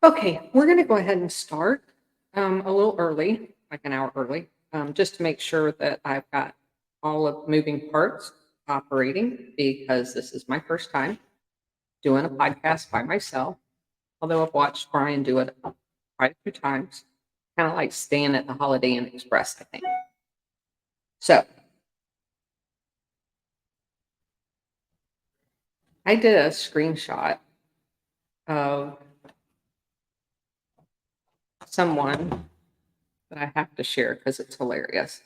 Okay, we're going to go ahead and start a little early, like an hour early, just to make sure that I've got all of moving parts operating because this is my first time doing a podcast by myself. Although I've watched Brian do it quite a few times, kind of like staying at the Holiday Inn Express, I think. So I did a screenshot of someone that I have to share because it's hilarious.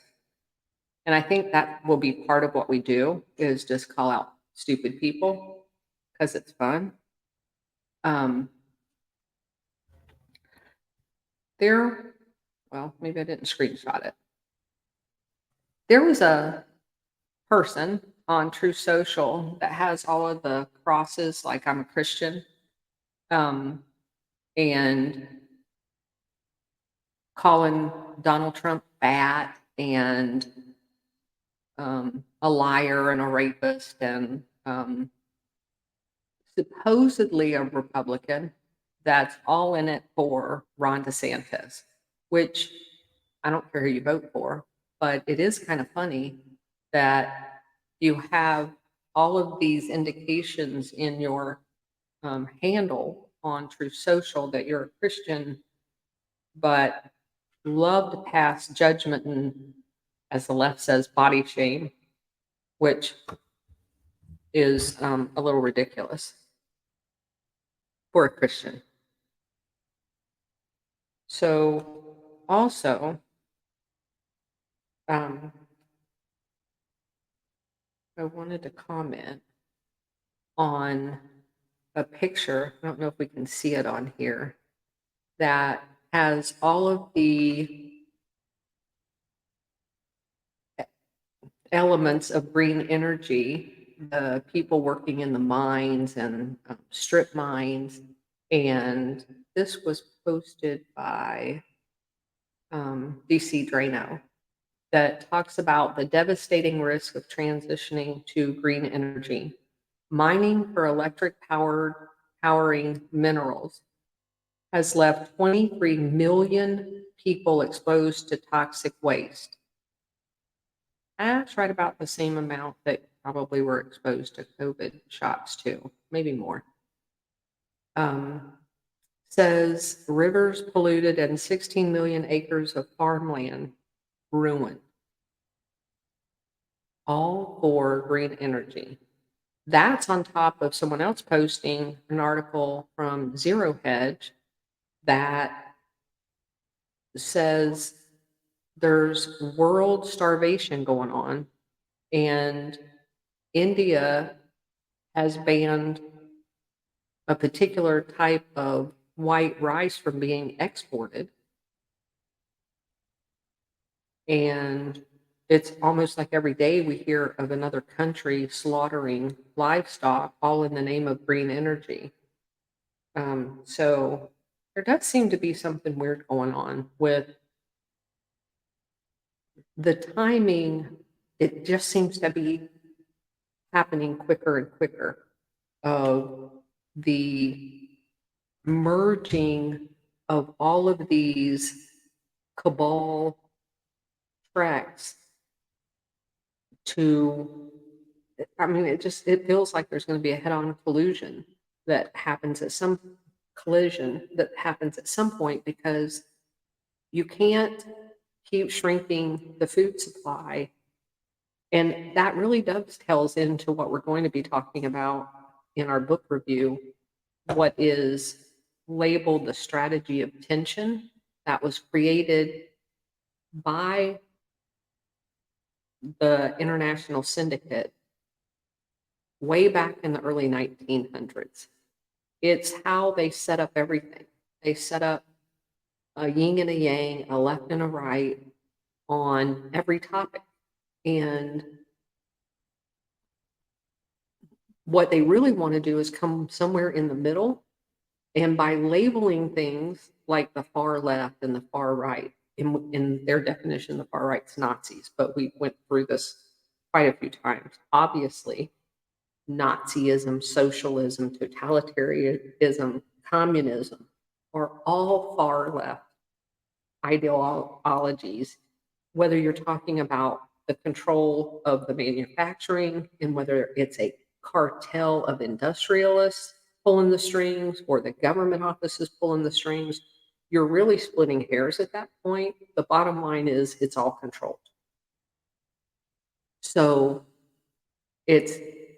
And I think that will be part of what we do is just call out stupid people because it's fun. Um, there, well, maybe I didn't screenshot it. There was a person on True Social that has all of the crosses, like I'm a Christian, um, and calling Donald Trump fat and a liar and a rapist and supposedly a Republican that's all in it for Ron DeSantis, which I don't care who you vote for, but it is kind of funny that you have all of these indications in your handle on True Social that you're a Christian, but love to pass judgment and, as the left says, body shame, which is a little ridiculous for a Christian. So, also, um, I wanted to comment on a picture. I don't know if we can see it on here that has all of the elements of green energy, the people working in the mines and strip mines. And this was posted by DC Drano that talks about the devastating risk of transitioning to green energy. Mining for electric powering minerals has left 23 million people exposed to toxic waste. That's right about the same amount that probably were exposed to COVID shots too, maybe more. Um, Says rivers polluted and 16 million acres of farmland ruined, all for green energy. That's on top of someone else posting an article from Zero Hedge that says there's world starvation going on, and India has banned a particular type of white rice from being exported. And it's almost like every day we hear of another country slaughtering livestock, all in the name of green energy. So there does seem to be something weird going on with the timing. It just seems to be happening quicker and quicker of the merging of all of these cabal tracks to, I mean, it feels like there's going to be a head-on collision that happens at some point because you can't keep shrinking the food supply. And that really dovetails into what we're going to be talking about in our book review, what is labeled the strategy of tension that was created by the international syndicate way back in the early 1900s. It's how they set up everything. They set up a yin and a yang, a left and a right on every topic. And what they really want to do is come somewhere in the middle. And by labeling things like the far left and the far right, in their definition, the far right's Nazis, but we went through this quite a few times. Obviously, Nazism, socialism, totalitarianism, communism, are all far left ideologies, whether you're talking about the control of the manufacturing and whether it's a cartel of industrialists pulling the strings or the government offices pulling the strings, you're really splitting hairs at that point. The bottom line is it's all controlled. So it's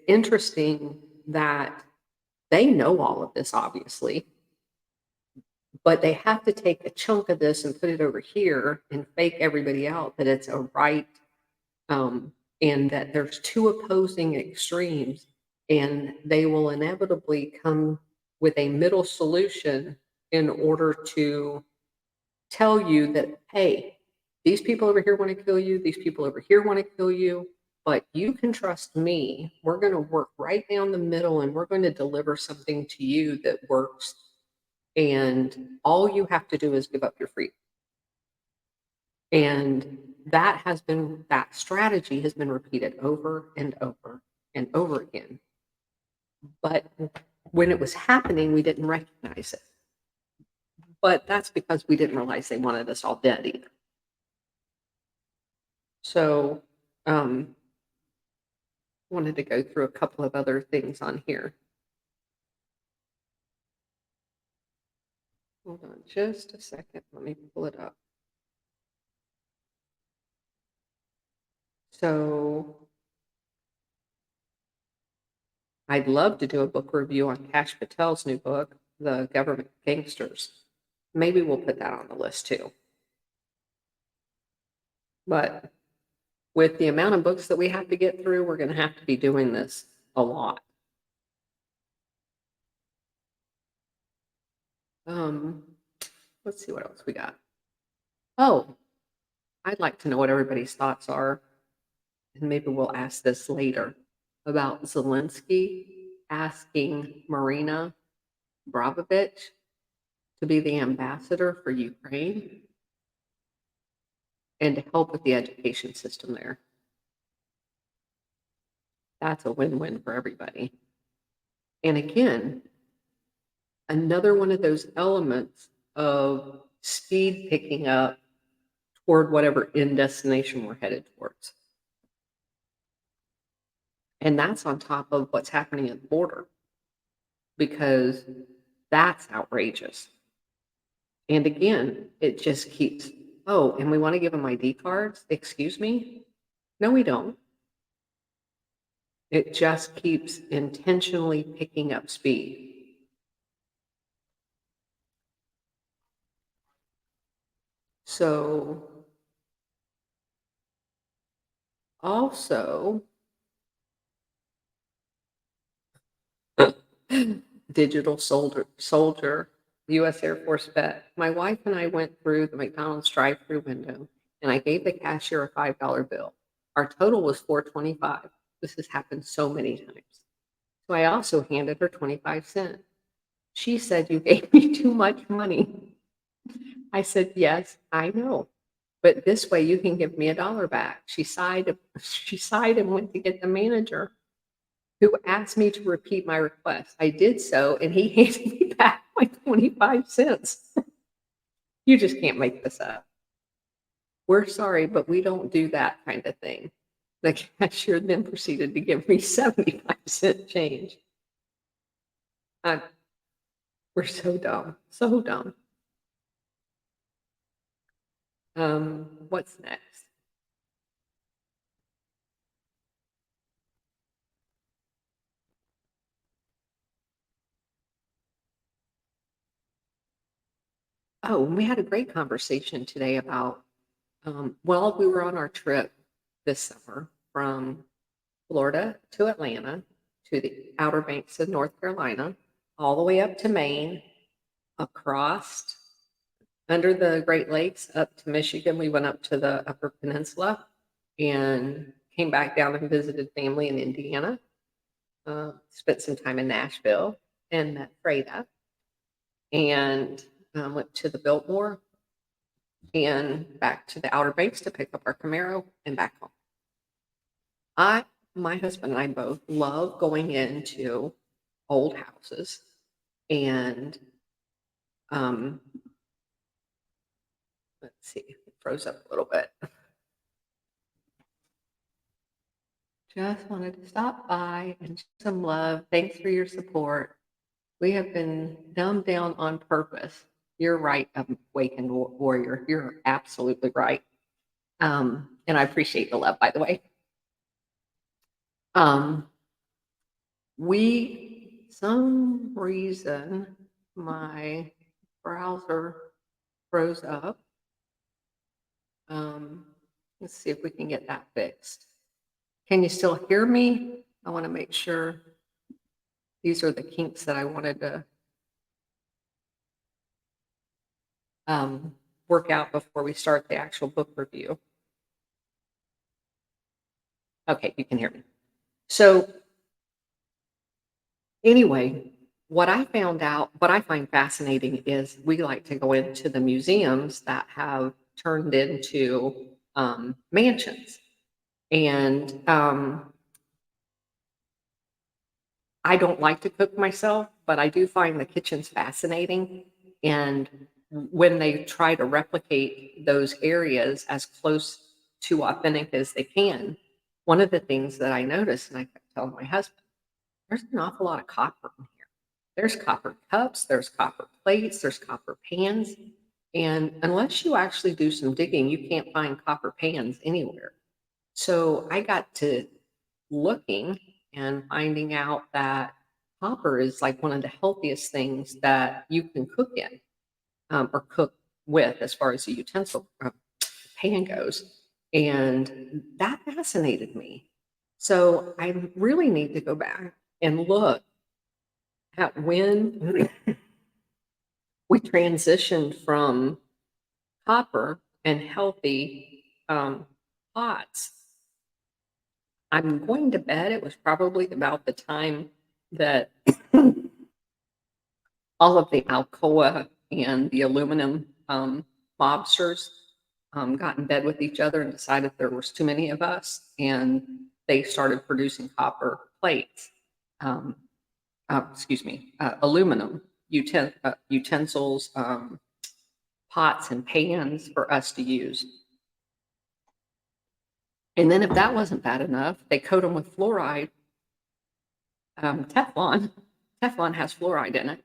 interesting that they know all of this, obviously, but they have to take a chunk of this and put it over here and fake everybody out that it's a right, and that there's two opposing extremes, and they will inevitably come with a middle solution in order to tell you that, hey, these people over here want to kill you, these people over here want to kill you, but you can trust me. We're going to work right down the middle and we're going to deliver something to you that works. And all you have to do is give up your freedom. And that strategy has been repeated over and over and over again. But when it was happening, we didn't recognize it. But that's because we didn't realize they wanted us all dead either. So, wanted to go through a couple of other things on here. Hold on just a second. Let me pull it up. So, I'd love to do a book review on Kash Patel's new book, The Government Gangsters. Maybe we'll put that on the list too. But with the amount of books that we have to get through, we're going to have to be doing this a lot. Let's see what else we got. Oh, I'd like to know what everybody's thoughts are, and maybe we'll ask this later, about Zelensky asking Marina Brovovich to be the ambassador for Ukraine and to help with the education system there. That's a win-win for everybody. And again, another one of those elements of speed picking up toward whatever end destination we're headed towards. And that's on top of what's happening at the border, because that's outrageous. And again, it just keeps, oh, and we want to give them ID cards? Excuse me? No, we don't. It just keeps intentionally picking up speed. So, also, digital soldier, U.S. Air Force vet. My wife and I went through the McDonald's drive-through window, and I gave the cashier a $5 bill. Our total was $4.25. This has happened so many times. So I also handed her 25 cents. She said, "You gave me too much money." I said, "Yes, I know, but this way you can give me $1 back." She sighed. She sighed and went to get the manager, who asked me to repeat my request. I did so, and he handed me back my 25 cents. You just can't make this up. "We're sorry, but we don't do that kind of thing." The cashier then proceeded to give me 75-cent change. Uh, we're so dumb, so dumb. What's next? Oh, and we had a great conversation today about, well, we were on our trip this summer from Florida to Atlanta to the Outer Banks of North Carolina, all the way up to Maine, across under the Great Lakes up to Michigan. We went up to the Upper Peninsula and came back down and visited family in Indiana. Spent some time in Nashville and met Freda, and went to the Biltmore and back to the Outer Banks to pick up our Camaro and back home. My husband and I both love going into old houses and Um, let's see, it froze up a little bit. Just wanted to stop by and show some love. Thanks for your support. We have been dumbed down on purpose. You're right, awakened warrior. You're absolutely right. And I appreciate the love, by the way. Um, some reason, my browser froze up. Um, let's see if we can get that fixed. Can you still hear me? I want to make sure these are the kinks that I wanted to um, work out before we start the actual book review. Okay, you can hear me. So anyway, what I find fascinating is we like to go into the museums that have turned into mansions. And I don't like to cook myself, but I do find the kitchens fascinating. And when they try to replicate those areas as close to authentic as they can, one of the things that I noticed, and I kept telling my husband, there's an awful lot of copper in here. There's copper cups, there's copper plates, there's copper pans. And unless you actually do some digging, you can't find copper pans anywhere. So I got to looking and finding out that copper is like one of the healthiest things that you can cook in or cook with as far as the utensil pan goes. And that fascinated me. So I really need to go back and look at when we transitioned from copper and healthy pots. I'm going to bet it was probably about the time that all of the Alcoa and the aluminum mobsters got in bed with each other and decided there was too many of us, and they started producing copper plates. Um, excuse me, aluminum utensils, pots, and pans for us to use. And then, if that wasn't bad enough, they coat them with fluoride, Teflon. Teflon has fluoride in it.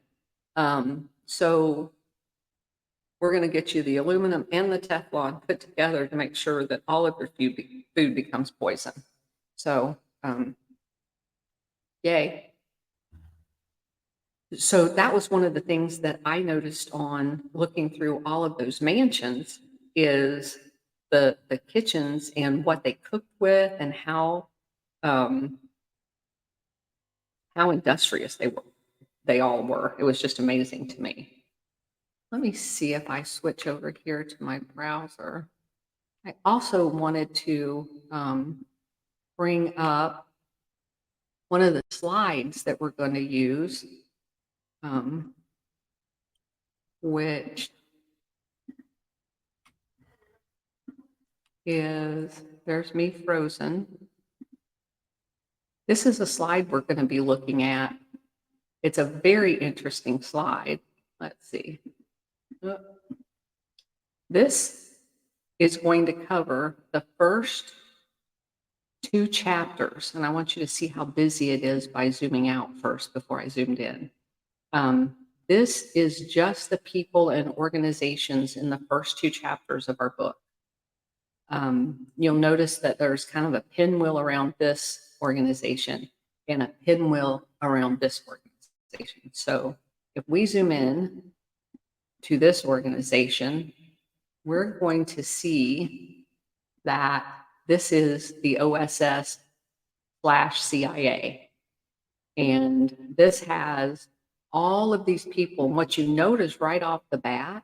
So we're going to get you the aluminum and the Teflon put together to make sure that all of your food becomes poison. So, yay. So that was one of the things that I noticed on looking through all of those mansions is the kitchens and what they cooked with and how industrious they all were. It was just amazing to me. Let me see if I switch over here to my browser. I also wanted to bring up one of the slides that we're going to use, which is, there's me frozen. This is a slide we're going to be looking at. It's a very interesting slide. Let's see. This is going to cover the first 2 chapters, and I want you to see how busy it is by zooming out first before I zoomed in. This is just the people and organizations in the first 2 chapters of our book. You'll notice that there's kind of a pinwheel around this organization and a pinwheel around this organization. So if we zoom in to this organization, we're going to see that this is the OSS/CIA. And this has all of these people. And what you notice right off the bat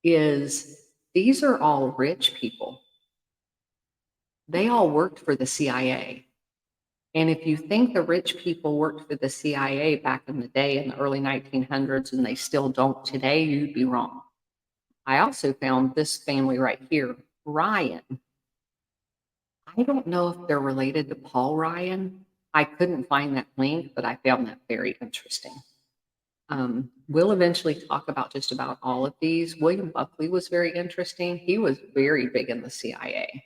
is these are all rich people. They all worked for the CIA. And if you think the rich people worked for the CIA back in the day in the early 1900s and they still don't today, you'd be wrong. I also found this family right here, Ryan. I don't know if they're related to Paul Ryan. I couldn't find that link, but I found that very interesting. We'll eventually talk about just about all of these. William Buckley was very interesting. He was very big in the CIA.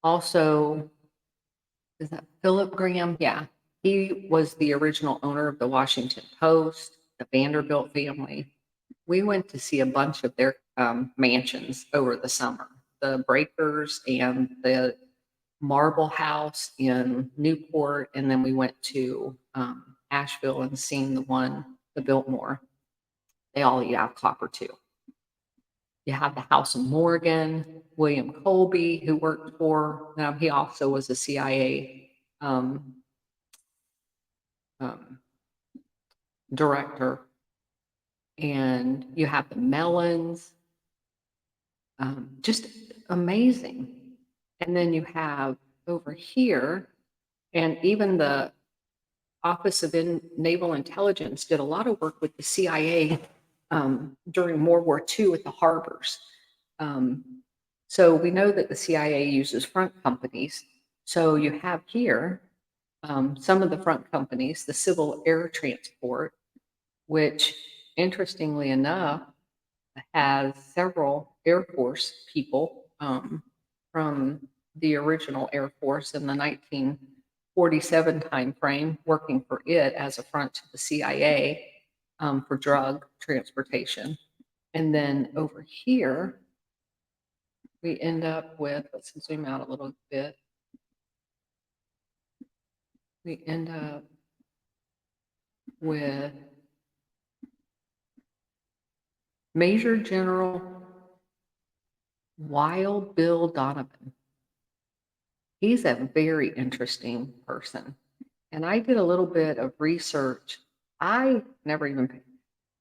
Also, is that Philip Graham? Yeah. He was the original owner of the Washington Post, the Vanderbilt family. We went to see a bunch of their mansions over the summer, the Breakers and the Marble House in Newport. And then we went to Asheville and seen the Biltmore. They all eat out copper too. You have the House of Morgan, William Colby, who worked for them. He also was a CIA um, um, director. And you have the Mellons, just amazing. And then you have over here, and even the Office of Naval Intelligence did a lot of work with the CIA during World War II at the harbors. Um, so we know that the CIA uses front companies. So you have here some of the front companies, the Civil Air Transport, which interestingly enough has several Air Force people from the original Air Force in the 1947 timeframe working for it as a front to the CIA for drug transportation. And then over here, we end up with, let's zoom out a little bit. We end up with Major General Wild Bill Donovan. He's a very interesting person. And I did a little bit of research. I never even,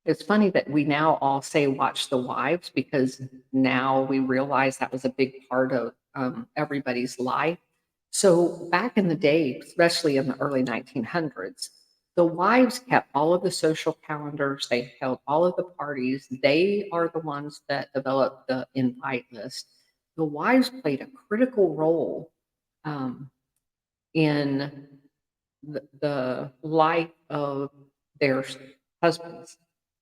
it's funny that we now all say watch the wives because now we realize that was a big part of everybody's life. So back in the day, especially in the early 1900s, the wives kept all of the social calendars, they held all of the parties. They are the ones that developed the invite list. The wives played a critical role um, in the life of their husbands,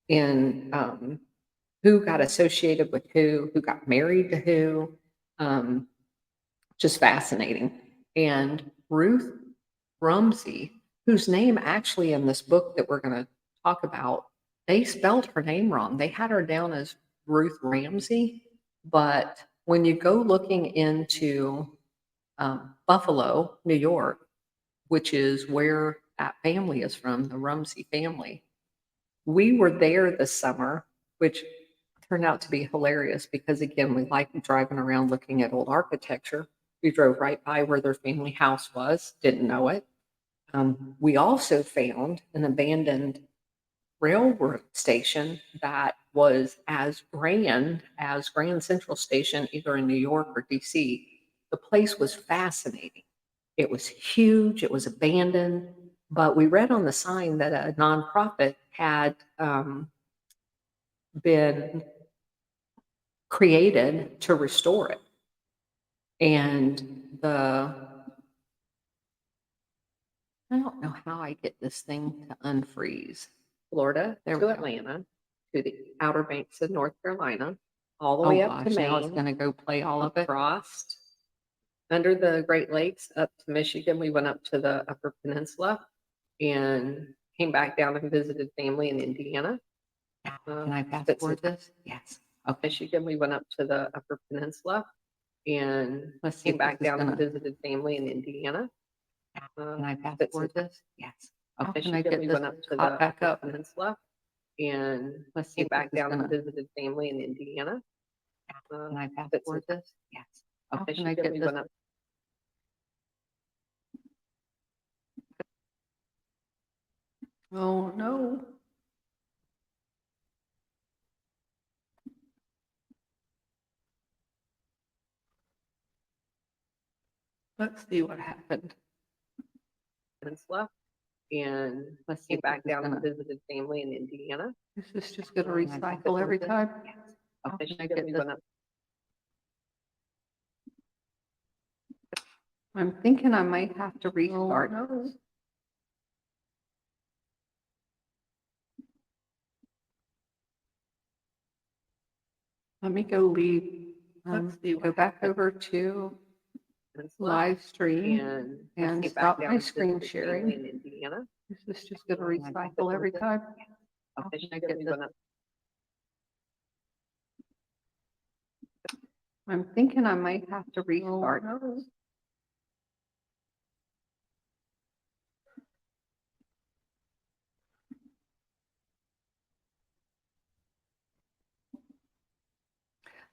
in who got associated with who got married to who. Um, just fascinating. And Ruth Rumsey, whose name actually in this book that we're going to talk about, they spelled her name wrong. They had her down as Ruth Ramsey, but when you go looking into Buffalo, New York, which is where that family is from, the Rumsey family. We were there this summer, which turned out to be hilarious because, again, we like driving around looking at old architecture. We drove right by where their family house was, didn't know it. We also found an abandoned railroad station that was as grand as Grand Central Station, either in New York or DC. The place was fascinating. It was huge, it was abandoned, but we read on the sign that a nonprofit had been created to restore it. And I don't know how I get this thing to unfreeze. Florida to Atlanta, to the Outer Banks of North Carolina, all the way up to Maine. Now it's going to go play all of it. Across under the Great Lakes up to Michigan. We went up to the Upper Peninsula and came back down and visited family in Indiana. Can I fast forward this? Yes. Okay. Michigan, we went up to the Upper Peninsula and came back down and visited family in Indiana. Can I fast forward this? Yes. Okay. Can I get we went up to the Upper Peninsula and came back down and visited family in Indiana. Can I fast forward this? Yes. Okay. Can I get we went up. Oh no. Let's see what happened. Peninsula and came back down and visited family in Indiana. Is this just going to recycle every time? Yes. Okay, can I get this? I'm thinking I might have to restart. Oh, no. Let me go leave, go back over to live stream and stop my screen sharing. Is this just going to recycle every time? How can I get this? I'm thinking I might have to restart.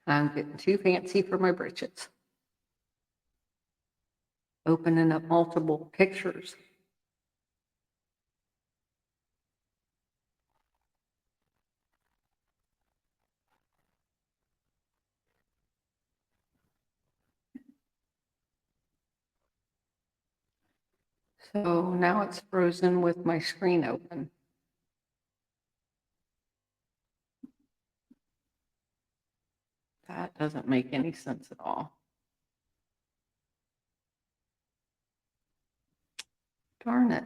I'm getting too fancy for my britches. Opening up multiple pictures. So now it's frozen with my screen open. That doesn't make any sense at all. Darn it.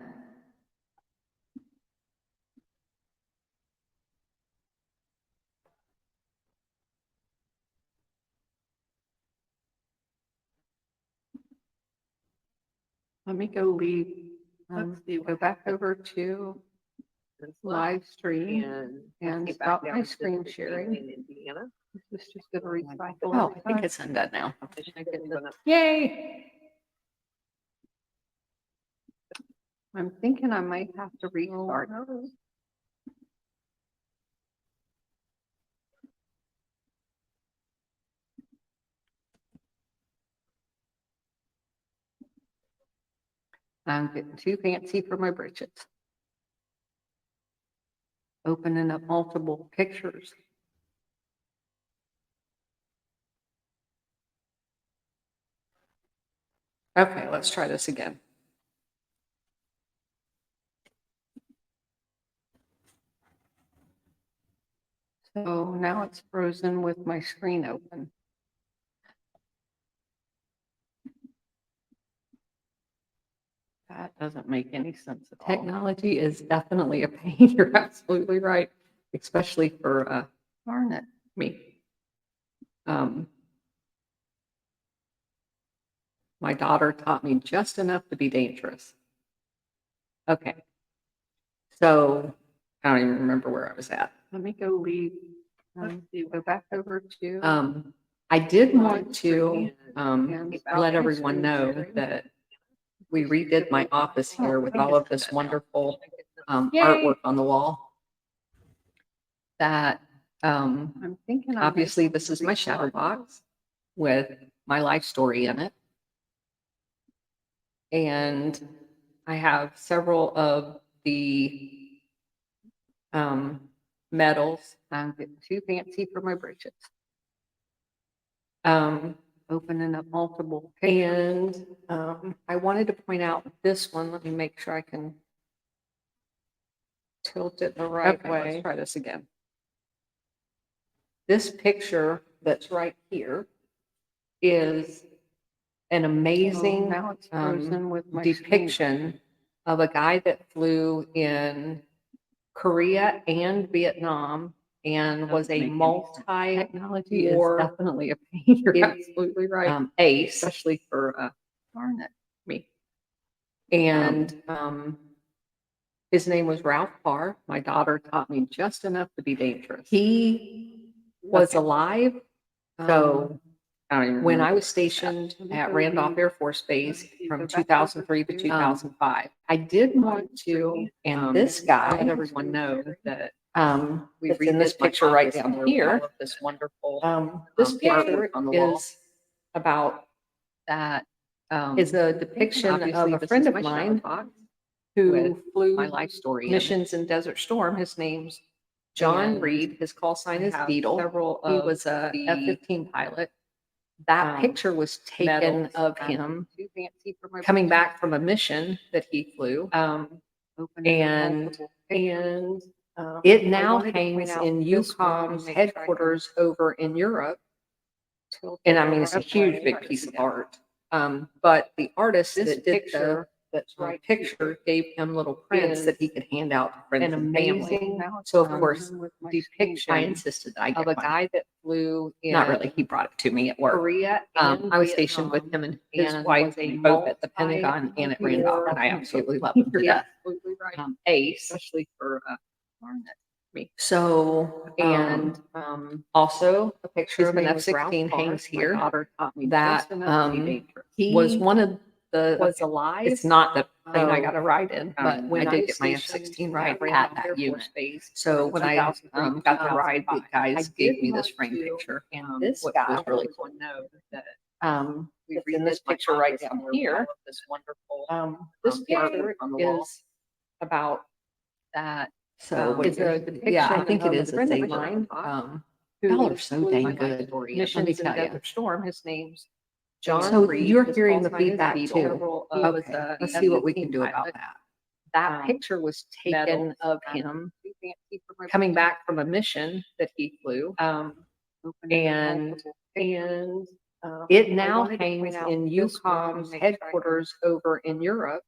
Let me go leave, go back over to live stream and stop my screen sharing. Is this just going to recycle? Oh, I think it's undone now. Yay! I'm thinking I might have to restart. I'm getting too fancy for my britches. Opening up multiple pictures. Okay, let's try this again. So now it's frozen with my screen open. That doesn't make any sense at all. Technology is definitely a pain. You're absolutely right, especially for darn it, me. My daughter taught me just enough to be dangerous. Okay, so I don't even remember where I was at. Let me go leave. Go back over to. I did want to let everyone know that we redid my office here with all of this wonderful artwork on the wall. That I'm thinking obviously this is my shadow box with my life story in it. And I have several of the medals. I'm getting too fancy for my britches. Opening up multiple pictures. And I wanted to point out this one. Let me make sure I can tilt it the right way. Let's try this again. This picture that's right here is an amazing depiction of a guy that flew in Korea and Vietnam and was a multi-technology war, is definitely a pain. You're absolutely right. Ace, especially for darn it, me. And his name was Ralph Parr. My daughter taught me just enough to be dangerous. He was alive. So when I was stationed at Randolph Air Force Base from 2003 to 2005, I did want to, and this guy, let everyone know that we read in this picture right down here. This wonderful, this picture is about that. Is a depiction of a friend of mine who flew my life story missions in Desert Storm. His name's John Reed. His call sign is Beetle. He was a F-15 pilot. That picture was taken of him coming back from a mission that he flew. And it now hangs in UCOM's headquarters over in Europe. And I mean, it's a huge, big piece of art. But the artist that did the picture gave him little prints that he could hand out to friends and family. So of course, depiction I insisted I get of a guy that flew in. Not really. He brought it to me at work. Korea and I was stationed with him and his wife both at the Pentagon and at Randolph, and I absolutely love him to death. Ace, especially for me. So, and also a picture of an F-16 hangs here. That he was one of the was alive. It's not the plane I got a ride in, but when I did get my F-16 ride at that unit. So when I got the ride, the guys gave me this frame picture, and this was really cool. We've in this picture right down here. This wonderful. This picture is about that. So it's a depiction. Yeah, I think it is a friend of mine. Y'all are so dang good. Missions in Desert Storm. His name's John. So Reed, you're hearing the feedback too. Okay, let's see what we can do about that. That picture was taken of him coming back from a mission that he flew, and it now hangs in UCOM's headquarters over in Europe.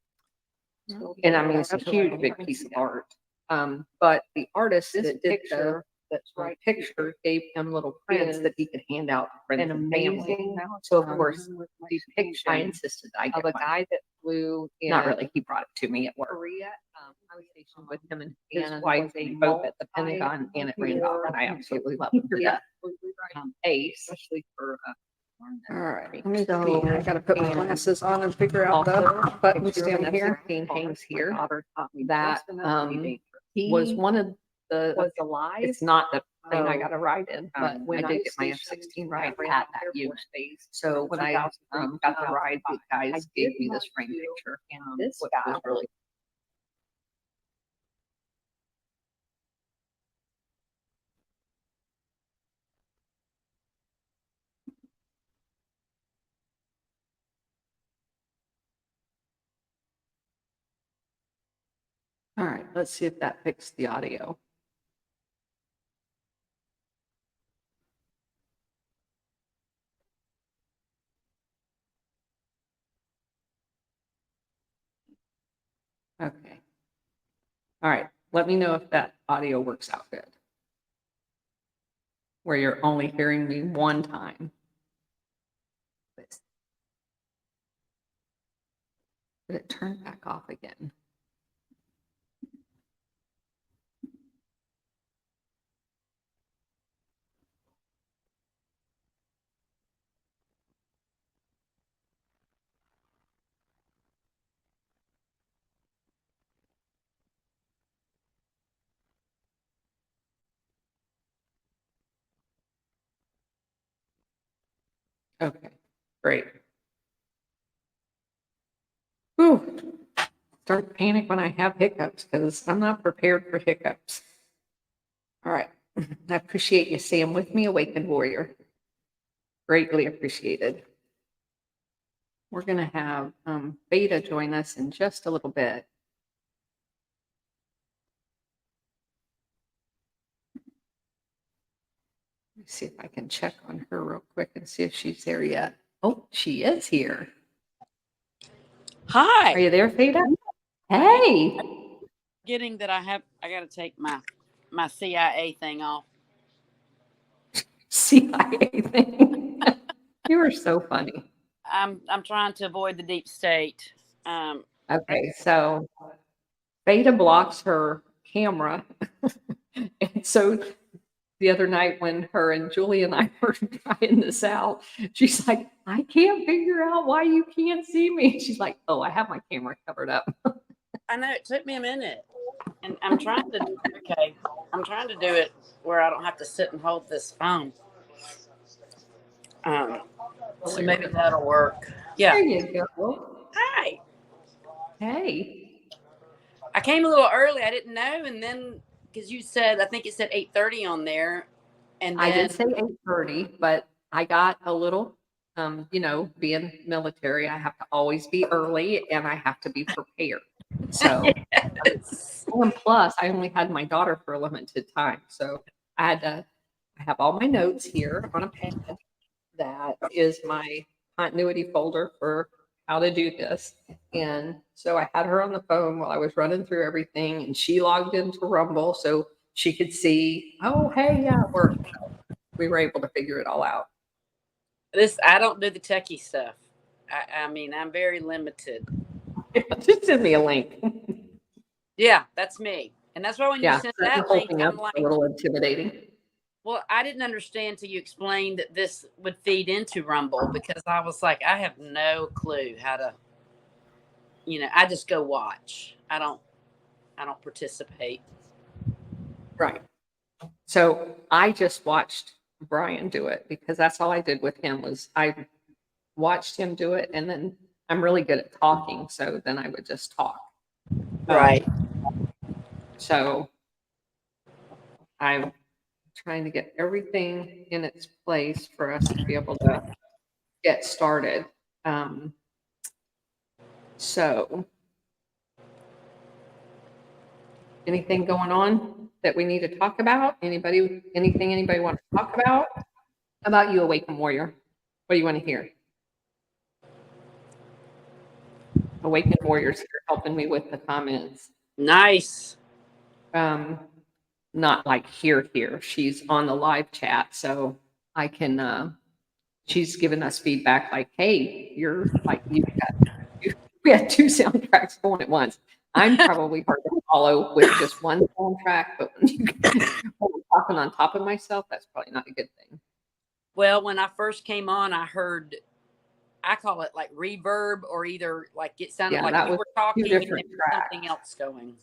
And I mean, it's a huge, big piece of art. But the artist that did that's right picture gave him little prints that he could hand out to friends and family. So of course, these pictures, I insisted I get of a guy that flew in. Not really. He brought it to me at work. Korea. I was stationed with him and his wife both at the Pentagon and at Randolph, and I absolutely love him to death. Ace, especially for. All right, let me see. I gotta put my glasses on and figure out the buttons down here. Hangs here. That he was one of the was alive. It's not the plane I got a ride in, but when I did get my F-16 ride at that unit. So when I got the ride, the guys gave me this frame picture, and this was really. All right, let's see if that fixed the audio. Okay. All right, let me know if that audio works out good. Where you're only hearing me one time. Did it turn back off again? Okay, great. Whew. Start to panic when I have hiccups because I'm not prepared for hiccups. All right. I appreciate you staying with me, Awakened Warrior. Greatly appreciated. We're going to have Beta join us in just a little bit. Let me see if I can check on her real quick and see if she's there yet. Oh, she is here. Hi. Are you there, Beta? Hey. Getting that I got to take my CIA thing off. CIA thing. You were so funny. I'm trying to avoid the deep state. Okay, so Beta blocks her camera. And so the other night when her and Julie and I were trying this out, she's like, I can't figure out why you can't see me. She's like, oh, I have my camera covered up. I know it took me a minute. And I'm trying to do it where I don't have to sit and hold this phone. So maybe that'll work. Yeah. There you go. Hi. Hey. I came a little early. I didn't know, and then because you said, I think it said 8:30 on there, and then, I did say 8:30, but I got a little, being military, I have to always be early and I have to be prepared. So, yes. And plus, I only had my daughter for a limited time, so I have all my notes here on a pad. That is my continuity folder for how to do this. And so I had her on the phone while I was running through everything, and she logged into Rumble so she could see, oh, hey, yeah, it worked. we were able to figure it all out. I don't do the techie stuff. I mean, I'm very limited. Just send me a link. Yeah, that's me. And that's why when you Yeah, sent setting the that whole link, thing up I'm is like, a little intimidating. well, I didn't understand till you explained that this would feed into Rumble, because I was like, I have no clue how to, I just go watch. I don't participate. Right. So I just watched Brian do it because that's all I did with him was I watched him do it, and then I'm really good at talking, so then I would just talk. Right. So I'm trying to get everything in its place for us to be able to get started. Um, so anything going on that we need to talk about? Anything anybody want to talk about? How about you, Awaken Warrior? What do you want to hear? Awaken Warriors here helping me with the comments. Nice. Um, not like here. She's on the live chat, so I can she's given us feedback like, hey, you're like we had two soundtracks going at once. I'm probably hard to follow with just one soundtrack, but when I'm talking on top of myself, that's probably not a good thing. Well, when I first came on, I call it like reverb, or either like it sounded Yeah, like that you was were two talking and there different was tracks. something else going.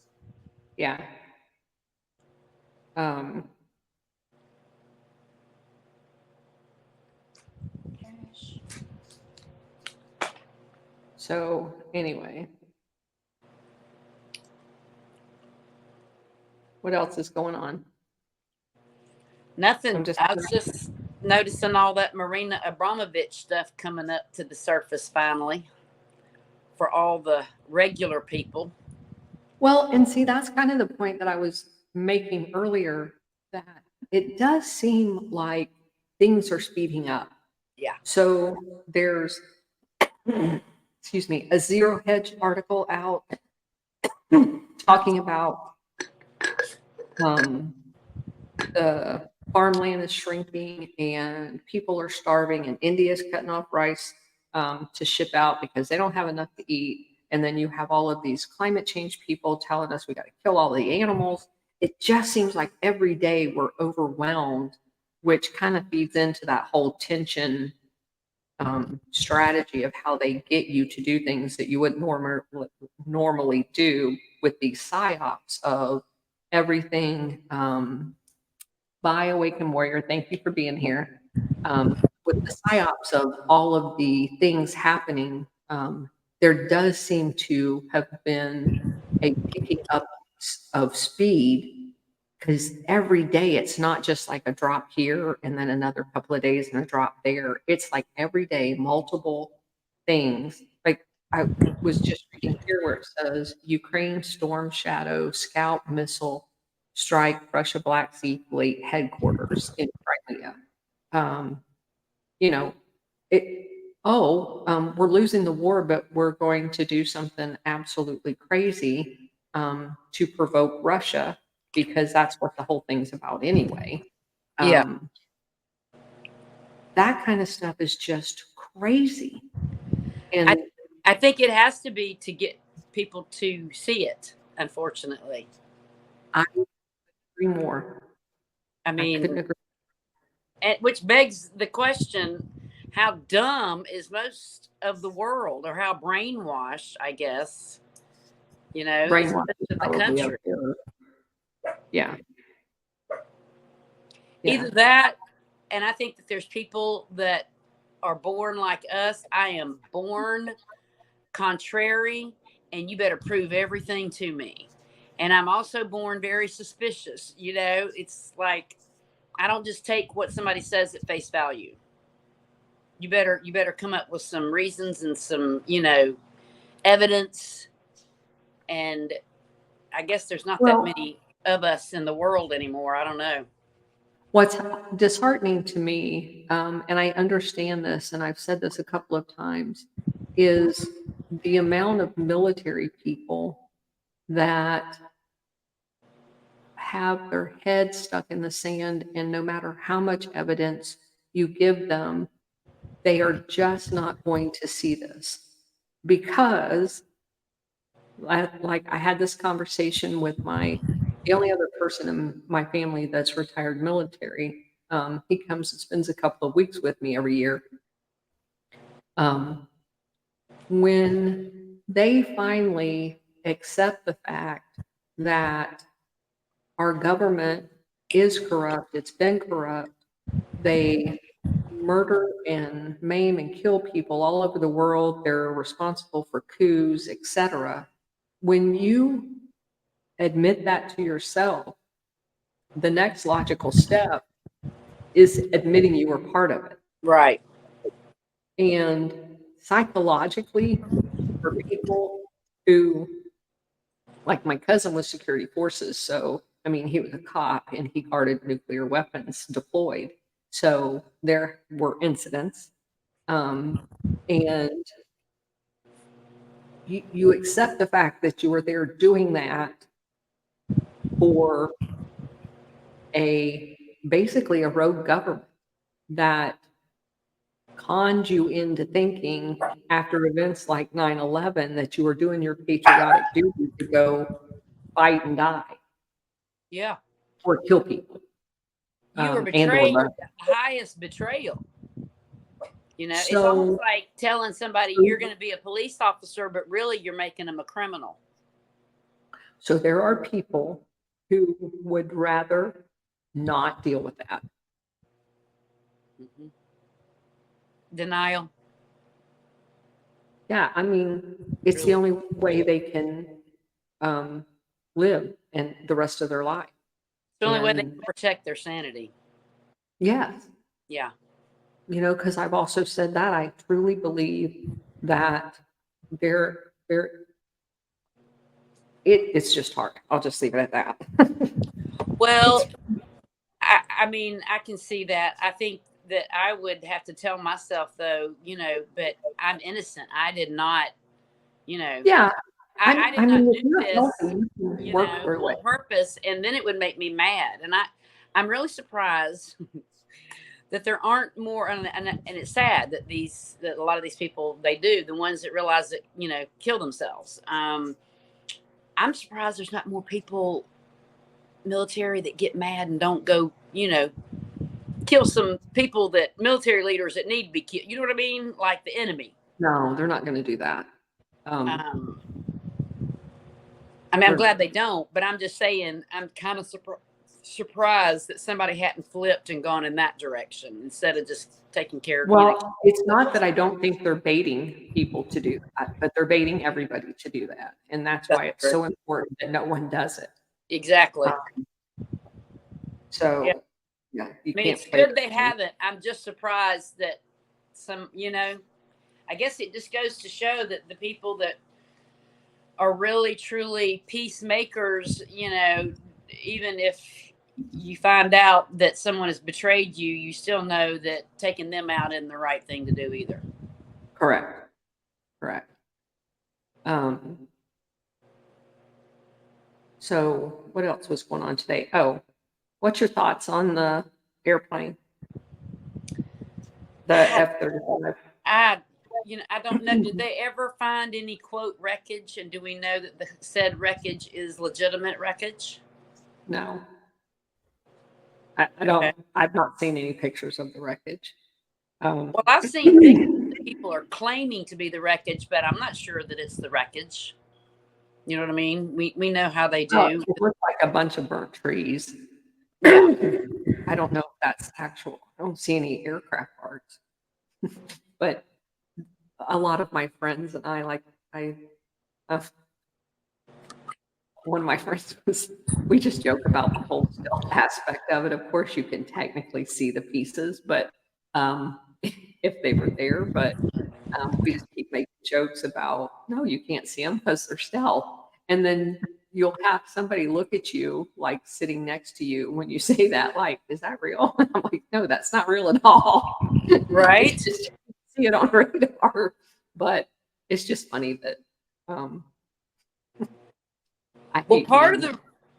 Yeah. Um, so anyway, what else is going on? Nothing. I'm just I was just noticing all that Marina Abramovich stuff coming up to the surface finally for all the regular people. well, and see, that's kind of the point that I was making earlier, that it does seem like things are speeding up. Yeah. So there's, excuse me, a Zero Hedge article out talking about um, the farmland is shrinking and people are starving, and India's cutting off rice to ship out because they don't have enough to eat. And then you have all of these climate change people telling us we got to kill all the animals. It just seems like every day we're overwhelmed, which kind of feeds into that whole tension strategy of how they get you to do things that you wouldn't normally do with these psyops of everything. By Awaken Warrior, thank you for being here. With the psyops of all of the things happening, there does seem to have been a picking up of speed, because every day it's not just like a drop here and then another couple of days and a drop there. It's like every day, multiple things. Like I was just reading here where it says Ukraine Storm Shadow Scout Missile Strike Russia Black Sea Fleet headquarters in Crimea. Um, you know, we're losing the war, but we're going to do something absolutely crazy to provoke Russia, because that's what the whole thing's about anyway. Yeah. Um, that kind of stuff is just crazy. I, And I think it has to be to get people to see it, unfortunately. I agree more. I I couldn't mean, agree. which begs the question, how dumb is most of the world, or how brainwashed, I guess, is Brainwash most is of the probably up country. there. Yeah. Yeah. Either that, and I think that there's people that are born like us. I am born contrary, and you better prove everything to me. And I'm also born very suspicious. It's like I don't just take what somebody says at face value. You better come up with some reasons and some, evidence. And I guess there's not that Well, many of us in the world anymore. I don't know. what's disheartening to me, and I understand this, and I've said this a couple of times, is the amount of military people that have their head stuck in the sand, and no matter how much evidence you give them, they are just not going to see this because like I had this conversation with the only other person in my family that's retired military. He comes and spends a couple of weeks with me every year. Um, when they finally accept the fact that our government is corrupt, it's been corrupt, they murder and maim and kill people all over the world, they're responsible for coups, etc. When you admit that to yourself, the next logical step is admitting you were part of it. Right. And psychologically, for people who, like my cousin was security forces, so I mean, he was a cop and he guarded nuclear weapons deployed. So there were incidents. And you accept the fact that you were there doing that for a basically a rogue government that conned you into thinking after events like 9/11 that you were doing your patriotic duty to go fight and die Yeah. or kill people, You were and or betrayed murder. the highest betrayal. It's almost So, like telling somebody you're going to be a police officer, but really you're making them a criminal. so there are people who would rather not deal with that. Mhm. Denial. Yeah, I mean, it's the Really. only way they can um, live and the rest of their life. It's the only way they And can protect their sanity. yes, Yeah. because I've also said that I truly believe that there it's just hard. I'll just leave it at that. It's Well, I mean, I can see that. I think that I would have to tell myself, though, but I'm innocent. I did not, you know, yeah. I I did not mean, if do you're this, healthy, you can work through on it. purpose. And then it would make me mad. And I'm really surprised that there aren't more. And it's sad that a lot of these people, they do, the ones that realize that, kill themselves. I'm surprised there's not more people military that get mad and don't go, kill some people that military leaders that need to be killed. You know what I mean? Like the enemy. No, they're not going to do that. Um, I mean, I'm They're glad they don't, but I'm just saying, I'm kind of surprised that somebody hadn't flipped and gone in that direction instead of just taking care of, Well, it's not that I don't think they're baiting people to do that, but they're baiting everybody to do that, and that's That's why it's true. so important that no one does it. Exactly. Yeah. So, yeah, you I mean, can't it's play good those they games. haven't. I'm just surprised that I guess it just goes to show that the people that are really truly peacemakers, even if you find out that someone has betrayed you, you still know that taking them out isn't the right thing to do either. Correct, correct. Um, so what else was going on today? Oh, what's your thoughts on the airplane, the I, F-35? I, I don't know. Did they ever find any quote wreckage? And do we know that the said wreckage is legitimate wreckage? No, I Okay. don't. I've not seen any pictures of the wreckage. Well, I've seen pictures that people are claiming to be the wreckage, but I'm not sure that it's the wreckage. You know what I mean? We know how they Oh, do. it looks like a bunch of burnt trees. Yeah. I don't know if that's actual. I don't see any aircraft parts, but a lot of my friends and uh, one of my friends we just joke about the whole stealth aspect of it. Of course, you can technically see the pieces, but if they were there, but we just keep making jokes about, no, you can't see them because they're stealth. And then you'll have somebody look at you like sitting next to you when you say that, like, is that real? And I'm like, no, that's not real at all. It's Right. just you see it on radar. But it's just funny that um, I Well, hate being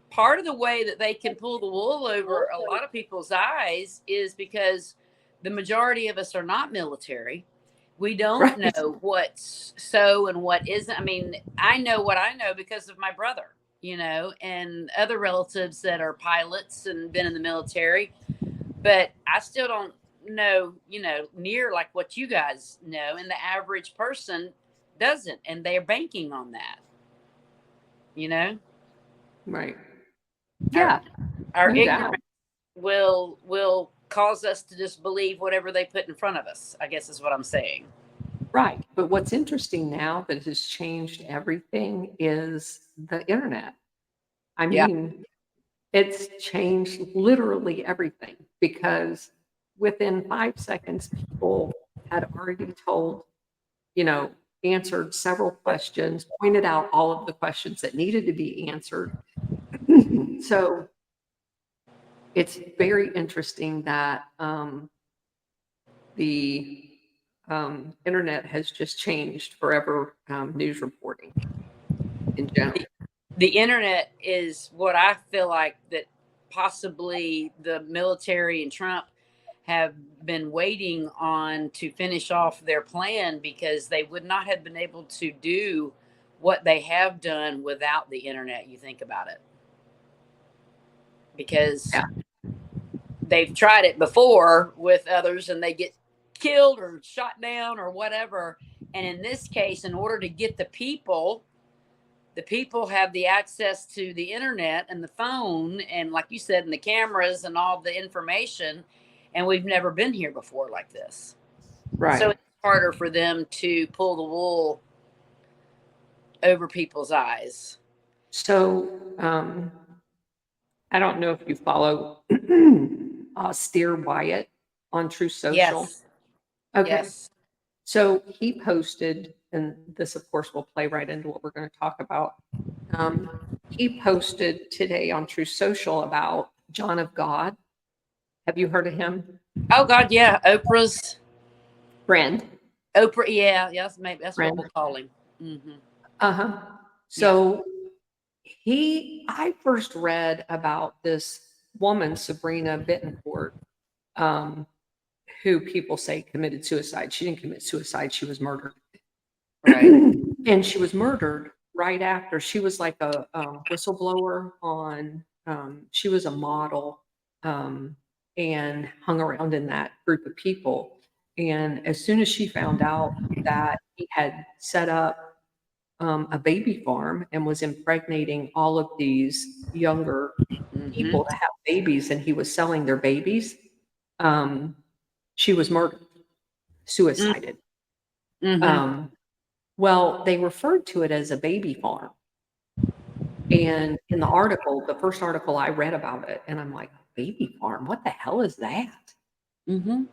part of the way that they can pull the wool over a lot of people's eyes is because the majority of us are not military. We don't Right. know what's so and what isn't. I mean, I know what I know because of my brother, and other relatives that are pilots and been in the military, but I still don't know, near like what you guys know. And the average person doesn't, and they're banking on that, you know. Right. Our Yeah, our no ignorance doubt. will cause us to just believe whatever they put in front of us, I guess is what I'm saying. Right. But what's interesting now that has changed everything is the internet. I Yeah. mean, it's changed literally everything because within 5 seconds, people had already told, you know, answered several questions, pointed out all of the questions that needed to be answered. So it's very interesting that the internet has just changed forever news reporting in general. The internet is what I feel like that possibly the military and Trump have been waiting on to finish off their plan, because they would not have been able to do what they have done without the internet. You think about it, because Yeah. they've tried it before with others and they get killed or shot down or whatever. And in this case, in order to get the people have the access to the internet and the phone, and like you said, and the cameras and all the information. And we've never been here before like this. So Right. it's harder for them to pull the wool over people's eyes. So I don't know if you follow Steer Wyatt on True Social. Yes. Okay. Yes. So he posted, and this, of course, will play right into what we're going to talk about. He posted today on True Social about John of God. Have you heard of him? Oh God, yeah. Friend. Oprah. Yeah. Yes. Maybe that's what Friend. we'll call him. Mm-hmm. Uh-huh. Yeah. So I first read about this woman, Sabrina Bittencourt, um, who people say committed suicide. She didn't commit suicide, she was murdered. Right. And she was murdered right after. She was like a whistleblower on, she was a model, and hung around in that group of people. And as soon as she found out that he had set up a baby farm and was impregnating all of these younger Mm-hmm. people to have babies, and he was selling their babies, um, she was murdered, suicided. Mm-hmm. Um, well, they referred to it as a baby farm. And in the article, the first article I read about it, and I'm like, baby farm? What the hell is that? Mm-hmm.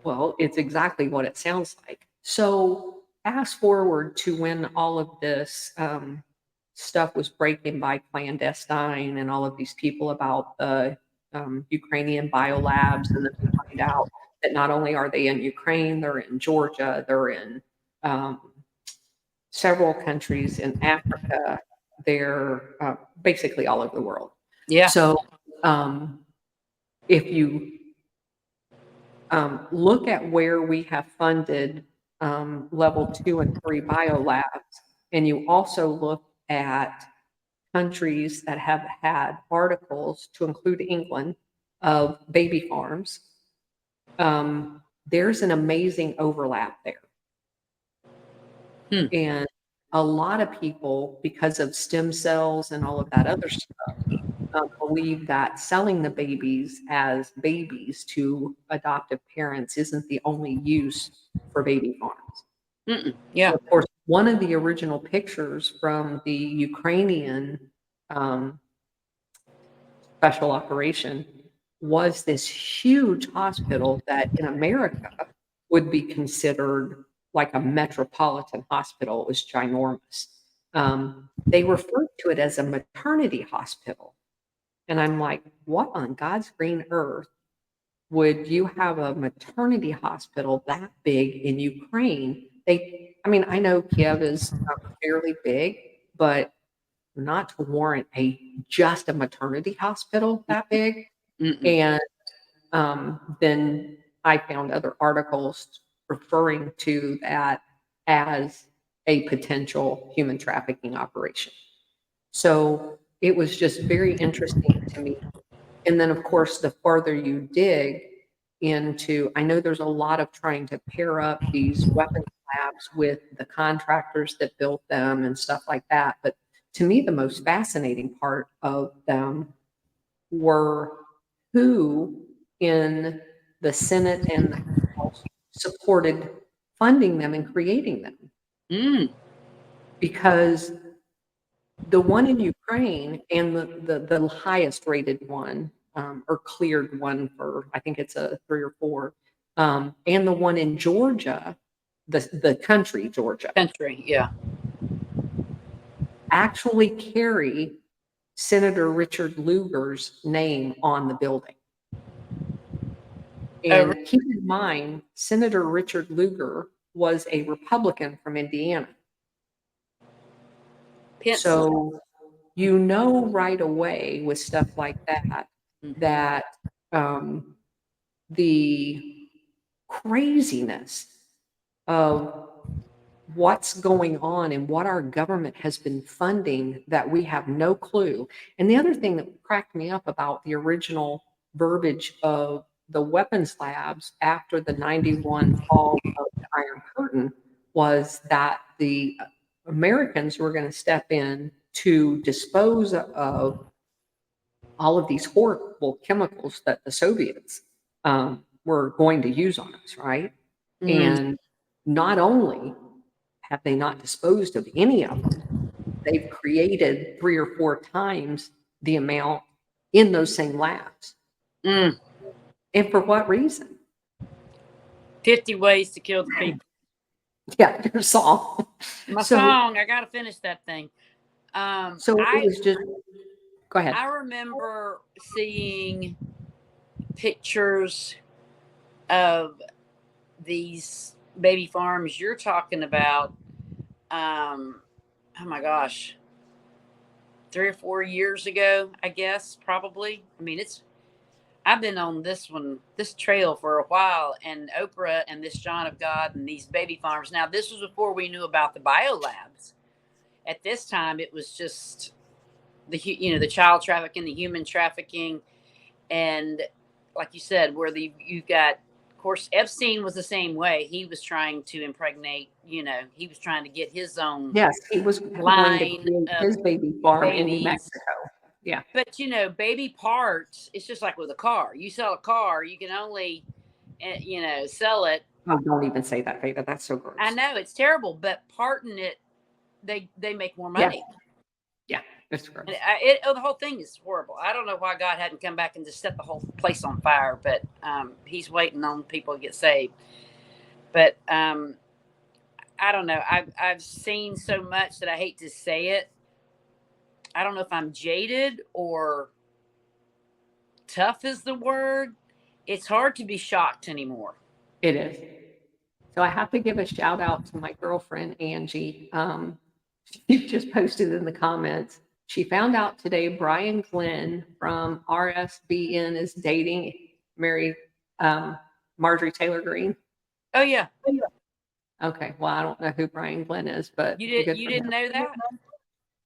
Well, it's exactly what it sounds like. So fast forward to when all of this stuff was breaking by clandestine, and all of these people about the Ukrainian biolabs, and then we find out that not only are they in Ukraine, they're in Georgia, they're in um, several countries in Africa, they're basically all over the world. Yeah. So um, if you look at where we have funded level 2 and 3 biolabs, and you also look at countries that have had articles, to include England, of baby farms, there's an amazing overlap there. Hmm. And a lot of people, because of stem cells and all of that other stuff, believe that selling the babies as babies to adoptive parents isn't the only use for baby farms. Mm-mm. And Yeah. of course, one of the original pictures from the Ukrainian um, special operation was this huge hospital that in America would be considered like a metropolitan hospital. It was ginormous. They referred to it as a maternity hospital. And I'm like, what on God's green earth would you have a maternity hospital that big in Ukraine? I mean, I know Kiev is fairly big, but not to warrant just a maternity hospital that big. Mm-mm. And then I found other articles referring to that as a potential human trafficking operation. So it was just very interesting to me. And then, of course, the farther you dig into, I know there's a lot of trying to pair up these weapons labs with the contractors that built them and stuff like that. But to me, the most fascinating part of them were who in the Senate and the House supported funding them and creating them. Mm. Because the one in Ukraine and the highest rated one, or cleared one for, I think it's a 3 or 4, and the one in Georgia, the country, Georgia, Country, yeah. actually carry Senator Richard Lugar's name on the building. Oh, And keep in mind, Senator Richard Lugar was a Republican from Indiana. pencil. So you know right away with stuff like that, Mhm. that the craziness of what's going on and what our government has been funding that we have no clue. And the other thing that cracked me up about the original verbiage of the weapons labs after the 91 fall of the Iron Curtain was that the Americans were going to step in to dispose of all of these horrible chemicals that the Soviets were going to use on us, right? Mm. And not only have they not disposed of any of them, they've created 3 or 4 times the amount in those same labs. Mm. And for what reason? 50 ways to kill the people. Yeah, your song. My So song, I got to finish that thing. so it was just go ahead. I remember seeing pictures of these baby farms you're talking about. Oh my gosh, 3 or 4 years ago, I guess, probably. I mean, I've been on this trail for a while, and Oprah and this John of God and these baby farms. Now, this was before we knew about the biolabs. At this time, it was just the child trafficking, the human trafficking, and like you said, where you've got, of course, Epstein was the same way. He was trying to impregnate. He was trying to get his own Yes, he was going to line create of his baby farm in New babies. Mexico. Yeah. But baby parts, it's just like with a car. You sell a car, you can only sell it. Oh, don't even say that, Veda. That's so I gross. know it's terrible, but parting it, they make more Yeah. money. Yeah, it's gross. And the whole thing is horrible. I don't know why God hadn't come back and just set the whole place on fire, but he's waiting on people to get saved. But I don't know. I've seen so much that I hate to say it. I don't know if I'm jaded or tough is the word. It's hard to be shocked anymore. It is. So I have to give a shout out to my girlfriend, Angie. She just posted in the comments. She found out today Brian Glenn from RSBN is dating Marjorie Taylor Greene. Oh yeah, Okay, well, I don't know who Brian Glenn is, but you good for didn't him. know that?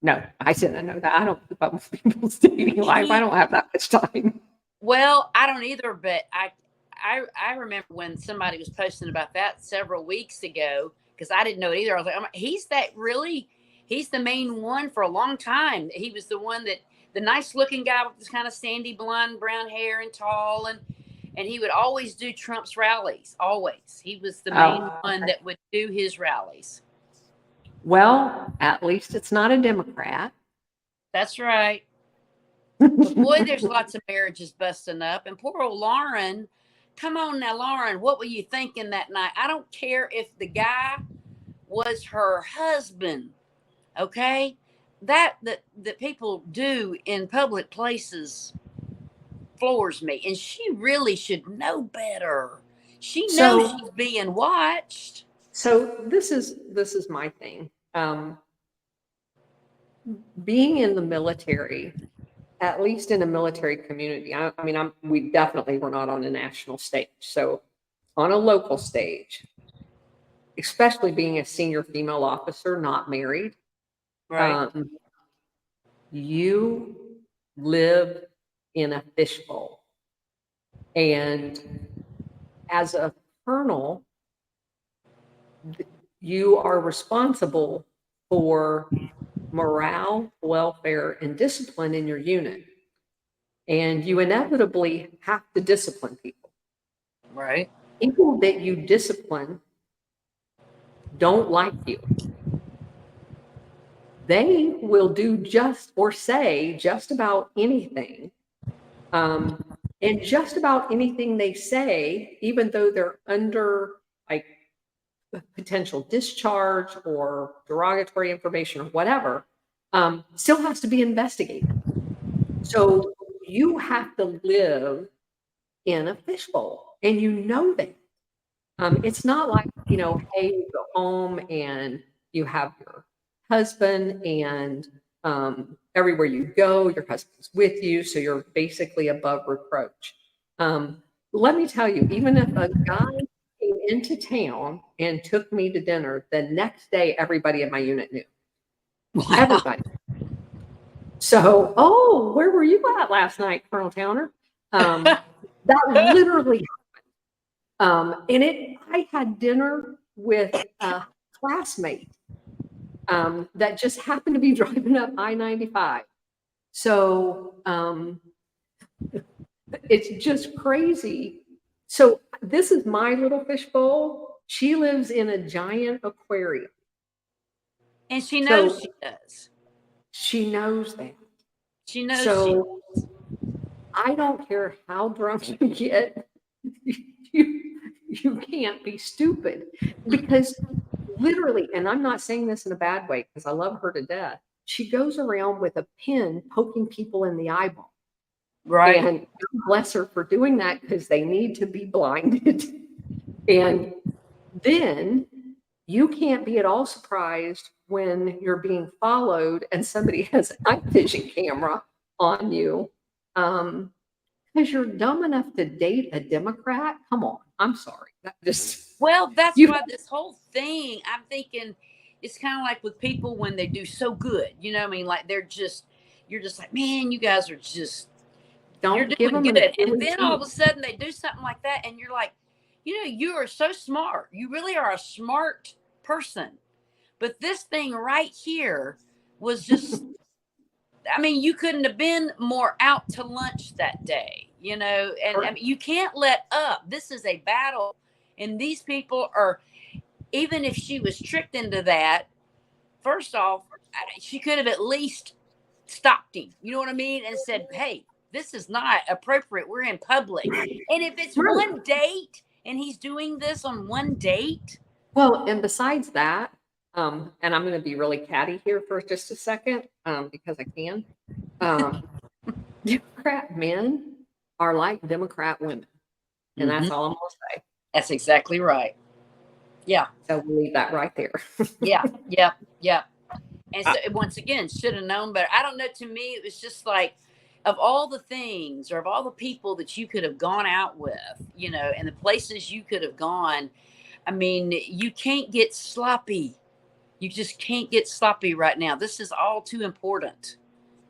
No, I didn't know that. I don't keep up with people's dating life. I don't have that much time. Well, I don't either, but I remember when somebody was posting about that several weeks ago because I didn't know it either. I was like, he's that really? He's the main one for a long time. He was the one that the nice looking guy with this kind of sandy blonde brown hair and tall and he would always do Trump's rallies. Always, he was the main one that would do his rallies. Well, at least it's not a Democrat. That's right. But boy, there's lots of marriages busting up. And poor old Lauren, come on now, Lauren, what were you thinking that night? I don't care if the guy was her husband, okay? That people do in public places floors me. And she really should know better. She knows she's being watched. So this is my thing. being in the military, at least in a military community, I mean, we definitely were not on a national stage. So on a local stage, especially being a senior female officer, not married, Right. um, you live in a fishbowl. And as a colonel, you are responsible for morale, welfare, and discipline in your unit. And you inevitably have to discipline people. Right. People that you discipline don't like you. They will do just or say just about anything. And just about anything they say, even though they're under like potential discharge or derogatory information or whatever, still has to be investigated. So you have to live in a fishbowl, and you know that. It's not like, hey, you go home and you have your husband, and everywhere you go, your husband's with you, so you're basically above reproach. Let me tell you, even if a guy came into town and took me to dinner, the next day, everybody in my unit knew. Wow. Everybody. So, oh, where were you at last night, Colonel Towner? That literally and I had dinner with a classmate that just happened to be driving up I-95. So it's just crazy. So this is my little fishbowl. She lives in a giant aquarium. And she knows So she does. she knows that. She knows she. So I don't care how drunk you get, you can't be stupid, because literally, and I'm not saying this in a bad way because I love her to death, she goes around with a pin poking people in the eyeball. Right. And God bless her for doing that, because they need to be blinded. And then you can't be at all surprised when you're being followed and somebody has a night vision camera on you. Because you're dumb enough to date a Democrat. Come on, I'm sorry. That just Well, that's you why this whole thing, I'm thinking, it's kind of like with people when they do so good. You know what I mean? Like you're just like, man, you guys are just, you're don't give doing them an good. And Achilles then all of heel. a sudden they do something like that. And you're like, you are so smart. You really are a smart person. But this thing right here was just, I mean, you couldn't have been more out to lunch that day, and I mean, you can't let up. This is a battle. And these people are, even if she was tricked into that, first off, she could have at least stopped him. You know what I mean? And said, hey, this is not appropriate. We're in public. And if it's Right. one date and he's doing this on one date. Well, and besides that, and I'm going to be really catty here for just a second, because I can. Democrat men are like Democrat women, and that's Mhm. all I'm going to say. That's exactly right. Yeah. So we'll leave that right there. Yeah. Yeah. Yeah. And so once again, should have known better. I don't know. To me, it was just like, of all the things or of all the people that you could have gone out with, and the places you could have gone, I mean, you can't get sloppy. You just can't get sloppy right now. This is all too important.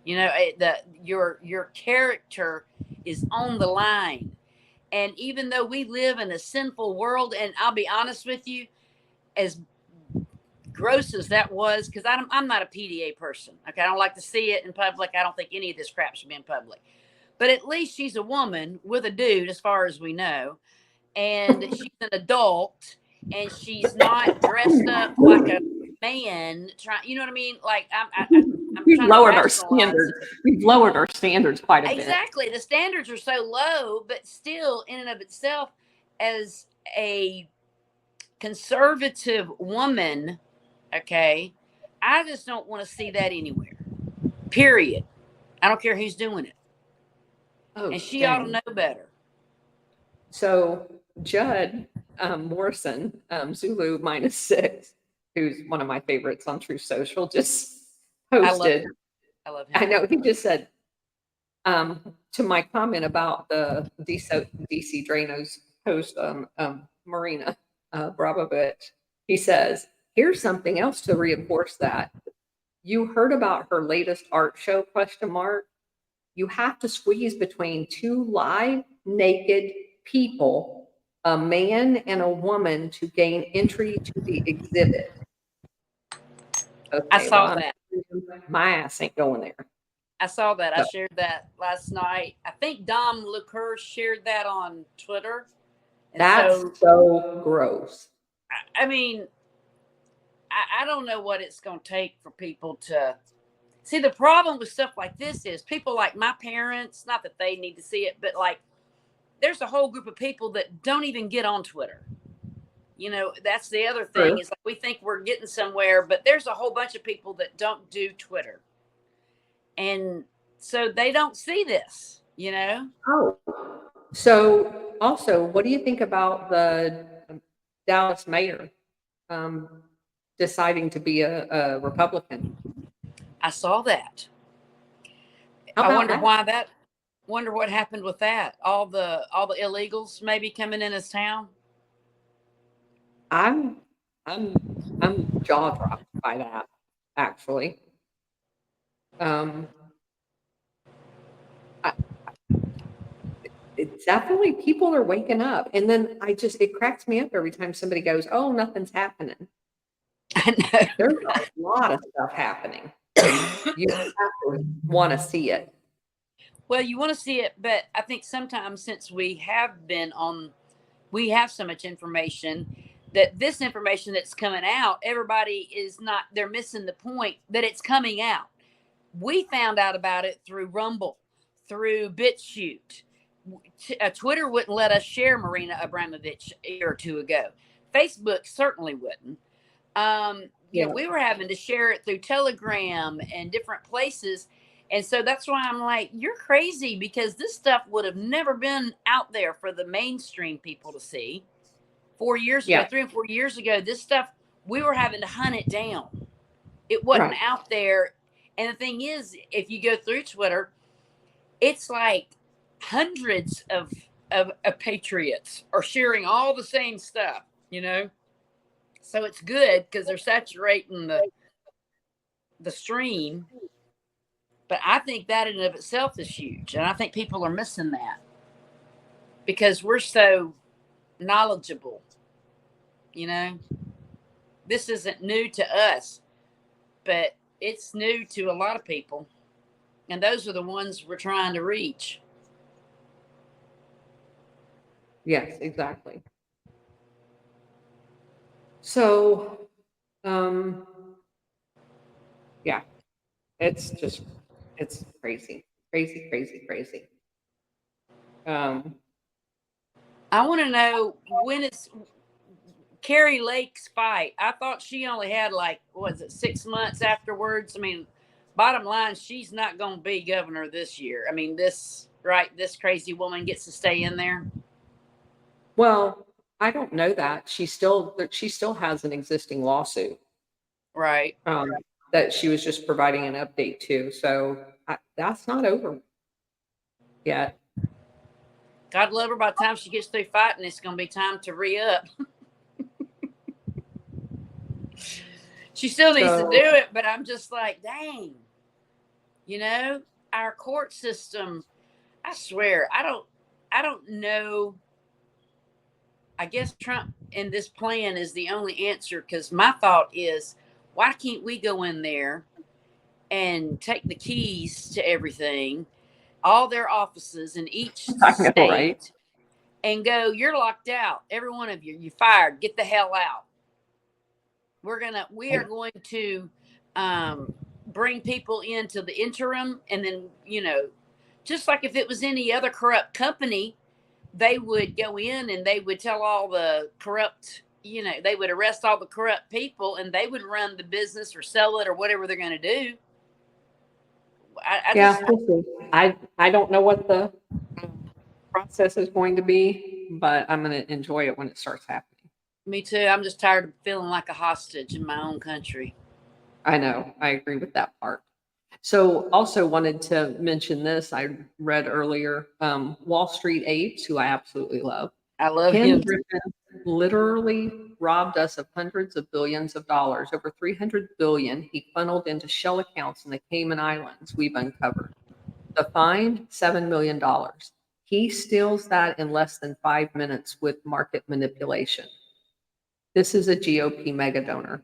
Your character is on the line. And even though we live in a sinful world, and I'll be honest with you, as gross as that was, because I'm not a PDA person. Okay, I don't like to see it in public. I don't think any of this crap should be in public. But at least she's a woman with a dude, as far as we know, and she's an adult, and she's not dressed up like a man. Trying, you know what I mean? Like I'm We've trying to lowered our rationalize standards. it. We've lowered our standards quite a bit. Exactly, the standards are so low, but still, in and of itself, as a conservative woman, okay, I just don't want to see that anywhere. Period. I don't care who's doing it. Oh, And she ought to dang. know better. So Judd Morrison, Zulu -6, who's one of my favorites on True Social, just I love posted. I love I him. know he just said, to my comment about the DC Drano's post on Marina Bravovich, he says, "Here's something else to reinforce that. You heard about her latest art show? Question mark. You have to squeeze between two live naked people, a man and a woman, to gain entry to the exhibit." I Okay, well, saw that. my ass ain't going there. I saw that. I So shared that last night. I think Dom Liqueur shared that on Twitter. And that's so, so gross. I mean, I don't know what it's going to take for people to see. The problem with stuff like this is people like my parents, not that they need to see it, but like there's a whole group of people that don't even get on Twitter. You know, that's the other thing True. is like we think we're getting somewhere, but there's a whole bunch of people that don't do Twitter. And so they don't see this, you know? Oh, so also, what do you think about the Dallas mayor um, deciding to be a Republican? I saw that. How I about wonder that? why that wonder what happened with that. All the illegals maybe coming in his town. I'm I'm jaw dropped by that, actually. Um, I, it's definitely people are waking up, and then it cracks me up every time somebody goes, "Oh, nothing's happening." I There's know. a lot of stuff happening. You have to want to see it. Well, you want to see it, but I think sometimes since we have so much information that this information that's coming out, everybody is not, they're missing the point that it's coming out. We found out about it through Rumble, through BitChute. Twitter wouldn't let us share Marina Abramovich a year or two ago. Facebook certainly wouldn't. Yeah. We were having to share it through Telegram and different places. And so that's why I'm like, you're crazy because this stuff would have never been out there for the mainstream people to see. 4 years ago, Yeah. 3 and 4 years ago, this stuff, we were having to hunt it down. It wasn't Right. out there. And the thing is, if you go through Twitter, it's like hundreds of patriots are sharing all the same stuff, you know? So it's good because they're saturating the stream. But I think that in and of itself is huge. And I think people are missing that because we're so knowledgeable, you know? This isn't new to us, but it's new to a lot of people. And those are the ones we're trying to reach. Yes, exactly. So, um, yeah, it's just it's crazy, crazy, crazy, crazy. Um, I want to know when it's Carrie Lake's fight. I thought she only had like, what was it, 6 months afterwards? I mean, bottom line, she's not going to be governor this year. I mean, this crazy woman gets to stay in there. well, I don't know that she still has an existing lawsuit Right. um, that she was just providing an update to. So that's not over yet. God love her. By the time she gets through fighting, it's going to be time to re up. She still needs to do So it, but I'm just like, dang, you know, our court system. I swear, I don't know. I guess Trump and this plan is the only answer because my thought is, why can't we go in there and take the keys to everything, all their offices in each I know, right? state, and go, you're locked out. Every one of you, you're fired. Get the hell out. We are going to bring people into the interim, and then just like if it was any other corrupt company, they would go in and they would tell all the corrupt, they would arrest all the corrupt people, and they would run the business or sell it or whatever they're going to do. I Yeah, just, we'll see. I don't know what the process is going to be, but I'm going to enjoy it when it starts happening. me too. I'm just tired of feeling like a hostage in my own country. I know. I agree with that part. So also wanted to mention this. I read earlier, Wall Street Apes, who I absolutely love. I love Ken him. Griffin literally robbed us of hundreds of billions of dollars, over 300 billion he funneled into shell accounts in the Cayman Islands we've uncovered. The fine, $7 million. He steals that in less than 5 minutes with market manipulation. This is a GOP mega donor.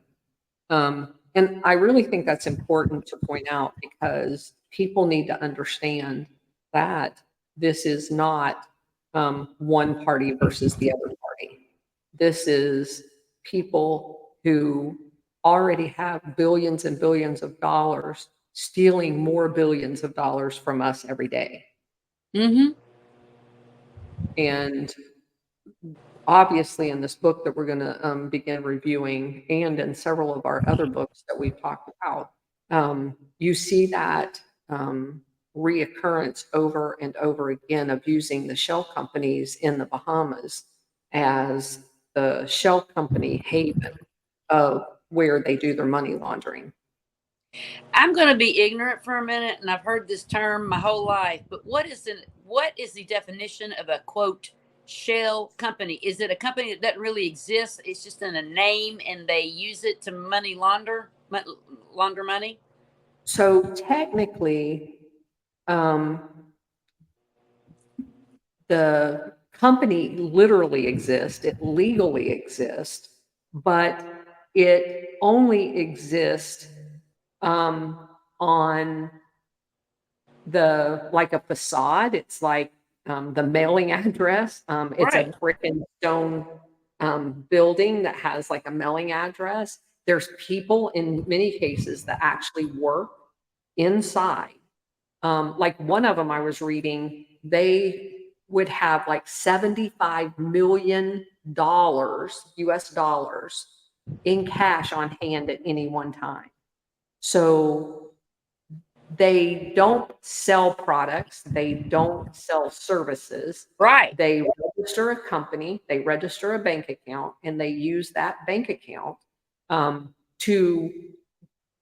And I really think that's important to point out because people need to understand that this is not one party versus the other party. This is people who already have billions and billions of dollars stealing more billions of dollars from us every day. Mm-hmm. And obviously, in this book that we're going to begin reviewing, and in several of our other books that we've talked about, you see that reoccurrence over and over again of using the shell companies in the Bahamas as the shell company haven of where they do their money laundering. I'm going to be ignorant for a minute, and I've heard this term my whole life. But what is the definition of a quote shell company? Is it a company that doesn't really exist? It's just in a name, and they use it to launder money. So technically, the company literally exists, it legally exists, but it only exists on the like a facade. It's like the mailing address. It's a Right. brick and stone building that has like a mailing address. There's people in many cases that actually work inside. Like one of them I was reading, they would have like $75 million US dollars in cash on hand at any one time. So they don't sell products, they don't sell services. Right. They register a company, they register a bank account, and they use that bank account to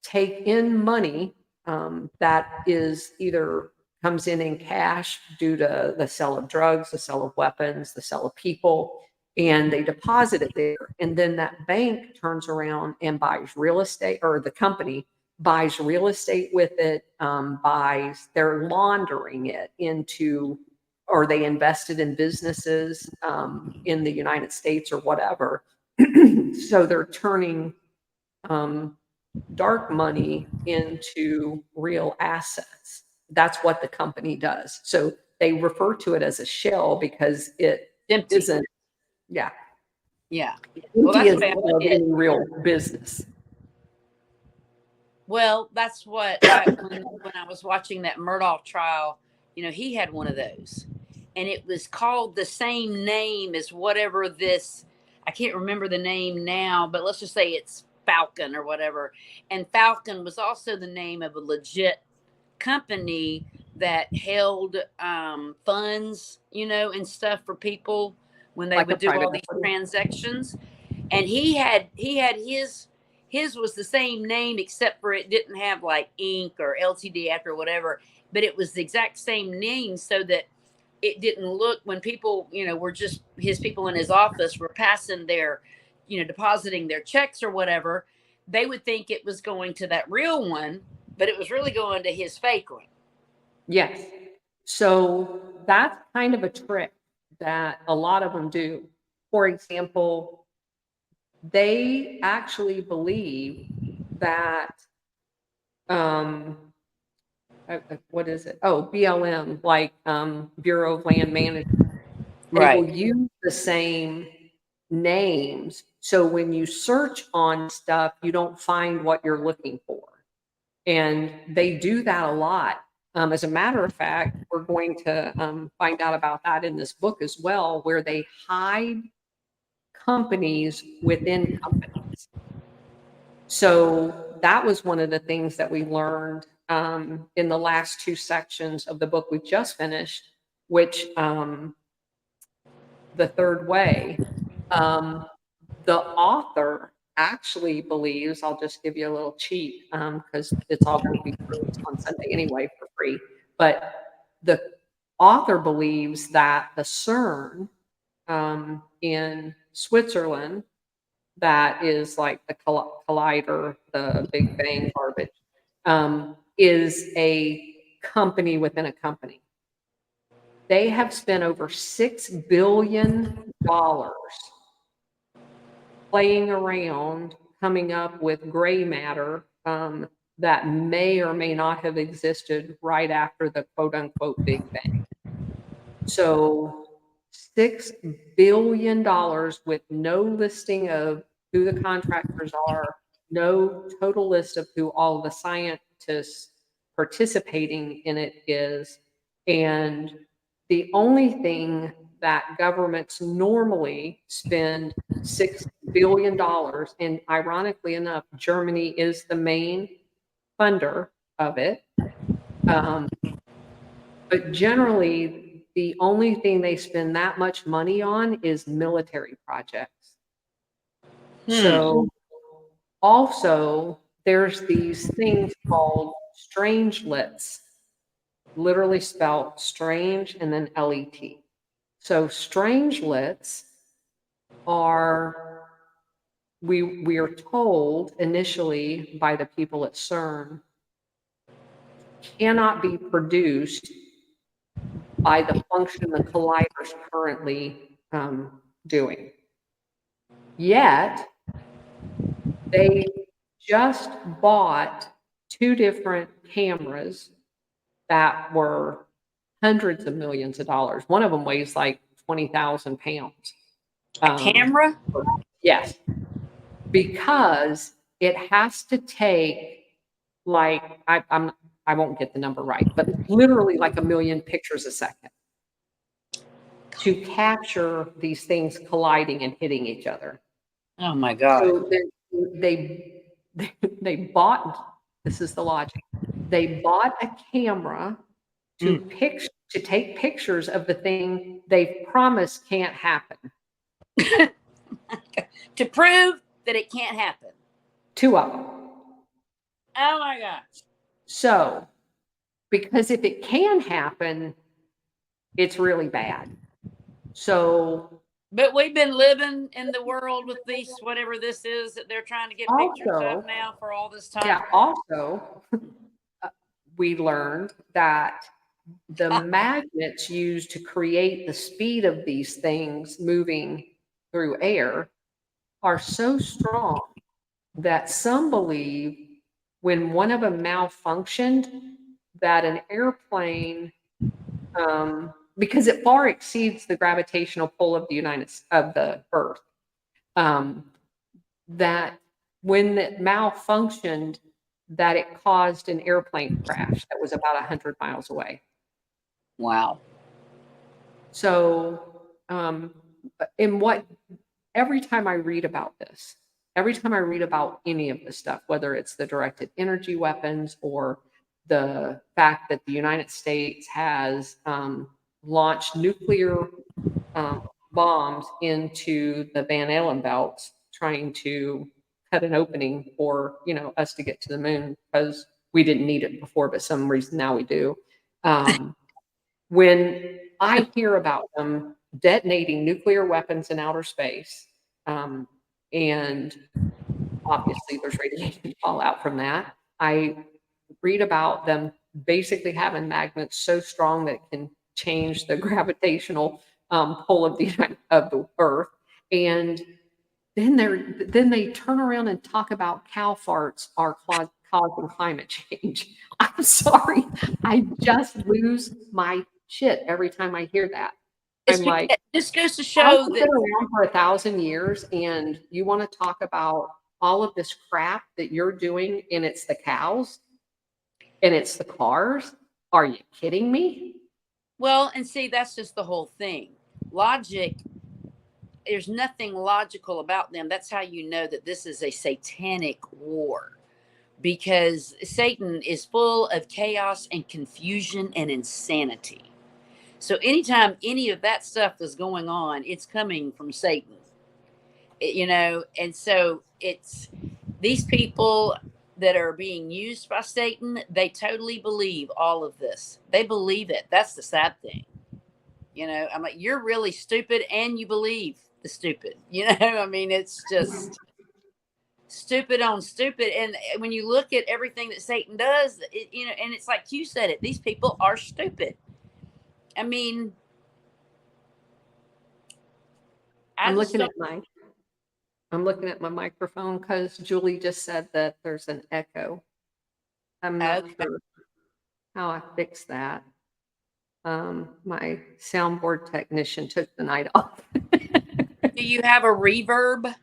take in money that is either comes in cash due to the sale of drugs, the sale of weapons, the sale of people, and they deposit it there. And then that bank turns around and buys real estate, or the company buys real estate with it, they're laundering it into, or they invested in businesses in the United States or whatever. So they're turning dark money into real assets. That's what the company does. So they refer to it as a shell because it Empty. isn't, yeah, Yeah. Well, empty that's is what of any real business. Well, that's what when I was watching that Murdoch trial, he had one of those. And it was called the same name as whatever this, I can't remember the name now, but let's just say it's Falcon or whatever. And Falcon was also the name of a legit company that held funds, and stuff for people when they Like a would do private all these equity. transactions. And he had his was the same name except for it didn't have like Inc. or Ltd after whatever, but it was the exact same name so that it didn't look when people, were just his people in his office were passing their, depositing their checks or whatever, they would think it was going to that real one, but it was really going to his fake one. Yes. So that's kind of a trick that a lot of them do. For example, they actually believe that what is it? Oh, BLM, like Bureau of Land Management. They will Right. use the same names. So when you search on stuff, you don't find what you're looking for. And they do that a lot. As a matter of fact, we're going to find out about that in this book as well, where they hide companies within companies. So that was one of the things that we learned in the last two sections of the book we just finished, which The Third Way. The author actually believes, I'll just give you a little cheat, because it's all going to be released on Sunday anyway for free. But the author believes that the CERN in Switzerland, that is like the collider, the Big Bang garbage, is a company within a company. They have spent over $6 billion playing around, coming up with gray matter that may or may not have existed right after the quote unquote Big Bang. So $6 billion with no listing of who the contractors are, no total list of who all the scientists participating in it is. And the only thing that governments normally spend $6 billion, and ironically enough, Germany is the main funder of it. But generally, the only thing they spend that much money on is military projects. So also, there's these things called strangelets, literally spelled strange and then LET. So strangelets are, we are told initially by the people at CERN, cannot be produced by the function the collider's currently doing. Yet, they just bought 2 different cameras that were hundreds of millions of dollars. One of them weighs like 20,000 pounds. A camera? Yes, because it has to take, like, I won't get the number right, but literally like 1,000,000 pictures a second to capture these things colliding and hitting each other. Oh my God. So they they bought, this is the logic. They bought a camera to take pictures of the thing they promise can't happen. To prove that it can't happen. 2 of them. Oh my gosh. So, because if it can happen, it's really bad. So, But we've been living in the world with these, whatever this is that they're trying to get pictures also, of now for all this time. yeah, also, we learned that the magnets used to create the speed of these things moving through air are so strong that some believe when one of them malfunctioned, that an airplane, because it far exceeds the gravitational pull of the Earth, that when it malfunctioned, that it caused an airplane crash that was about 100 miles away. Wow. So, in what every time I read about this, every time I read about any of this stuff, whether it's the directed energy weapons or the fact that the United States has launched nuclear bombs into the Van Allen belts, trying to cut an opening for us to get to the moon because we didn't need it before, but some reason now we do. When I hear about them detonating nuclear weapons in outer space, and obviously there's radiation fallout from that, I read about them basically having magnets so strong that it can change the gravitational pull of the Earth, and then they turn around and talk about cow farts are causing climate change. I'm sorry, I just lose my shit every time I hear that. I'm like, this goes to I've show been that around for 1,000 years, and you want to talk about all of this crap that you're doing, and it's the cows, and it's the cars? Are you kidding me? well, and see, that's just the whole thing. Logic, there's nothing logical about them. That's how you know that this is a satanic war, because Satan is full of chaos and confusion and insanity. So anytime any of that stuff is going on, it's coming from Satan. you know, and so it's these people that are being used by Satan, they totally believe all of this. They believe it. That's the sad thing. You know, I'm like, you're really stupid and you believe the stupid. You know, I mean, it's just stupid on stupid. And when you look at everything that Satan does, you know, and it's like you said it, these people are stupid. I mean, I I'm just looking don't. at my I'm looking at my microphone because Julie just said that there's an echo. I'm not Okay. sure how I fix that. My soundboard technician took the night off. Do you have a reverb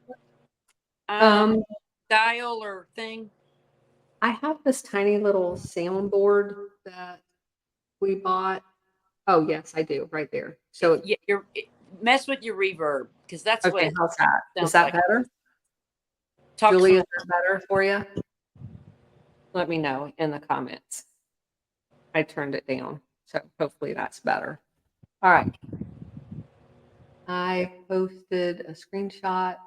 um, Um, dial or thing? I have this tiny little soundboard that we bought. Oh, yes, I do, right there. So, Yeah, mess with your reverb because that's what okay, it how's that? Is sounds that like. better? Talk Julie, some. is that better for you? Let me know in the comments. I turned it down, so hopefully that's better. All right. I posted a screenshot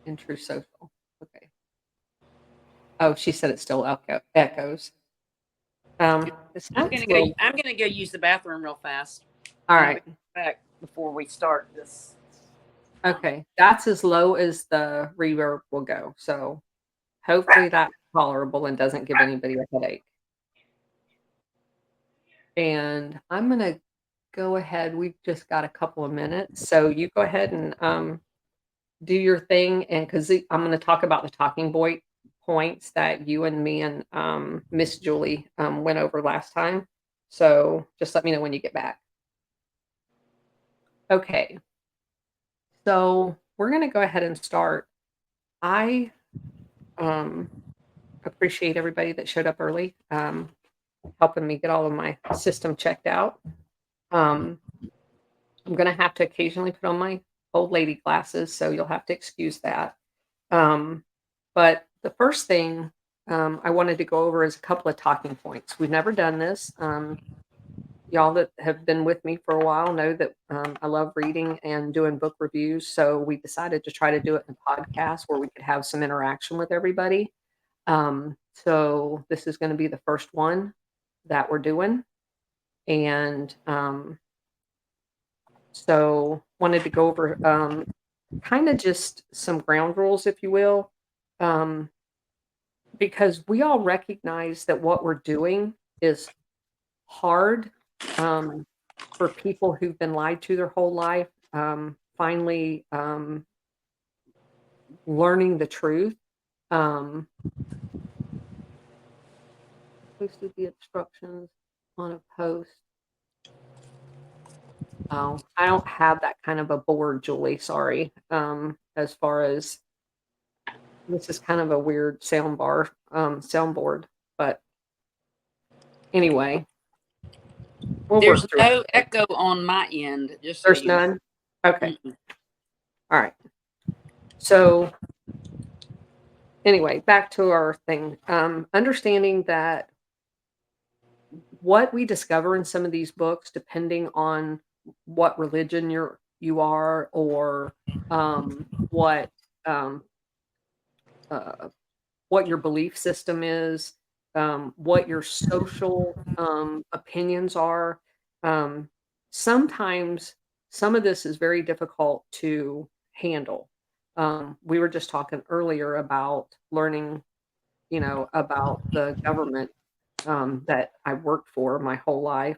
in True Social. Okay. Oh, she said it still echoes. This next little. I'm gonna go use the bathroom real fast, All and I'll be right. back before we start this. Okay. That's as low as the reverb will go. So hopefully that's tolerable and doesn't give anybody a headache. And I'm going to go ahead. We've just got a couple of minutes. So you go ahead and do your thing. And because I'm going to talk about the talking point points that you and me and Miss Julie went over last time. So just let me know when you get back. Okay. So we're going to go ahead and start. I appreciate everybody that showed up early, helping me get all of my system checked out. I'm going to have to occasionally put on my old lady glasses, so you'll have to excuse that. But the first thing I wanted to go over is a couple of talking points. We've never done this. Y'all that have been with me for a while know that I love reading and doing book reviews. So we decided to try to do it in a podcast where we could have some interaction with everybody. So this is going to be the first one that we're doing. And so wanted to go over kind of just some ground rules, if you will, because we all recognize that what we're doing is hard for people who've been lied to their whole life, finally learning the truth. Posted the instructions on a post. Oh, I don't have that kind of a board, Julie. Sorry. As far as this is kind of a weird soundboard, but anyway, we'll There's work through no it. echo on my end, just so There's you know. none. Okay. Mm-mm. All right. So anyway, back to our thing. Understanding that what we discover in some of these books, depending on what religion you are, or what um, uh, what your belief system is, what your social opinions are. Um, Sometimes some of this is very difficult to handle. We were just talking earlier about learning, about the government that I worked for my whole life.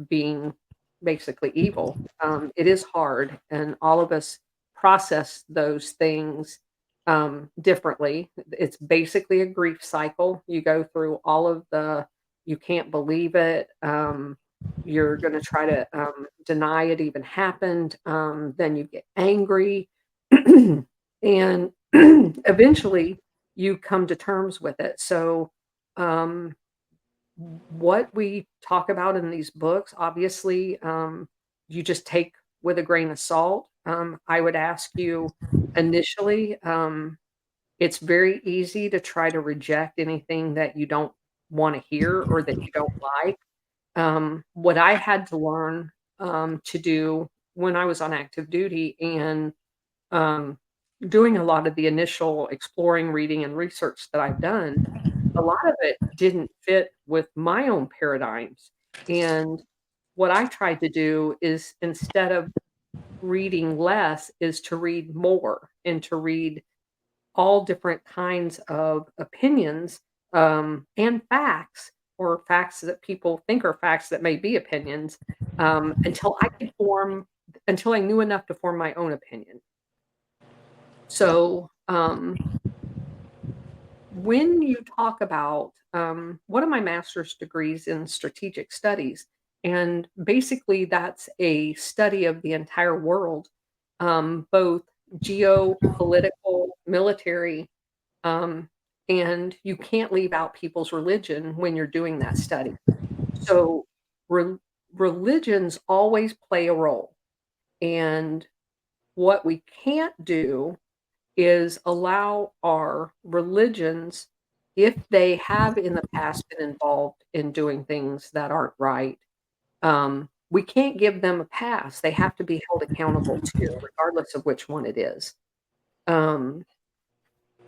Being basically evil. It is hard, and all of us process those things differently. It's basically a grief cycle. You go through all of you can't believe it. You're going to try to deny it even happened. Then you get angry. And eventually you come to terms with it. So, um, what we talk about in these books, obviously, you just take with a grain of salt. I would ask you initially, it's very easy to try to reject anything that you don't want to hear or that you don't like. What I had to learn to do when I was on active duty and um, doing a lot of the initial exploring, reading, and research that I've done, a lot of it didn't fit with my own paradigms. And what I tried to do is instead of reading less, is to read more and to read all different kinds of opinions and facts, or facts that people think are facts that may be opinions, until until I knew enough to form my own opinion. So, when you talk about one of my master's degrees in strategic studies, and basically that's a study of the entire world, both geopolitical, military, um, and you can't leave out people's religion when you're doing that study. So, re- religions always play a role, and what we can't do is allow our religions, if they have in the past been involved in doing things that aren't right, we can't give them a pass. They have to be held accountable too, regardless of which one it is. Um,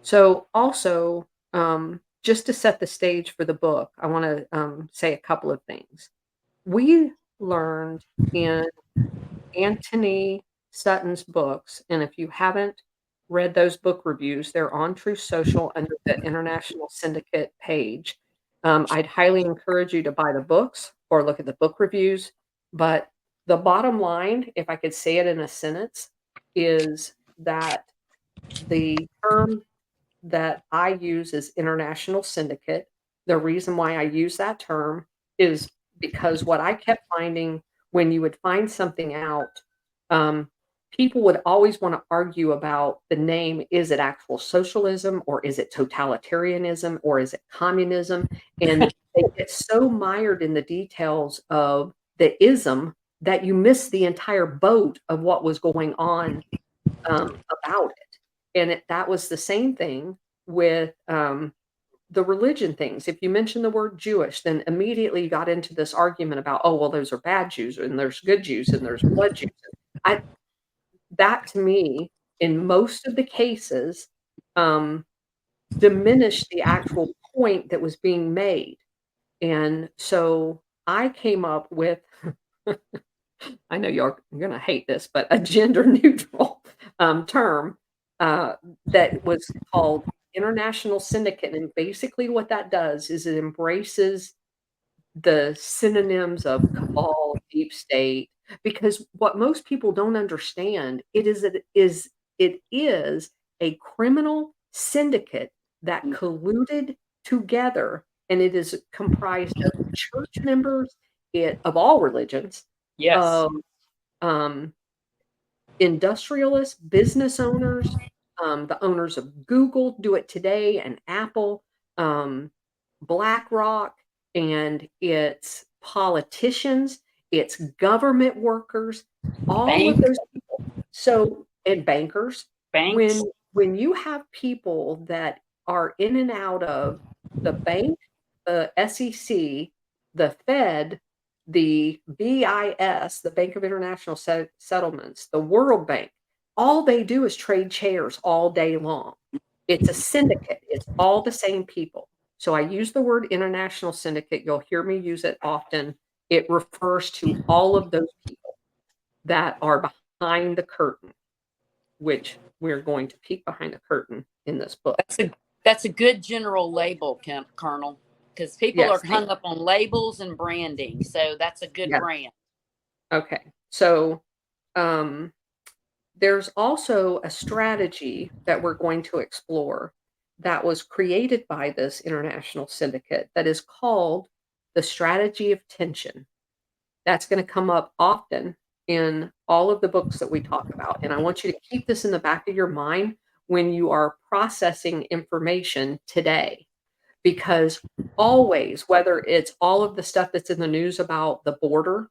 so also, just to set the stage for the book, I want to say a couple of things. We learned in Anthony Sutton's books, and if you haven't read those book reviews, they're on True Social under the International Syndicate page. I'd highly encourage you to buy the books or look at the book reviews. But the bottom line, if I could say it in a sentence, is that the term that I use is international syndicate. The reason why I use that term is because what I kept finding when you would find something out, um, people would always want to argue about the name. Is it actual socialism, or is it totalitarianism, or is it communism? And they get so mired in the details of the ism that you miss the entire boat of what was going on about it. And that was the same thing with the religion things. If you mention the word Jewish, then immediately you got into this argument about, oh, well, those are bad Jews, and there's good Jews, and there's blood Jews. I, that to me, in most of the cases, um, diminished the actual point that was being made. And so I came up with, I know you're gonna hate this, but a gender neutral term uh, that was called International Syndicate. And basically, what that does is it embraces the synonyms of cabal, deep state, because what most people don't understand it is a criminal syndicate that colluded together, and it is comprised of church members, of all religions, Yes. of um, industrialists, business owners, the owners of Google do it today, and Apple, um, BlackRock, and it's politicians, it's government workers, all of Bank, those people. So, and bankers. banks, When you have people that are in and out of the bank, the SEC, the Fed, the BIS, the Bank of International Settlements, the World Bank, all they do is trade chairs all day long. It's a syndicate. It's all the same people. So I use the word international syndicate. You'll hear me use it often. It refers to all of those people that are behind the curtain, which we're going to peek behind the curtain in this book. that's a good general label, Colonel, because people are Yes, thank hung up on labels and branding. So that's a good you. brand. Okay. So, um, there's also a strategy that we're going to explore that was created by this international syndicate that is called the strategy of tension. That's going to come up often in all of the books that we talk about. And I want you to keep this in the back of your mind when you are processing information today, because always, whether it's all of the stuff that's in the news about the border,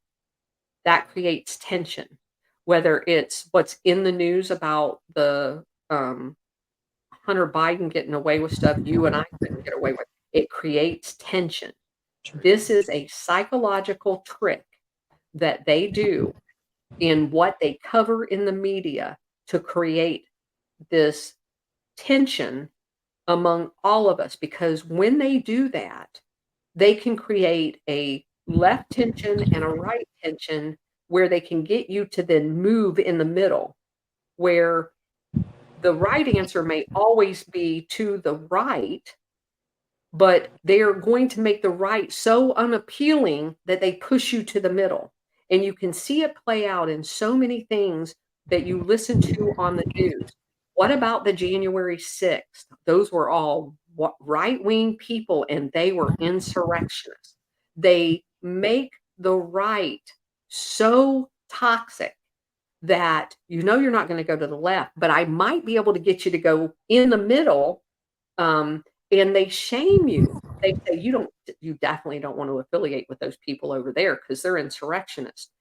that creates tension. Whether it's what's in the news about the Hunter Biden getting away with stuff you and I couldn't get away with, it creates tension. True. This is a psychological trick that they do in what they cover in the media to create this tension among all of us, because when they do that, they can create a left tension and a right tension where they can get you to then move in the middle, where the right answer may always be to the right, but they're going to make the right so unappealing that they push you to the middle. And you can see it play out in so many things that you listen to on the news. What about the January 6th? Those were all right-wing people, and they were insurrectionists. They make the right so toxic that you know you're not going to go to the left, but I might be able to get you to go in the middle, um, and they shame you. They say, you definitely don't want to affiliate with those people over there because they're insurrectionists."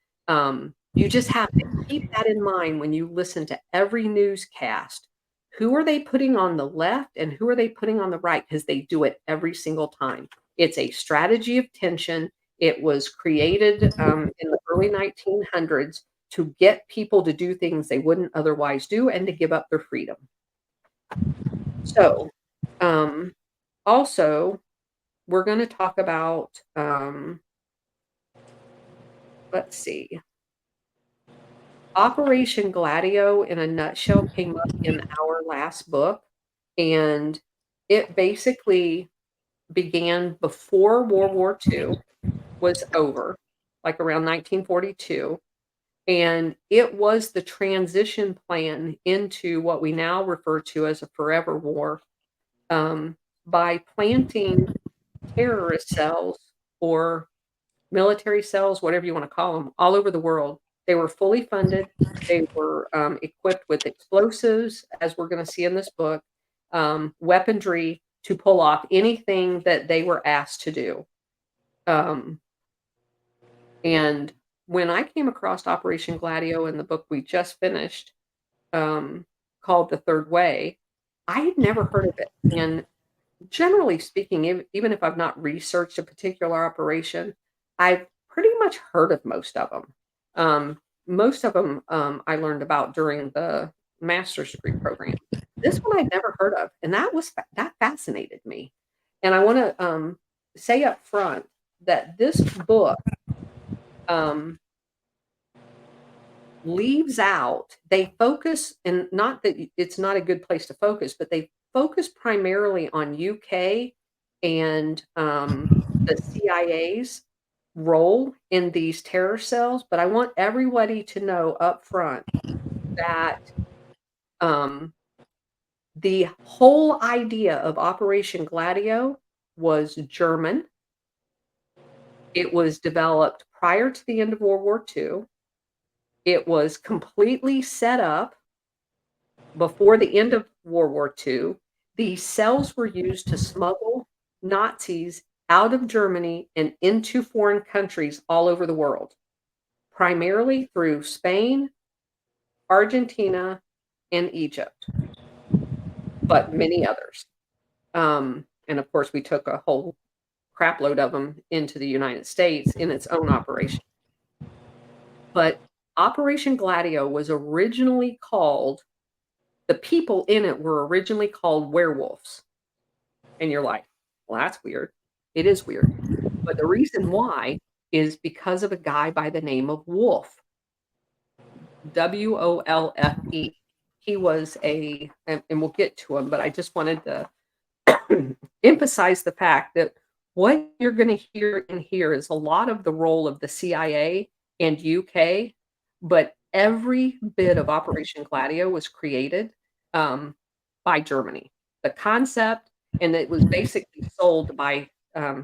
You just have to keep that in mind when you listen to every newscast. Who are they putting on the left and who are they putting on the right? Because they do it every single time. It's a strategy of tension. It was created in the early 1900s to get people to do things they wouldn't otherwise do and to give up their freedom. So, um, also, we're gonna talk about, let's see, Operation Gladio in a nutshell came up in our last book, and it basically began before World War II was over, like around 1942, and it was the transition plan into what we now refer to as a forever war, um, by planting terrorist cells or military cells, whatever you want to call them, all over the world. They were fully funded. They were equipped with explosives, as we're going to see in this book, weaponry to pull off anything that they were asked to do. Um, and when I came across Operation Gladio in the book we just finished, um, called The Third Way, I had never heard of it. And generally speaking, even if I've not researched a particular operation, I've pretty much heard of most of them. Most of them I learned about during the master's degree program. This one I'd never heard of, and that fascinated me. And I want to say up front that this book um, leaves out, they focus, and not that it's not a good place to focus, but they focus primarily on UK and, the CIA's role in these terror cells, but I want everybody to know up front that, um, the whole idea of Operation Gladio was German. It was developed prior to the end of World War II. It was completely set up before the end of World War II. These cells were used to smuggle Nazis out of Germany and into foreign countries all over the world, primarily through Spain, Argentina, and Egypt, but many others. And of course, we took a whole crapload of them into the United States in its own operation. But Operation Gladio was originally called, the people in it were originally called werewolves. And you're like, "Well, that's weird." It is weird. But the reason why is because of a guy by the name of Wolfe, Wolfe. He was and we'll get to him, but I just wanted to emphasize the fact that what you're gonna hear in here is a lot of the role of the CIA and UK, but every bit of Operation Gladio was created, by Germany. The concept, and it was basically sold by,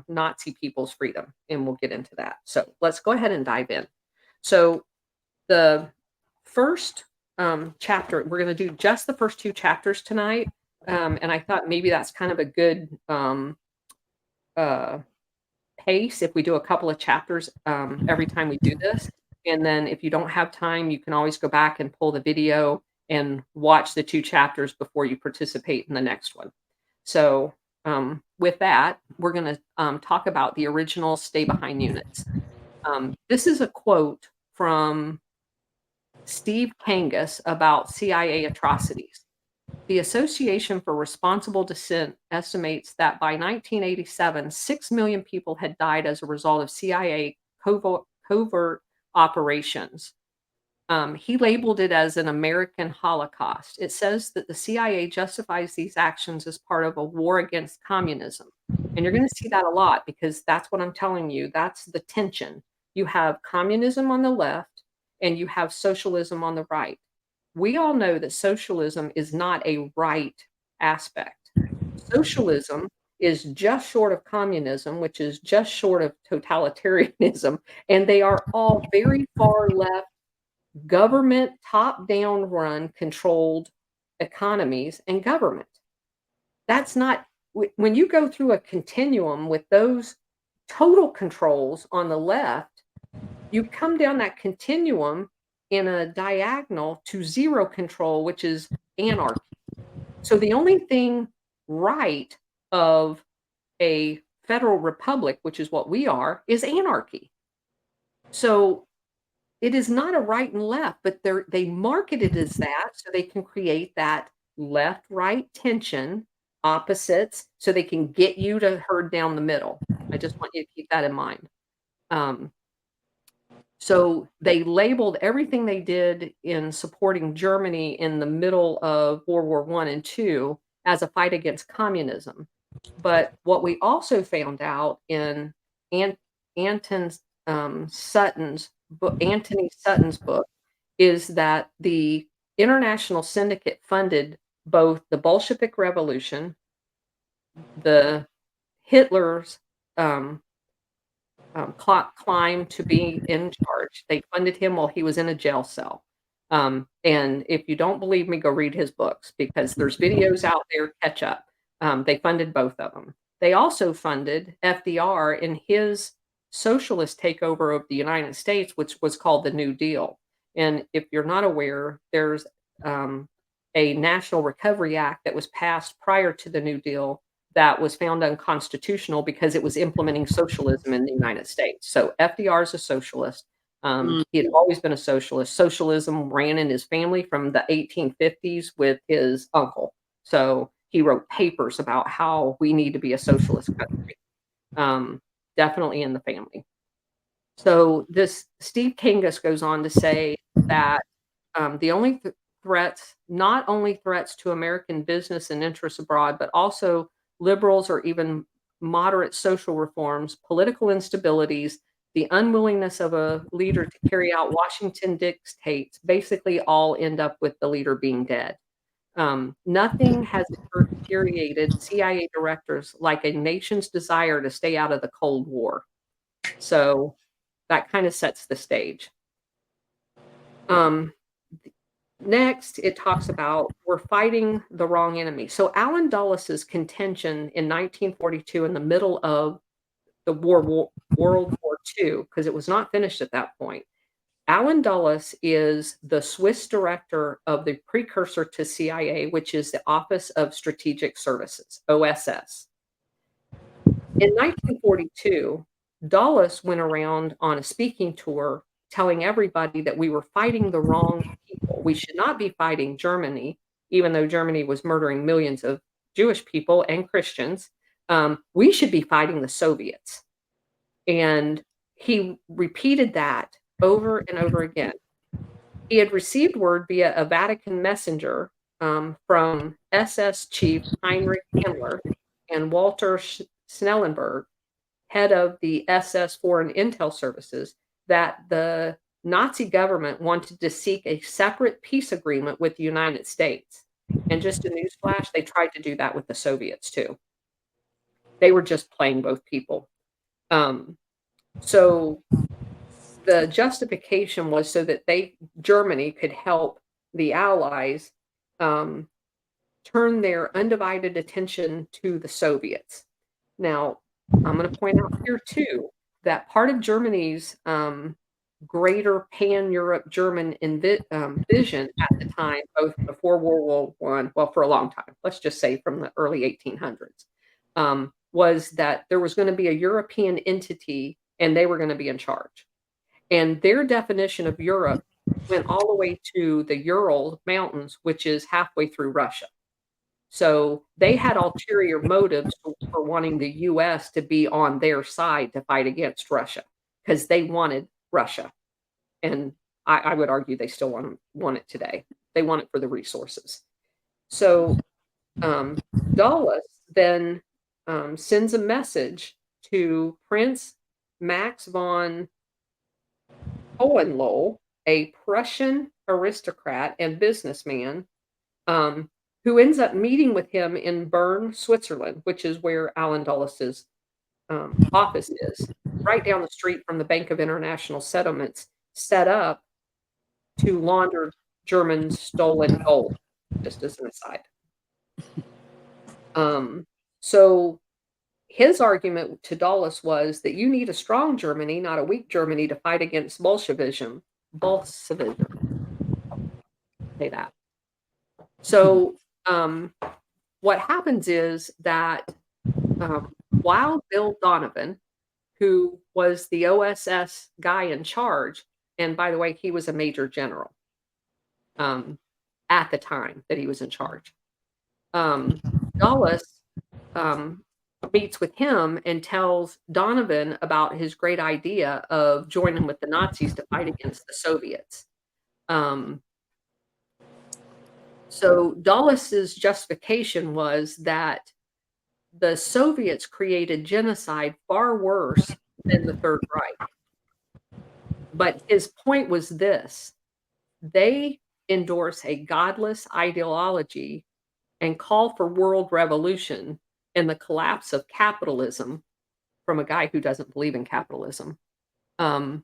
Nazi People's Freedom, and we'll get into that. So, let's go ahead and dive in. So, the first, chapter we're gonna do just the first 2 chapters tonight, and I thought maybe that's kind of a good, uh, pace if we do a couple of chapters, every time we do this, and then if you don't have time, you can always go back and pull the video and watch the 2 chapters before you participate in the next one. So, with that, we're gonna, talk about the original stay behind units. This is a quote from Steve Kangas about CIA atrocities. The Association for Responsible Dissent estimates that by 1987, 6 million people had died as a result of CIA covert operations. He labeled it as an American Holocaust. It says that the CIA justifies these actions as part of a war against communism. And you're going to see that a lot because that's what I'm telling you. That's the tension. You have communism on the left and you have socialism on the right. We all know that socialism is not a right aspect. Socialism is just short of communism, which is just short of totalitarianism, and they are all very far left government, top-down run, controlled economies and government. That's not when you go through a continuum with those total controls on the left, you come down that continuum in a diagonal to zero control, which is anarchy. So the only thing right of a federal republic, which is what we are, is anarchy. So it is not a right and left, but they market it as that so they can create that left-right tension, opposites, so they can get you to herd down the middle. I just want you to keep that in mind. Um, so they labeled everything they did in supporting Germany in the middle of World War I and II as a fight against communism. But what we also found out in An Anton Sutton's book, Anthony Sutton's book, is that the international syndicate funded both the Bolshevik Revolution, the Hitler's climb to be in charge. They funded him while he was in a jail cell. And if you don't believe me, go read his books because there's videos out there, catch up. They funded both of them. They also funded FDR in his socialist takeover of the United States, which was called the New Deal. And if you're not aware, there's a National Recovery Act that was passed prior to the New Deal that was found unconstitutional because it was implementing socialism in the United States. So FDR is a socialist. He had always been a socialist. Socialism ran in his family from the 1850s with his uncle. So he wrote papers about how we need to be a socialist country. Definitely in the family. So this Steve Kangas goes on to say that the only threats, not only threats to American business and interests abroad, but also liberals or even moderate social reforms, political instabilities, the unwillingness of a leader to carry out Washington dictates, basically all end up with the leader being dead. Nothing has infuriated CIA directors like a nation's desire to stay out of the Cold War. So that kind of sets the stage. Next, it talks about we're fighting the wrong enemy. So Allen Dulles' contention in 1942 in the middle of the World War II, because it was not finished at that point. Allen Dulles is the Swiss director of the precursor to CIA, which is the Office of Strategic Services, OSS. In 1942, Dulles went around on a speaking tour telling everybody that we were fighting the wrong people. We should not be fighting Germany, even though Germany was murdering millions of Jewish people and Christians. We should be fighting the Soviets. And he repeated that over and over again. He had received word via a Vatican messenger from SS Chief Heinrich Himmler and Walter Snellenberg, head of the SS Foreign Intel Services, that the Nazi government wanted to seek a separate peace agreement with the United States. And just a newsflash, they tried to do that with the Soviets too. They were just playing both people. So the justification was so that Germany could help the Allies turn their undivided attention to the Soviets. Now, I'm going to point out here too that part of Germany's greater pan-Europe German vision at the time, both before World War I, well, for a long time, let's just say from the early 1800s, was that there was going to be a European entity and they were going to be in charge. And their definition of Europe went all the way to the Ural Mountains, which is halfway through Russia. So they had ulterior motives for wanting the US to be on their side to fight against Russia because they wanted Russia. And I would argue they still want it today. They want it for the resources. So Dulles then sends a message to Prince Max von Hohenlohe, a Prussian aristocrat and businessman, who ends up meeting with him in Bern, Switzerland, which is where Alan Dulles's office is, right down the street from the Bank of International Settlements, set up to launder German stolen gold, just as an aside. So his argument to Dulles was that you need a strong Germany, not a weak Germany, to fight against Bolshevism. Bolshevism. Say that. So what happens is that while Bill Donovan, who was the OSS guy in charge, and by the way, he was a major general at the time that he was in charge, Dulles meets with him and tells Donovan about his great idea of joining with the Nazis to fight against the Soviets. So Dulles's justification was that the Soviets created genocide far worse than the Third Reich. But his point was this: they endorse a godless ideology and call for world revolution and the collapse of capitalism from a guy who doesn't believe in capitalism. And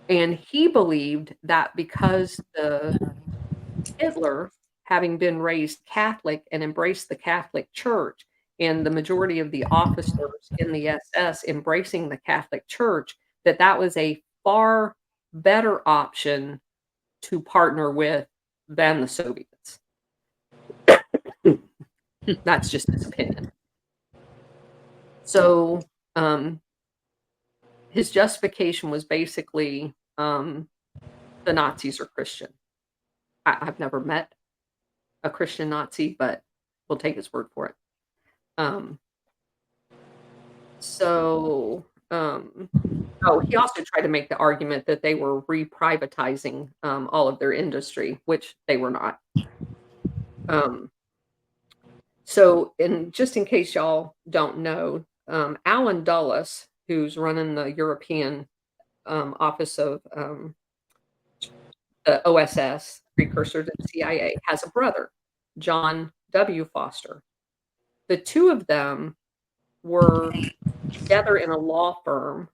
he believed that because Hitler, having been raised Catholic and embraced the Catholic Church, and the majority of the officers in the SS embracing the Catholic Church, that was a far better option to partner with than the Soviets. That's just his opinion. So his justification was basically the Nazis are Christian. I've never met a Christian Nazi, but we'll take his word for it. He also tried to make the argument that they were reprivatizing all of their industry, which they were not. Just in case y'all don't know, Alan Dulles, who's running the European office of the OSS, precursor to the CIA, has a brother, John W. Foster. The two of them were together in a law firm,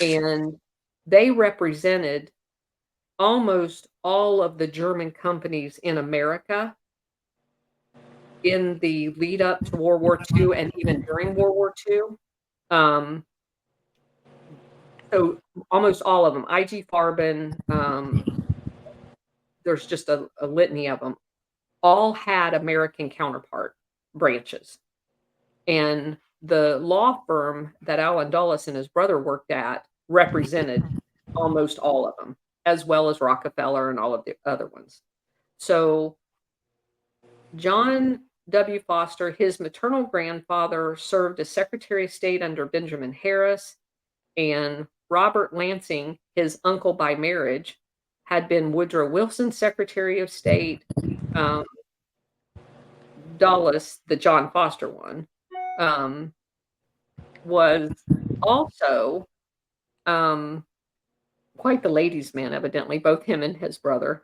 and they represented almost all of the German companies in America in the lead up to World War II and even during World War II. So almost all of them, IG Farben, there's just a litany of them, all had American counterpart branches. And the law firm that Alan Dulles and his brother worked at represented almost all of them, as well as Rockefeller and all of the other ones. So John W. Foster, his maternal grandfather, served as Secretary of State under Benjamin Harris, and Robert Lansing, his uncle by marriage, had been Woodrow Wilson's Secretary of State. Dulles, the John Foster one, was also quite the ladies' man, evidently, both him and his brother,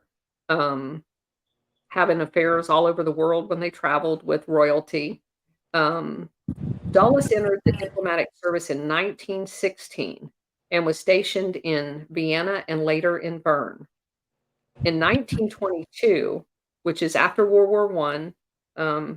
having affairs all over the world when they traveled with royalty. Dulles entered the diplomatic service in 1916 and was stationed in Vienna and later in Bern. In 1922, which is after World War I,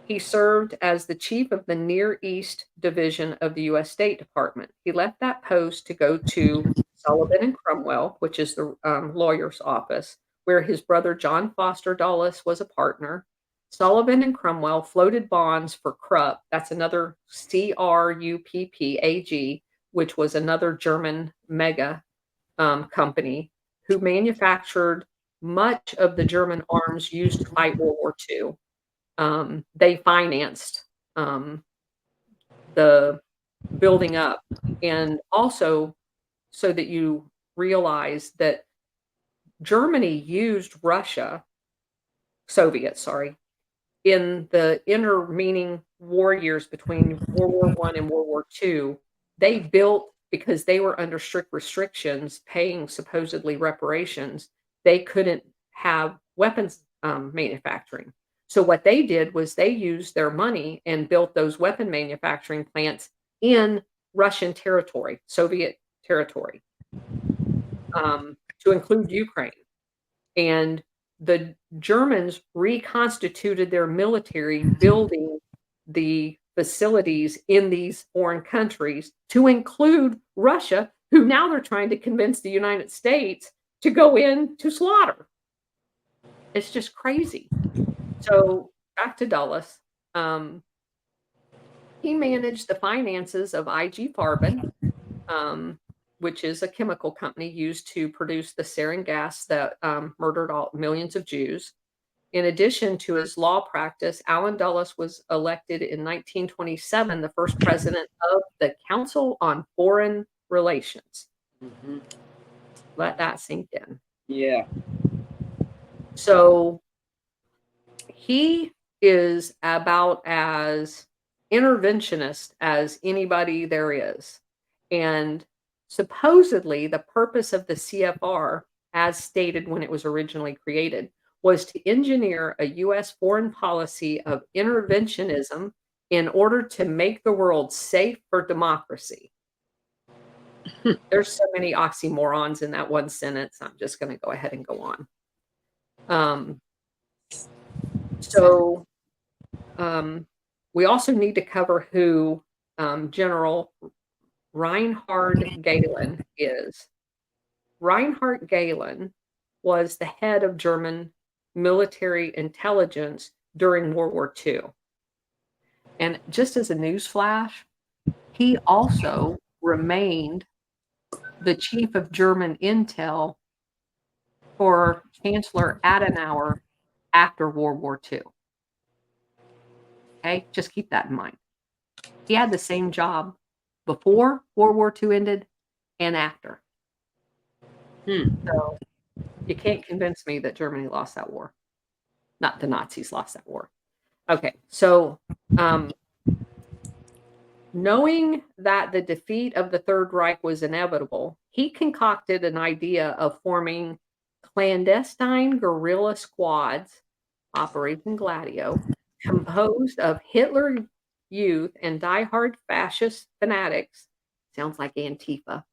he served as the chief of the Near East Division of the U.S. State Department. He left that post to go to Sullivan and Cromwell, which is the lawyer's office, where his brother John Foster Dulles was a partner. Sullivan and Cromwell floated bonds for Krupp. That's another CRUPPAG, which was another German mega company who manufactured much of the German arms used to fight World War II. They financed the building up, and also so that you realize that Germany used Soviet, sorry, in the intervening war years between World War I and World War II. They built, because they were under strict restrictions, paying supposedly reparations, they couldn't have weapons manufacturing. So what they did was they used their money and built those weapon manufacturing plants in Russian territory, Soviet territory, to include Ukraine. And the Germans reconstituted their military, building the facilities in these foreign countries to include Russia, who now they're trying to convince the United States to go in to slaughter. It's just crazy. So back to Dulles. He managed the finances of IG Farben, which is a chemical company used to produce the sarin gas that murdered millions of Jews. In addition to his law practice, Allen Dulles was elected in 1927 the first president of the Council on Foreign Relations. Mhm. Let that sink in. Yeah. So he is about as interventionist as anybody there is. And supposedly, the purpose of the CFR, as stated when it was originally created, was to engineer a U.S. foreign policy of interventionism in order to make the world safe for democracy. There's so many oxymorons in that one sentence. I'm just going to go ahead and go on. So we also need to cover who General Reinhard Gehlen is. Reinhard Gehlen was the head of German military intelligence during World War II. And just as a news flash, he also remained the chief of German intel for Chancellor Adenauer after World War II. Okay, just keep that in mind. He had the same job before World War II ended and after. So you can't convince me that Germany lost that war. Not the Nazis lost that war. Okay, so knowing that the defeat of the Third Reich was inevitable, he concocted an idea of forming clandestine guerrilla squads, Operation Gladio, composed of Hitler Youth and diehard fascist fanatics, sounds like Antifa,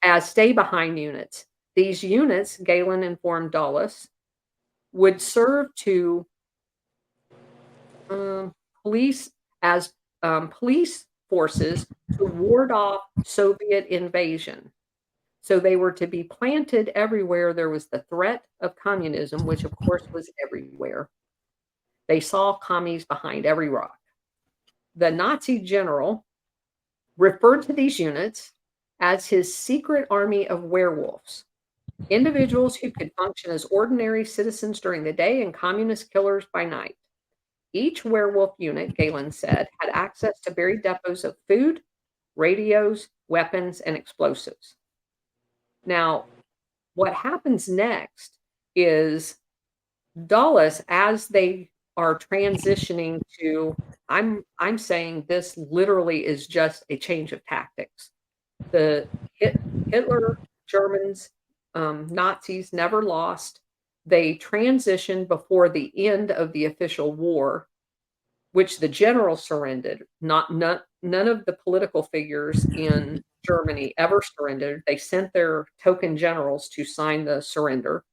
as stay-behind units. These units, Gehlen informed Dulles, would serve to police as police forces to ward off Soviet invasion. So they were to be planted everywhere there was the threat of communism, which of course was everywhere. They saw commies behind every rock. The Nazi general referred to these units as his secret army of werewolves, individuals who could function as ordinary citizens during the day and communist killers by night. Each werewolf unit, Gehlen said, had access to buried depots of food, radios, weapons, and explosives. Now, what happens next is Dulles, as they are transitioning to, I'm saying this literally is just a change of tactics. The Hitler, Germans, Nazis never lost. They transitioned before the end of the official war, which the general surrendered. None of the political figures in Germany ever surrendered. They sent their token generals to sign the surrender.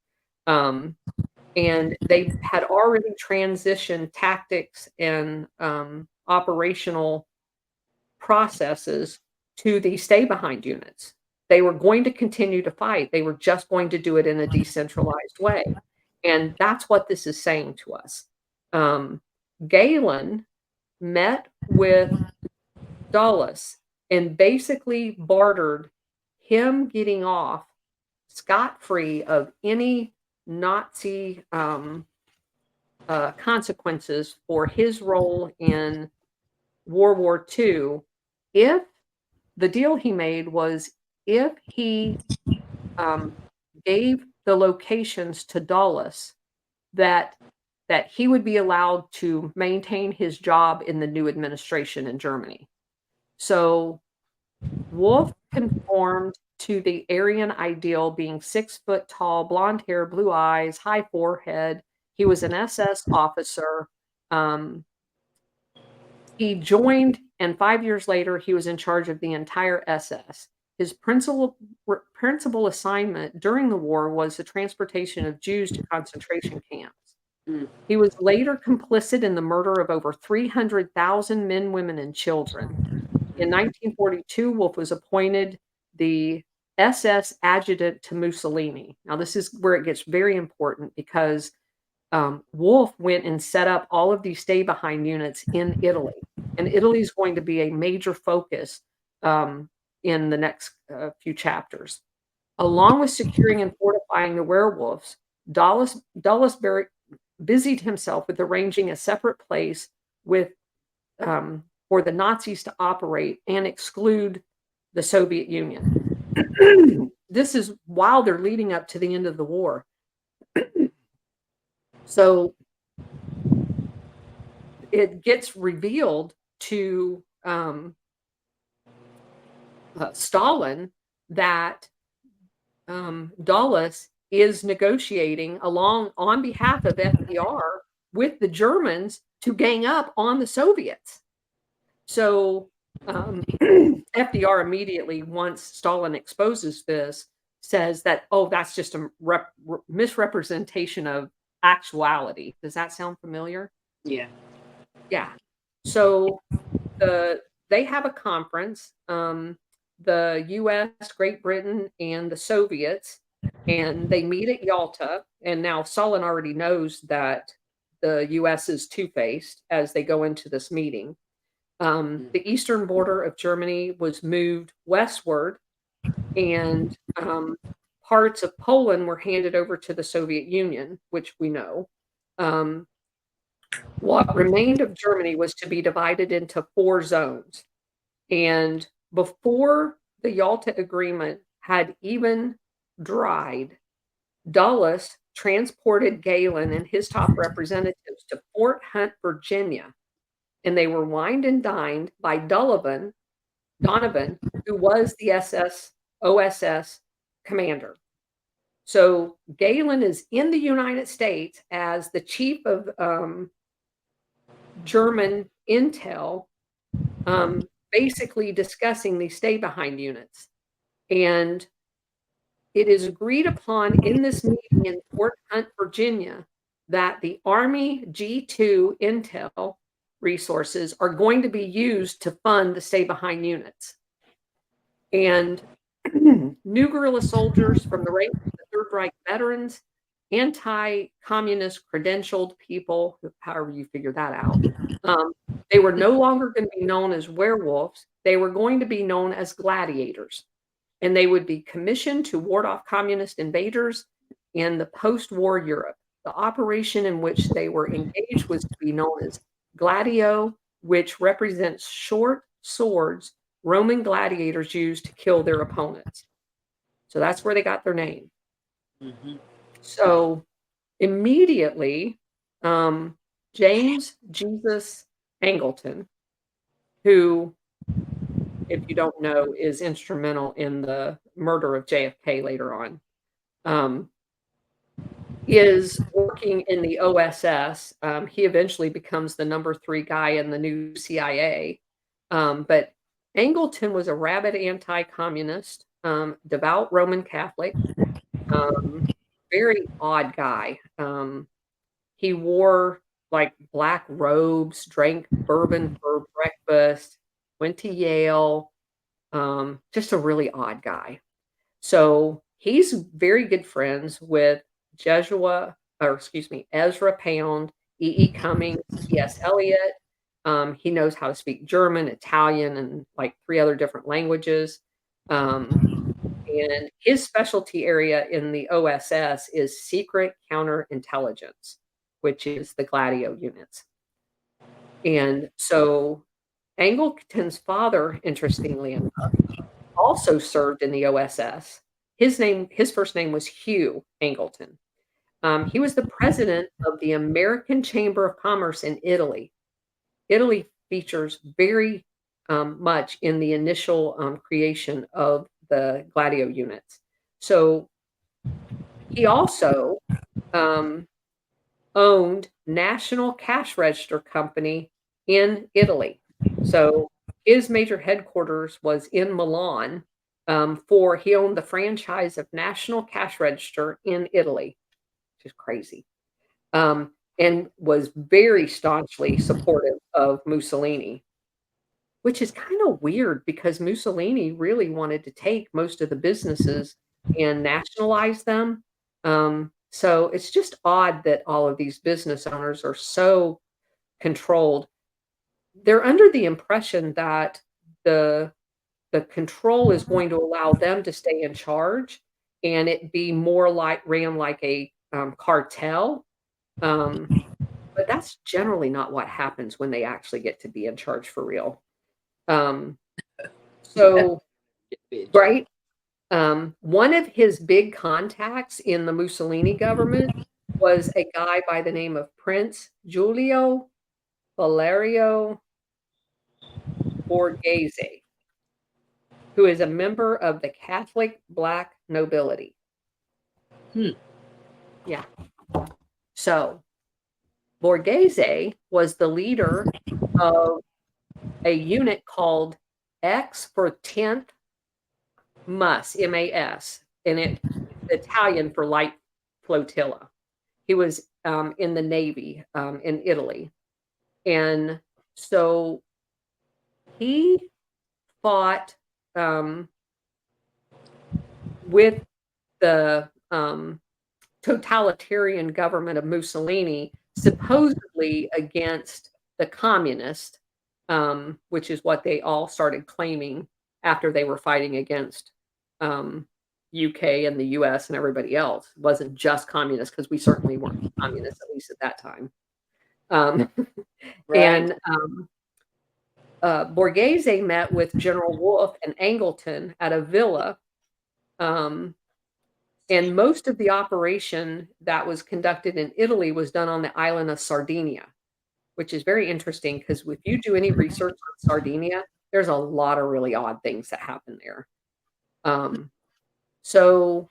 And they had already transitioned tactics and operational processes to the stay-behind units. They were going to continue to fight. They were just going to do it in a decentralized way. And that's what this is saying to us. Gehlen met with Dulles and basically bartered him getting off scot-free of any Nazi consequences for his role in World War II, if the deal he made was if he um, gave the locations to Dulles, that he would be allowed to maintain his job in the new administration in Germany. So Wolfe conformed to the Aryan ideal, being 6 foot tall, blonde hair, blue eyes, high forehead. He was an SS officer. Um, he joined, and 5 years later, he was in charge of the entire SS. His principal assignment during the war was the transportation of Jews to concentration camps. Mm. He was later complicit in the murder of over 300,000 men, women, and children. In 1942, Wolfe was appointed the SS adjutant to Mussolini. Now, this is where it gets very important because Wolfe went and set up all of these stay-behind units in Italy, and Italy is going to be a major focus in the next few chapters. Along with securing and fortifying the werewolves, Dulles busied himself with arranging a separate place with for the Nazis to operate and exclude the Soviet Union. This is while they're leading up to the end of the war. So it gets revealed to Stalin that Dulles is negotiating on behalf of FDR with the Germans to gang up on the Soviets. So FDR immediately, once Stalin exposes this, says that, oh, that's just a misrepresentation of actuality. Does that sound familiar? Yeah. Yeah. So they have a conference, the US, Great Britain, and the Soviets, and they meet at Yalta. And now Stalin already knows that the US is two-faced as they go into this meeting. The eastern border of Germany was moved westward, and parts of Poland were handed over to the Soviet Union, which we know. What remained of Germany was to be divided into 4 zones. And before the Yalta Agreement had even dried, Dulles transported Galen and his top representatives to Fort Hunt, Virginia, and they were wined and dined by Donovan, who was the OSS commander. So Galen is in the United States as the chief of German intel, basically discussing these stay-behind units. And it is agreed upon in this meeting in Fort Hunt, Virginia, that the Army G2 intel resources are going to be used to fund the stay-behind units. And new guerrilla soldiers from the ranks of the Third Reich veterans, anti-communist credentialed people, however you figure that out, they were no longer going to be known as werewolves. They were going to be known as gladiators. And they would be commissioned to ward off communist invaders in the post-war Europe. The operation in which they were engaged was to be known as Gladio, which represents short swords Roman gladiators used to kill their opponents. So that's where they got their name. Mm-hmm. So immediately, James Jesus Angleton, who, if you don't know, is instrumental in the murder of JFK later on, is working in the OSS. He eventually becomes the number 3 guy in the new CIA. But Angleton was a rabid anti-communist, devout Roman Catholic, very odd guy. He wore like black robes, drank bourbon for breakfast, went to Yale, just a really odd guy. So he's very good friends with Ezra Pound, E.E. Cummings, T.S. Eliot. He knows how to speak German, Italian, and like 3 other different languages. And his specialty area in the OSS is secret counterintelligence, which is the Gladio units. And so Angleton's father, interestingly enough, also served in the OSS. His first name was Hugh Angleton. He was the president of the American Chamber of Commerce in Italy. Italy features very much in the initial creation of the Gladio units. So he also um, owned National Cash Register Company in Italy. So his major headquarters was in Milan. For he owned the franchise of National Cash Register in Italy, which is crazy, and was very staunchly supportive of Mussolini, which is kind of weird because Mussolini really wanted to take most of the businesses and nationalize them. So it's just odd that all of these business owners are so controlled. They're under the impression that the the control is going to allow them to stay in charge and it be more like ran like a cartel. Um, but that's generally not what happens when they actually get to be in charge for real. Um, so, right? One of his big contacts in the Mussolini government was a guy by the name of Prince Giulio Valerio Borghese, who is a member of the Catholic black nobility. Hmm. Yeah. So Borghese was the leader of a unit called X for 10th MUS, M-A-S, and it's Italian for light flotilla. He was in the Navy in Italy. And so he fought with the totalitarian government of Mussolini, supposedly against the communists, which is what they all started claiming after they were fighting against UK and the US and everybody else. It wasn't just communists because we certainly weren't communists, at least at that time. Um, Right. and Borghese met with General Wolfe and Angleton at a villa. And most of the operation that was conducted in Italy was done on the island of Sardinia, which is very interesting because if you do any research on Sardinia, there's a lot of really odd things that happen there. So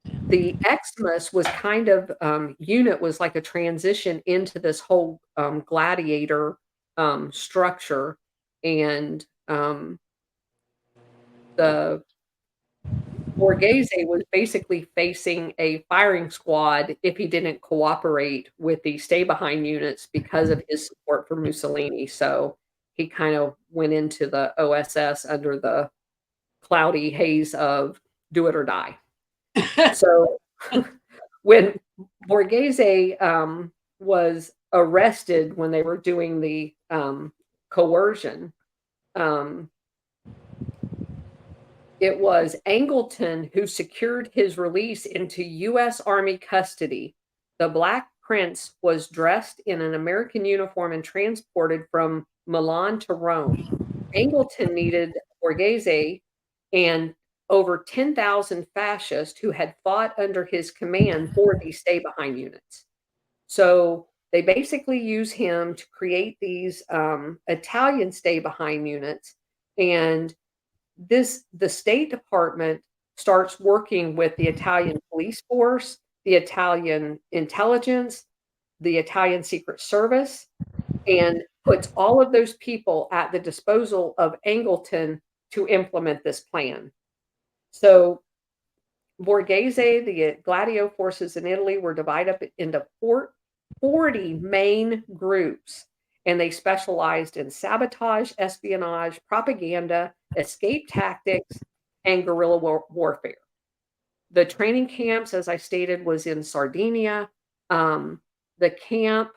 the Xmas was kind of unit was like a transition into this whole gladiator structure, and the Borghese was basically facing a firing squad if he didn't cooperate with the stay behind units because of his support for Mussolini. So he kind of went into the OSS under the cloudy haze of do it or die. So when Borghese was arrested when they were doing the coercion, um, it was Angleton who secured his release into U.S. Army custody. The Black Prince was dressed in an American uniform and transported from Milan to Rome. Angleton needed Borghese and over 10,000 fascists who had fought under his command for these stay behind units. So they basically use him to create these Italian stay behind units, and the State Department starts working with the Italian police force, the Italian intelligence, the Italian Secret Service, and puts all of those people at the disposal of Angleton to implement this plan. So Borghese, the Gladio forces in Italy were divided up into 40 main groups, and they specialized in sabotage, espionage, propaganda, escape tactics, and guerrilla warfare. The training camps, as I stated, was in Sardinia. The camp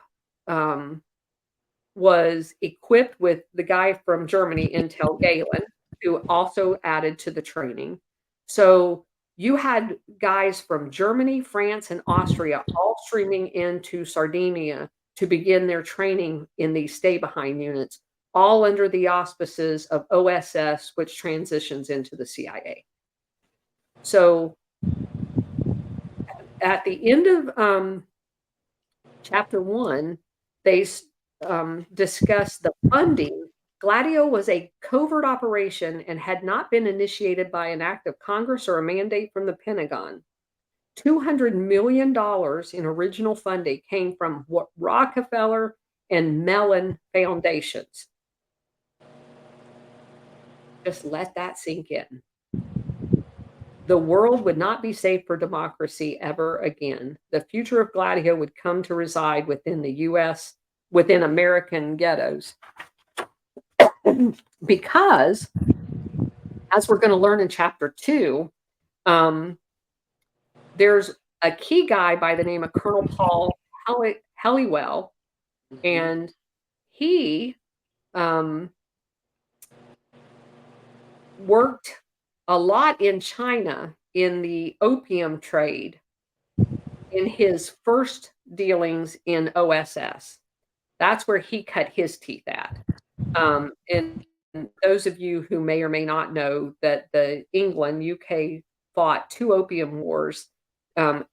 was equipped with the guy from Germany, Intel Galen, who also added to the training. So you had guys from Germany, France, and Austria all streaming into Sardinia to begin their training in these stay-behind units, all under the auspices of OSS, which transitions into the CIA. So at the end of chapter 1, they discuss the funding. Gladio was a covert operation and had not been initiated by an act of Congress or a mandate from the Pentagon. $200 million in original funding came from what Rockefeller and Mellon foundations. Just let that sink in. The world would not be safe for democracy ever again. The future of Gladio would come to reside within the U.S., within American ghettos. Because, as we're going to learn in chapter 2, there's a key guy by the name of Colonel Paul Helliwell, and he worked a lot in China in the opium trade in his first dealings in OSS. That's where he cut his teeth at. And those of you who may or may not know that the England, UK fought 2 opium wars.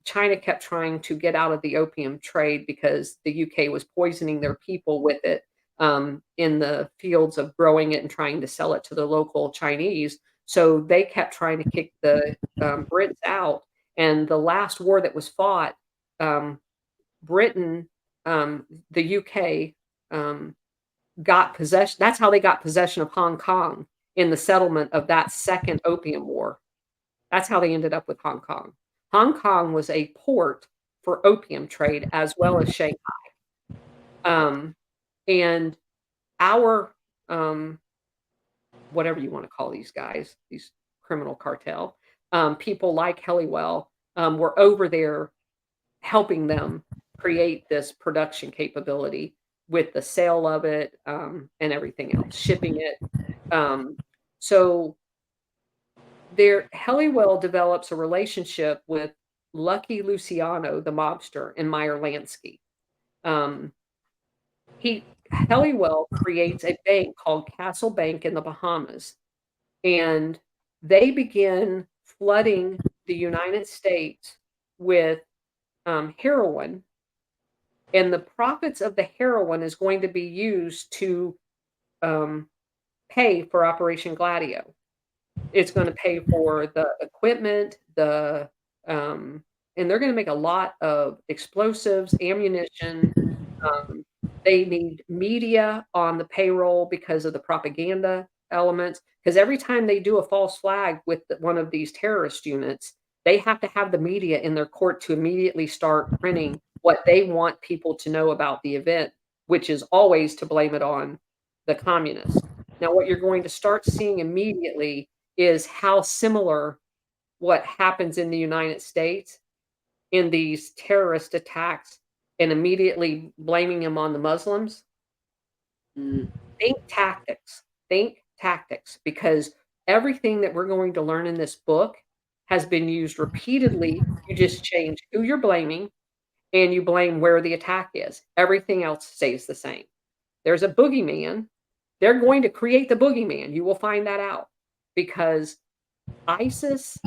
China kept trying to get out of the opium trade because the UK was poisoning their people with it in the fields of growing it and trying to sell it to the local Chinese. So they kept trying to kick the Brits out. And the last war that was fought, Britain, the UK, got possession. That's how they got possession of Hong Kong in the settlement of that second opium war. That's how they ended up with Hong Kong. Hong Kong was a port for opium trade as well as Shanghai. And our, whatever you want to call these guys, these criminal cartel, people like Helliwell were over there helping them create this production capability with the sale of it and everything else, shipping it. So there, Helliwell develops a relationship with Lucky Luciano, the mobster, and Meyer Lansky. Helliwell creates a bank called Castle Bank in the Bahamas, and they begin flooding the United States with heroin, and the profits of the heroin is going to be used to pay for Operation Gladio. It's going to pay for the equipment, and they're going to make a lot of explosives, ammunition. They need media on the payroll because of the propaganda elements. Because every time they do a false flag with one of these terrorist units, they have to have the media in their court to immediately start printing what they want people to know about the event, which is always to blame it on the communists. Now, what you're going to start seeing immediately is how similar what happens in the United States in these terrorist attacks and immediately blaming them on the Muslims. Think tactics. Think tactics, because everything that we're going to learn in this book has been used repeatedly. You just change who you're blaming and you blame where the attack is. Everything else stays the same. There's a boogeyman. They're going to create the boogeyman. You will find that out because ISIS,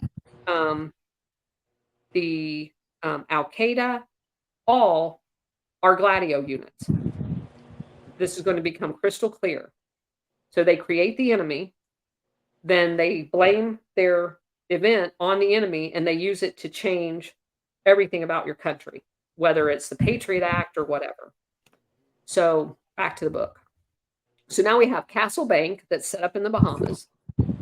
the Al-Qaeda, all are Gladio units. This is going to become crystal clear. So they create the enemy, then they blame their event on the enemy, and they use it to change everything about your country, whether it's the Patriot Act or whatever. So back to the book. So now we have Castle Bank that's set up in the Bahamas.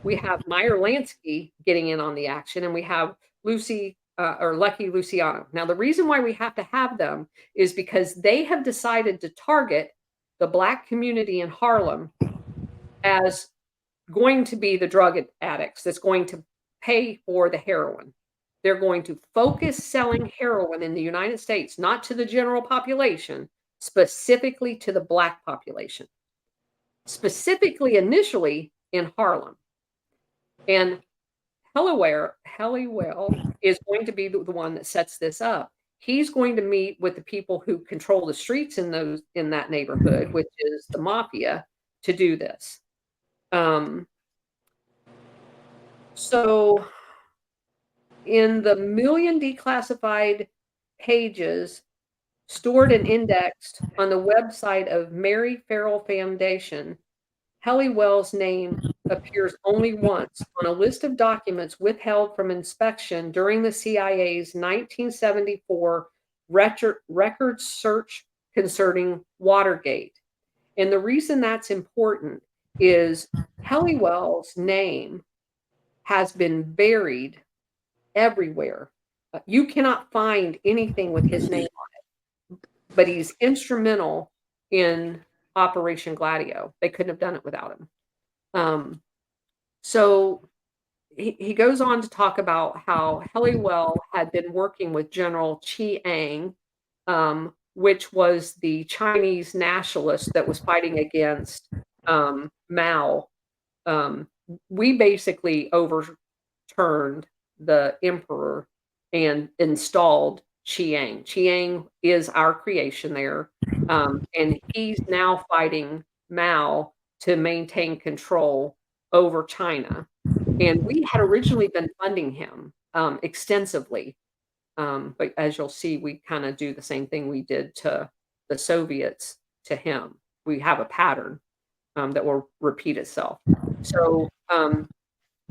We have Meyer Lansky getting in on the action, and we have Lucy or Lucky Luciano. Now, the reason why we have to have them is because they have decided to target the Black community in Harlem as going to be the drug addicts that's going to pay for the heroin. They're going to focus selling heroin in the United States, not to the general population, specifically to the Black population, specifically initially in Harlem. And Helliwell is going to be the one that sets this up. He's going to meet with the people who control the streets in that neighborhood, which is the mafia, to do this. So in the million declassified pages stored and indexed on the website of Mary Farrell Foundation, Helliwell's name appears only once on a list of documents withheld from inspection during the CIA's 1974 record search concerning Watergate. And the reason that's important is Helliwell's name has been buried everywhere. You cannot find anything with his name on it, but he's instrumental in Operation Gladio. They couldn't have done it without him. So he goes on to talk about how Helliwell had been working with General Chiang, which was the Chinese nationalist that was fighting against Mao. We basically overturned the emperor and installed Chiang. Chiang is our creation there, and he's now fighting Mao to maintain control over China. And we had originally been funding him extensively, but as you'll see, we kind of do the same thing we did to the Soviets to him. We have a pattern that will repeat itself. So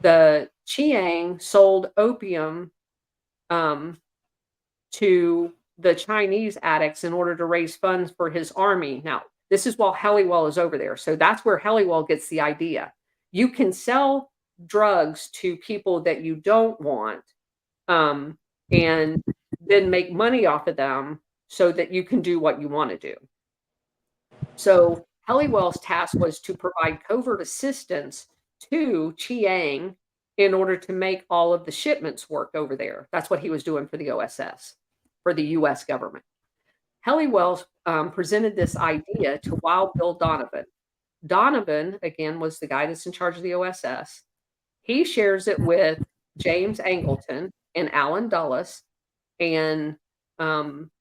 the Chiang sold opium to the Chinese addicts in order to raise funds for his army. Now, this is while Helliwell is over there. So that's where Helliwell gets the idea. You can sell drugs to people that you don't want, and then make money off of them so that you can do what you want to do. So Helliwell's task was to provide covert assistance to Chiang in order to make all of the shipments work over there. That's what he was doing for the OSS, for the U.S. government. Helliwell presented this idea to Wild Bill Donovan. Donovan, again, was the guy that's in charge of the OSS. He shares it with James Angleton and Alan Dulles and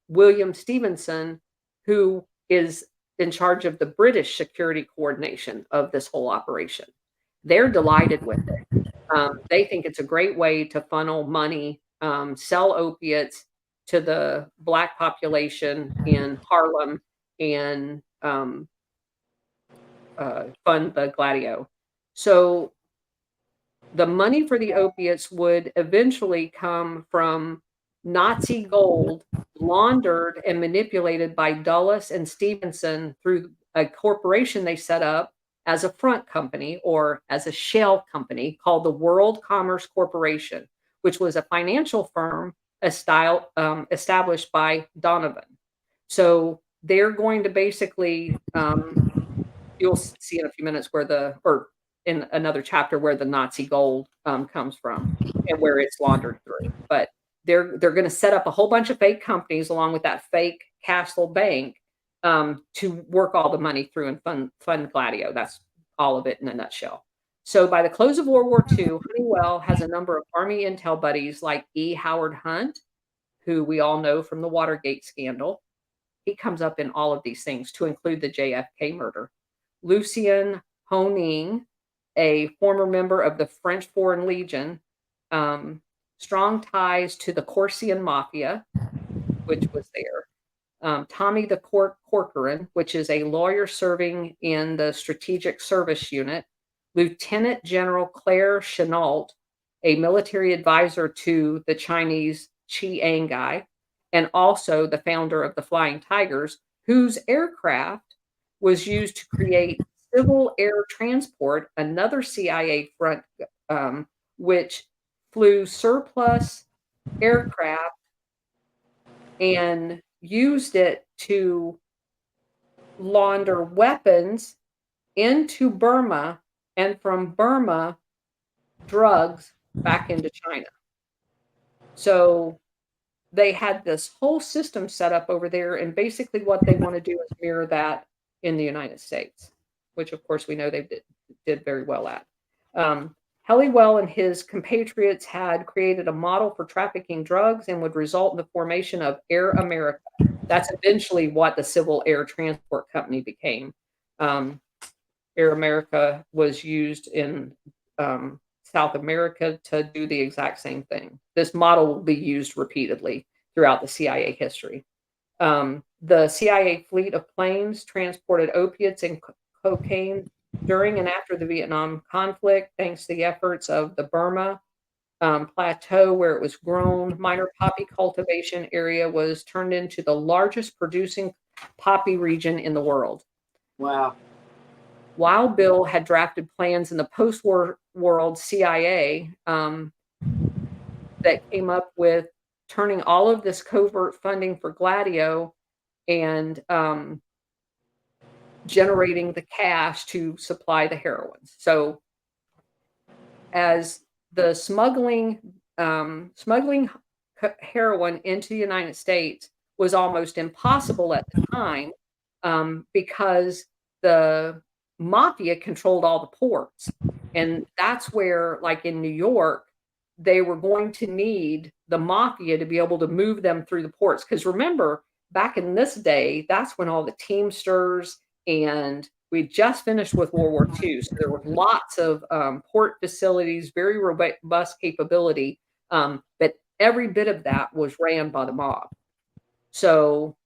William Stevenson, who is in charge of the British security coordination of this whole operation. They're delighted with it. They think it's a great way to funnel money, sell opiates to the Black population in Harlem, and fund the Gladio. So the money for the opiates would eventually come from Nazi gold laundered and manipulated by Dulles and Stevenson through a corporation they set up as a front company or as a shell company called the World Commerce Corporation, which was a financial firm established by Donovan. So they're going to basically, you'll see in a few minutes or in another chapter where the Nazi gold comes from and where it's laundered through. But they're going to set up a whole bunch of fake companies along with that fake Castle Bank to work all the money through and fund Gladio. That's all of it in a nutshell. So by the close of World War II, Honeywell has a number of Army intel buddies like E. Howard Hunt, who we all know from the Watergate scandal. He comes up in all of these things, to include the JFK murder. Lucien Honing, a former member of the French Foreign Legion, strong ties to the Corsican Mafia, which was there. Tommy the Corcoran, which is a lawyer serving in the Strategic Service Unit. Lieutenant General Claire Chennault, a military advisor to the Chinese Chiang guy, and also the founder of the Flying Tigers, whose aircraft was used to create Civil Air Transport, another CIA front, which flew surplus aircraft and used it to launder weapons into Burma, and from Burma, drugs back into China. So they had this whole system set up over there, and basically what they want to do is mirror that in the United States, which of course we know they did very well at. Helliwell and his compatriots had created a model for trafficking drugs and would result in the formation of Air America. That's eventually what the Civil Air Transport Company became. Um, Air America was used in South America to do the exact same thing. This model will be used repeatedly throughout the CIA history. The CIA fleet of planes transported opiates and cocaine during and after the Vietnam conflict, thanks to the efforts of the Burma plateau where it was grown. Minor poppy cultivation area was turned into the largest producing poppy region in the world. Wow. Wild Bill had drafted plans in the post-war world CIA that came up with turning all of this covert funding for Gladio and generating the cash to supply the heroines. So as the smuggling heroin into the United States was almost impossible at the time because the mafia controlled all the ports. And that's where, like in New York, they were going to need the mafia to be able to move them through the ports. Because remember, back in this day, that's when all the Teamsters and we just finished with World War II, so there were lots of port facilities, very robust capability, but every bit of that was ran by the mob. So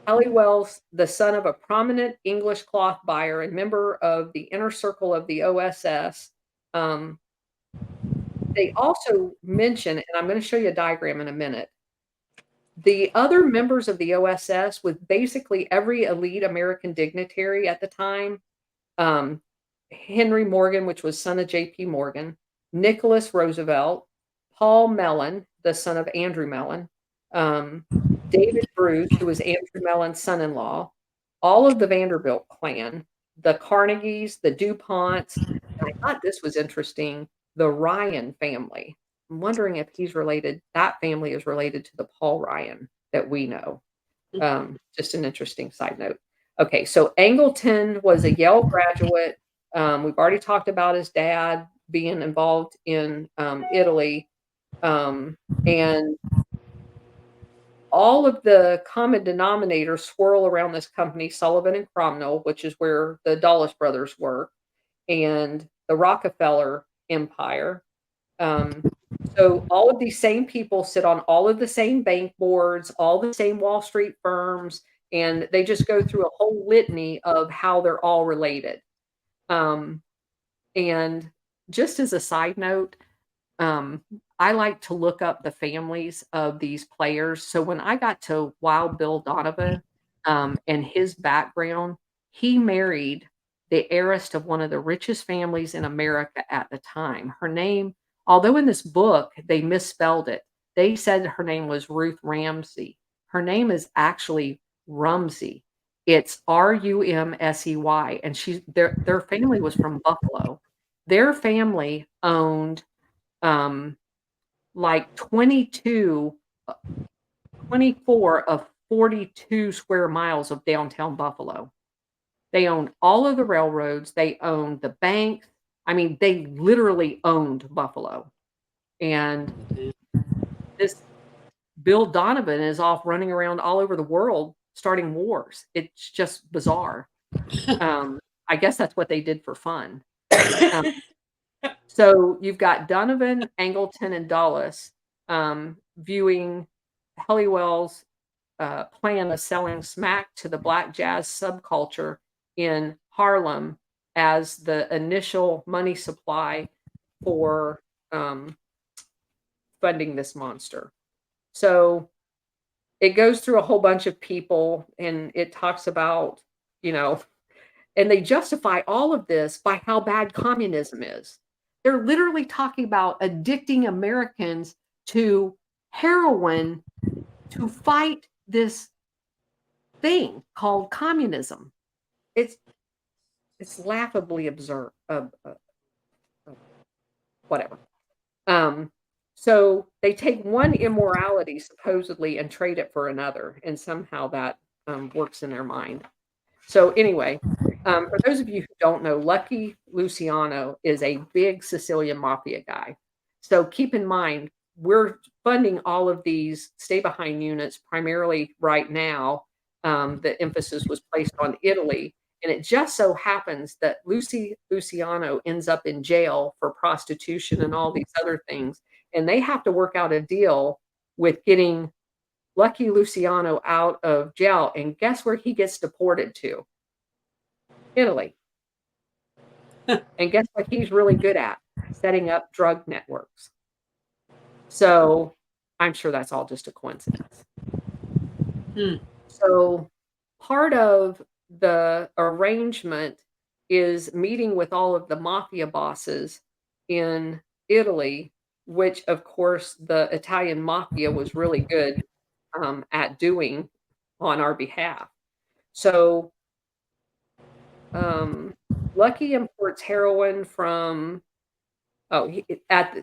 Halliwell's the son of a prominent English cloth buyer and member of the inner circle of the OSS. They also mention, and I'm going to show you a diagram in a minute, the other members of the OSS with basically every elite American dignitary at the time, um, Henry Morgan, which was son of J.P. Morgan, Nicholas Roosevelt, Paul Mellon, the son of Andrew Mellon, David Bruce, who was Andrew Mellon's son-in-law, all of the Vanderbilt clan, the Carnegies, the DuPonts, and I thought this was interesting, the Ryan family. I'm wondering if that family is related to the Paul Ryan that we know. Just an interesting side note. Okay, so Angleton was a Yale graduate. We've already talked about his dad being involved in Italy. And all of the common denominators swirl around this company, Sullivan and Cromwell, which is where the Dulles brothers were, and the Rockefeller Empire. So all of these same people sit on all of the same bank boards, all the same Wall Street firms, and they just go through a whole litany of how they're all related. And just as a side note, I like to look up the families of these players. So when I got to Wild Bill Donovan and his background, he married the heiress of one of the richest families in America at the time. Her name, although in this book they misspelled it, they said her name was Ruth Ramsey. Her name is actually Rumsey. It's Rumsey, and their family was from Buffalo. Their family owned like 24 of 42 square miles of downtown Buffalo. They owned all of the railroads. They owned the banks. I mean, they literally owned Buffalo. And this Bill Donovan is off running around all over the world starting wars. It's just bizarre. I guess that's what they did for fun. So you've got Donovan, Angleton, and Dulles viewing Helliwell's plan of selling smack to the black jazz subculture in Harlem as the initial money supply for funding this monster. So it goes through a whole bunch of people and it talks about, and they justify all of this by how bad communism is. They're literally talking about addicting Americans to heroin to fight this thing called communism. It's laughably absurd. Whatever. So they take one immorality supposedly and trade it for another, and somehow that works in their mind. So anyway, For those of you who don't know, Lucky Luciano is a big Sicilian mafia guy. So keep in mind, we're funding all of these stay behind units primarily right now. The emphasis was placed on Italy. And it just so happens that Lucy Luciano ends up in jail for prostitution and all these other things. And they have to work out a deal with getting Lucky Luciano out of jail. And guess where he gets deported to? Italy. And guess what he's really good at? Setting up drug networks. So I'm sure that's all just a coincidence. Hmm. So part of the arrangement is meeting with all of the mafia bosses in Italy, which of course the Italian mafia was really good at doing on our behalf. So Lucky imports heroin from Oh, he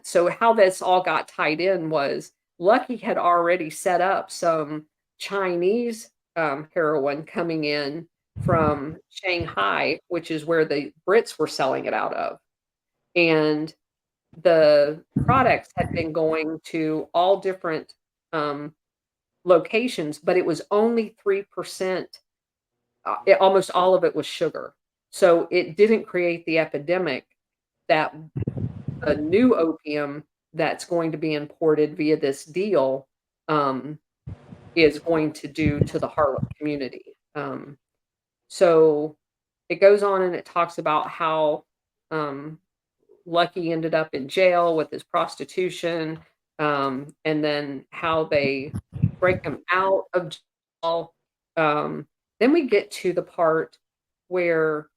so how this all got tied in was Lucky had already set up some Chinese, heroin coming in from Shanghai, which is where the Brits were selling it out of, and the products had been going to all different, um, locations, but it was only 3%, almost all of it was sugar. So it didn't create the epidemic that a new opium that's going to be imported via this deal, um, is going to do to the Harlem community. So it goes on and it talks about how Lucky ended up in jail with his prostitution, and then how they break him out of jail. Um, then we get to the part where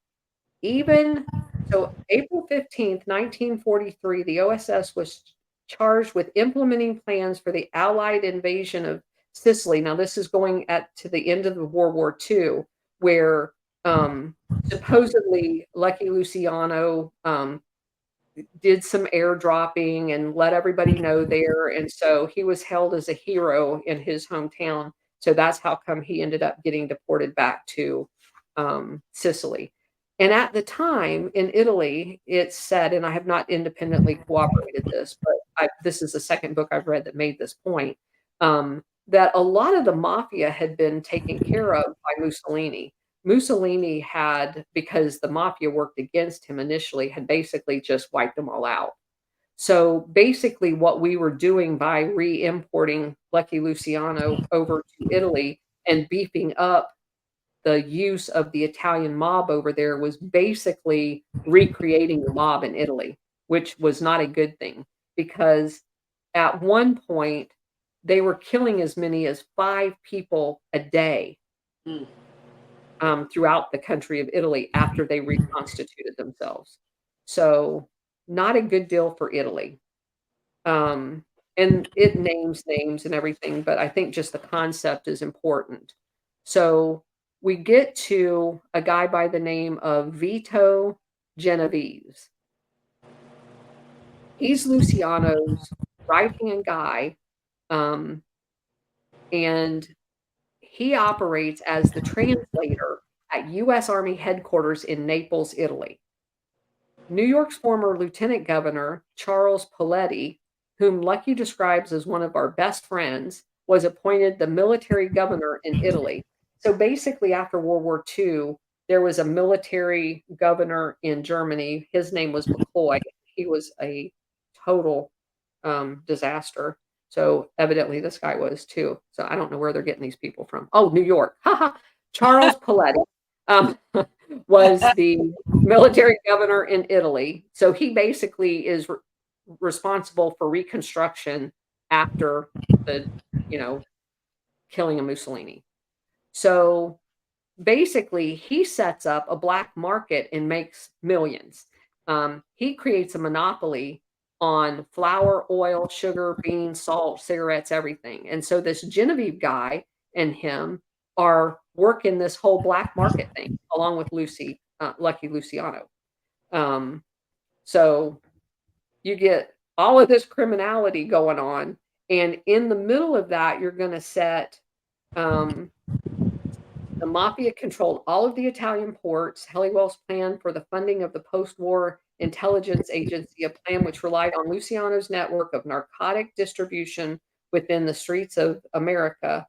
even so, April 15th, 1943, the OSS was charged with implementing plans for the Allied invasion of Sicily. Now, this is going at to the end of the World War II, where supposedly Lucky Luciano did some airdropping and let everybody know there, and so he was held as a hero in his hometown. So that's how come he ended up getting deported back to Sicily. And at the time in Italy, it's said, and I have not independently corroborated this, but this is the second book I've read that made this point, that a lot of the mafia had been taken care of by Mussolini. Mussolini had, because the mafia worked against him initially, had basically just wiped them all out. So basically, what we were doing by re-importing Lucky Luciano over to Italy and beefing up the use of the Italian mob over there was basically recreating the mob in Italy, which was not a good thing because at one point they were killing as many as 5 people a day Hmm. throughout the country of Italy after they reconstituted themselves. So, not a good deal for Italy. Um, and it names names and everything, but I think just the concept is important. So, we get to a guy by the name of Vito Genovese. He's Luciano's right-hand guy, um, and he operates as the translator at US Army headquarters in Naples, Italy. New York's former lieutenant governor, Charles Paletti, whom Lucky describes as one of our best friends, was appointed the military governor in Italy. So basically, after World War II, there was a military governor in Germany. His name was McCloy. He was a total disaster. So evidently, this guy was too. So I don't know where they're getting these people from. Oh, New York. Haha. Charles Paletti um, was the military governor in Italy. So he basically is responsible for reconstruction after the, you know, killing of Mussolini. So basically, he sets up a black market and makes millions. He creates a monopoly on flour, oil, sugar, beans, salt, cigarettes, everything. And so this Genevieve guy and him are working this whole black market thing along with Lucky Luciano. Um, so you get all of this criminality going on, and in the middle of that, you're going to set um, The mafia controlled all of the Italian ports. Helliwell's plan for the funding of the post-war intelligence agency, a plan which relied on Luciano's network of narcotic distribution within the streets of America.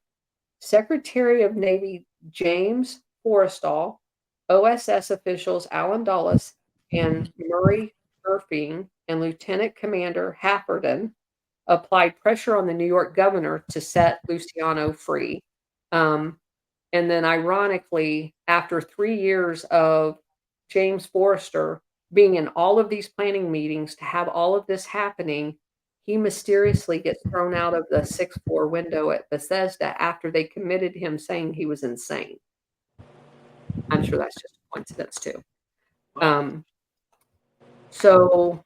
Secretary of Navy James Forrestal, OSS officials Alan Dulles and Murray Irving, and Lieutenant Commander Hafferden applied pressure on the New York governor to set Luciano free. And then, ironically, after 3 years of James Forrester being in all of these planning meetings to have all of this happening, he mysteriously gets thrown out of the sixth floor window at Bethesda after they committed him saying he was insane. I'm sure that's just a coincidence too. Wow. So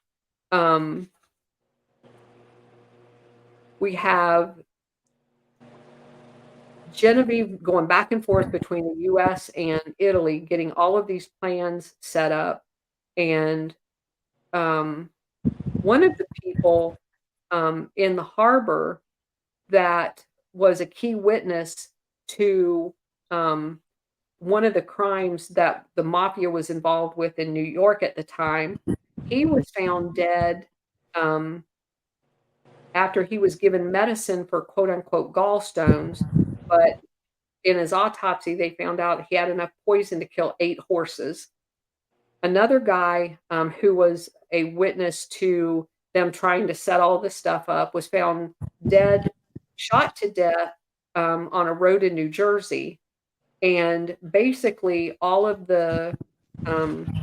we have Genevieve going back and forth between the US and Italy, getting all of these plans set up. And one of the people in the harbor that was a key witness to one of the crimes that the mafia was involved with in New York at the time, he was found dead after he was given medicine for quote unquote gallstones, but in his autopsy, they found out he had enough poison to kill 8 horses. Another guy who was a witness to them trying to set all this stuff up was found dead, shot to death on a road in New Jersey. And basically, all of the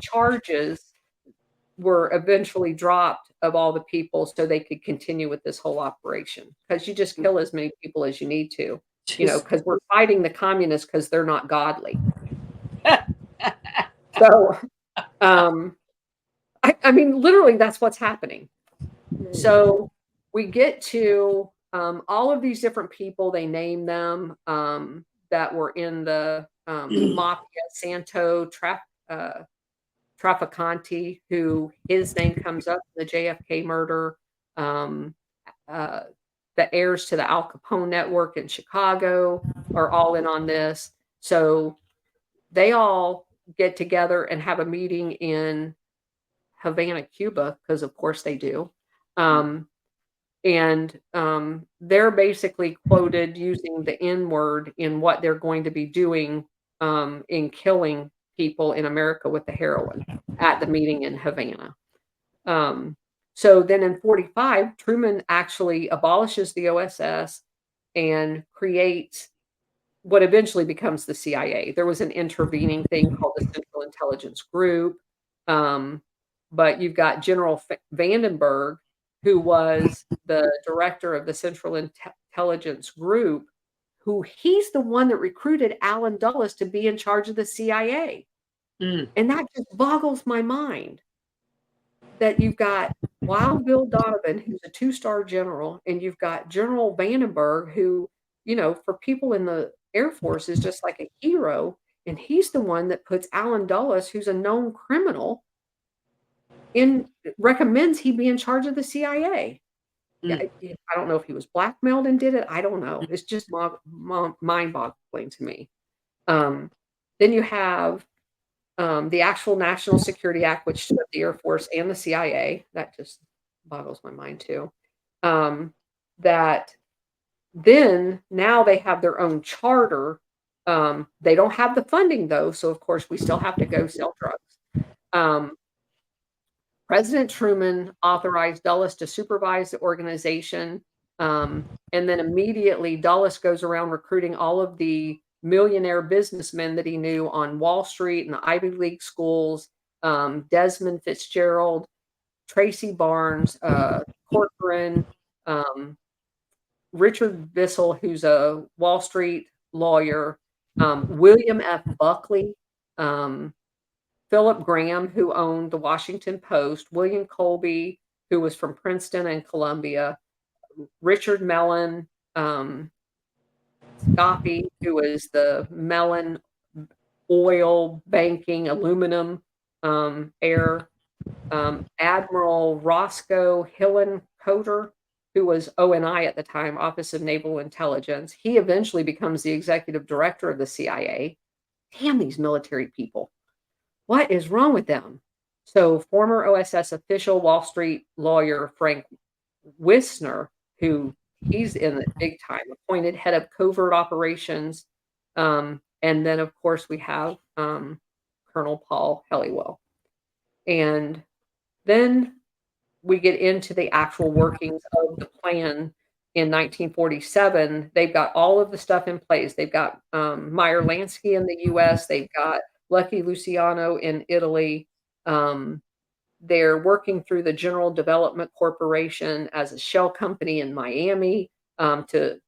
charges were eventually dropped of all the people so they could continue with this whole operation. Because you just kill as many people as you need to, because we're fighting the communists because they're not godly. So, I mean, literally, that's what's happening. So we get to all of these different people, they name them that were in the mafia, Santo Trafficante, who his name comes up in the JFK murder, the heirs to the Al Capone network in Chicago are all in on this. So they all get together and have a meeting in Havana, Cuba, because of course they do. And they're basically quoted using the N word in what they're going to be doing in killing people in America with the heroin at the meeting in Havana. So then in 45, Truman actually abolishes the OSS and creates what eventually becomes the CIA. There was an intervening thing called the Central Intelligence Group. But you've got General Vandenberg, who was the director of the Central Intelligence Group, who he's the one that recruited Alan Dulles to be in charge of the CIA. And that just boggles my mind that you've got Wild Bill Donovan, who's a 2-star general, and you've got General Vandenberg, who, for people in the Air Force is just like a hero. And he's the one that puts Alan Dulles, who's a known criminal, recommends he be in charge of the CIA. Yeah, I don't know if he was blackmailed and did it. I don't know. It's just mind-boggling to me. Then you have the actual National Security Act, which stood up the Air Force and the CIA. That just boggles my mind too. That then now they have their own charter. They don't have the funding though, so of course we still have to go sell drugs. President Truman authorized Dulles to supervise the organization. And then immediately Dulles goes around recruiting all of the millionaire businessmen that he knew on Wall Street and the Ivy League schools, Desmond Fitzgerald, Tracy Barnes, Corcoran, Richard Bissell, who's a Wall Street lawyer, William F. Buckley, Philip Graham, who owned the Washington Post, William Colby, who was from Princeton and Columbia, Richard Mellon, Scoffy, who was the Mellon oil banking aluminum heir, Admiral Roscoe Hillenkoetter, who was ONI at the time, Office of Naval Intelligence. He eventually becomes the executive director of the CIA. damn these military people. What is wrong with them? So former OSS official, Wall Street lawyer Frank Wisner, who he's in it big time, appointed head of covert operations. And then, of course, we have Colonel Paul Helliwell. And then we get into the actual workings of the plan in 1947. They've got all of the stuff in place. They've got Meyer Lansky in the US, they've got Lucky Luciano in Italy. They're working through the General Development Corporation as a shell company in Miami to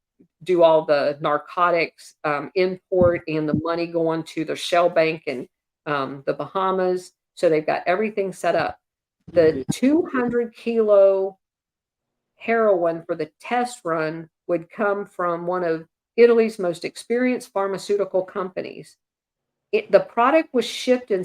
do all the narcotics import and the money going to the shell bank in the Bahamas. So they've got everything set up. The 200-kilo heroin for the test run would come from one of Italy's most experienced pharmaceutical companies. The product was shipped in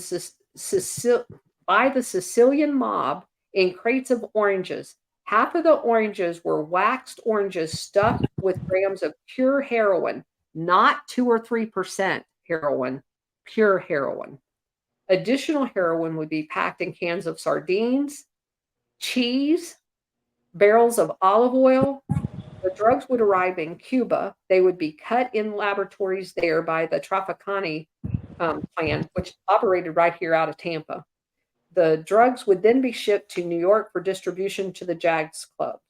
by the Sicilian mob in crates of oranges. Half of the oranges were waxed oranges stuffed with grams of pure heroin, not 2 or 3% heroin, pure heroin. Additional heroin would be packed in cans of sardines, cheese, barrels of olive oil. The drugs would arrive in Cuba. They would be cut in laboratories there by the Trafficani plan, which operated right here out of Tampa. The drugs would then be shipped to New York for distribution to the jazz clubs.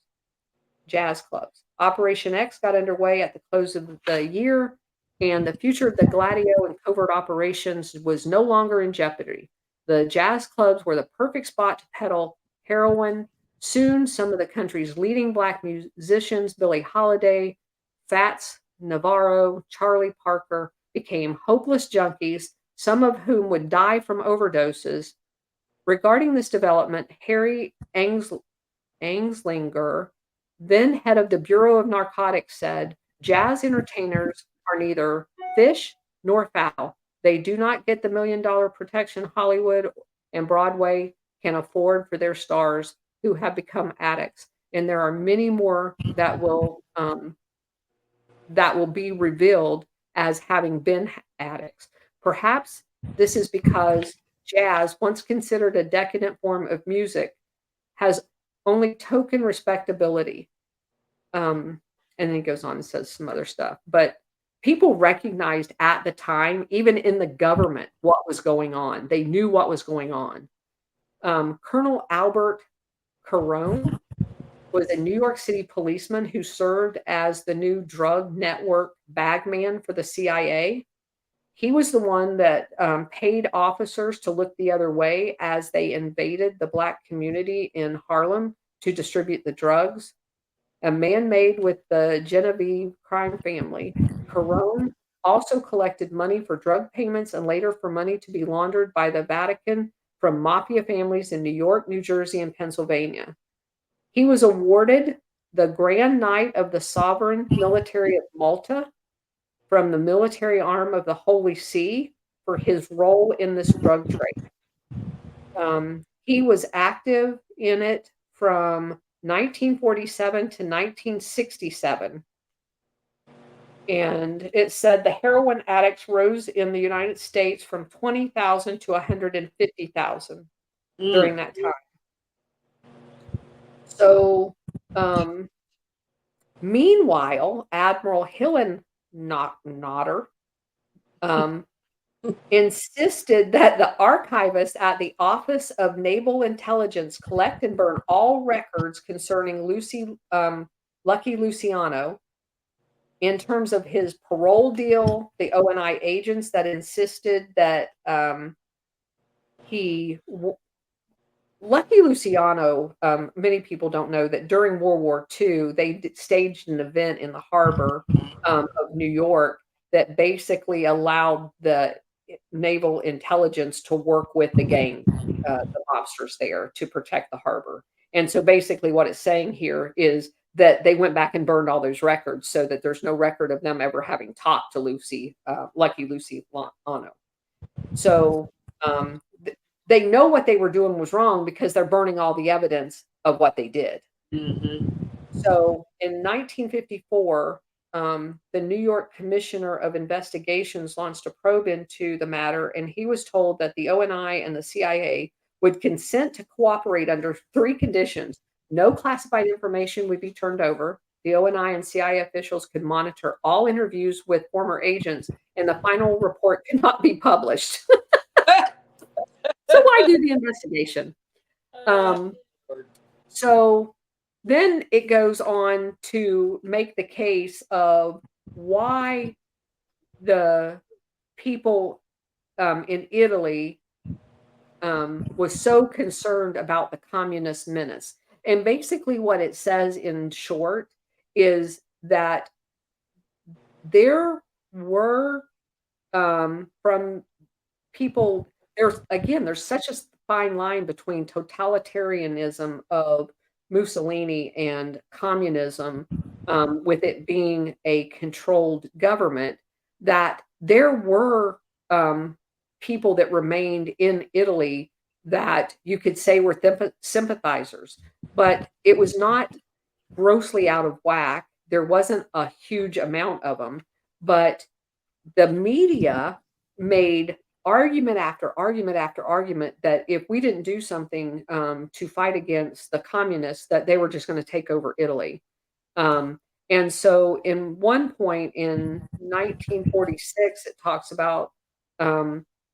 Operation X got underway at the close of the year, and the future of the Gladio and covert operations was no longer in jeopardy. The jazz clubs were the perfect spot to peddle heroin. Soon, some of the country's leading Black musicians, Billie Holiday, Fats Navarro, Charlie Parker, became hopeless junkies, some of whom would die from overdoses. Regarding this development, Harry Anslinger, then head of the Bureau of Narcotics, said, "Jazz entertainers are neither fish nor fowl. They do not get the $1 million protection Hollywood and Broadway can afford for their stars who have become addicts. And there are many more that will be revealed as having been addicts. Perhaps this is because jazz, once considered a decadent form of music, has only token respectability." And then he goes on and says some other stuff. But people recognized at the time, even in the government, what was going on. They knew what was going on. Colonel Albert Carone was a New York City policeman who served as the new drug network bagman for the CIA. He was the one that paid officers to look the other way as they invaded the Black community in Harlem to distribute the drugs. A man made with the Genevieve crime family, Carone also collected money for drug payments and later for money to be laundered by the Vatican from mafia families in New York, New Jersey, and Pennsylvania. He was awarded the Grand Knight of the Sovereign Military of Malta from the military arm of the Holy See for his role in this drug trade. He was active in it from 1947 to 1967. And it said the heroin addicts rose in the United States from 20,000 to 150,000 during that time. So, meanwhile, Admiral Hillennotter insisted that the archivists at the Office of Naval Intelligence collect and burn all records concerning Lucky Luciano in terms of his parole deal, the ONI agents that insisted that Lucky Luciano, many people don't know that during World War II, they staged an event in the harbor of New York that basically allowed the naval intelligence to work with the gang, the mobsters there to protect the harbor. And so basically what it's saying here is that they went back and burned all those records so that there's no record of them ever having talked to Lucky Luciano. So they know what they were doing was wrong because they're burning all the evidence of what they did. Mm-hmm. So in 1954, the New York Commissioner of Investigations launched a probe into the matter, and he was told that the ONI and the CIA would consent to cooperate under three conditions. No classified information would be turned over. The ONI and CIA officials could monitor all interviews with former agents, and the final report could not be published. So why do the investigation? Um, so then it goes on to make the case of why the people in Italy was so concerned about the communist menace. And basically, what it says in short is that there were from people there's such a fine line between totalitarianism of Mussolini and communism, with it being a controlled government, that there were people that remained in Italy that you could say were sympathizers, but it was not grossly out of whack. There wasn't a huge amount of them, but the media made argument after argument after argument that if we didn't do something to fight against the communists, that they were just going to take over Italy. Um, and so, in one point in 1946, it talks about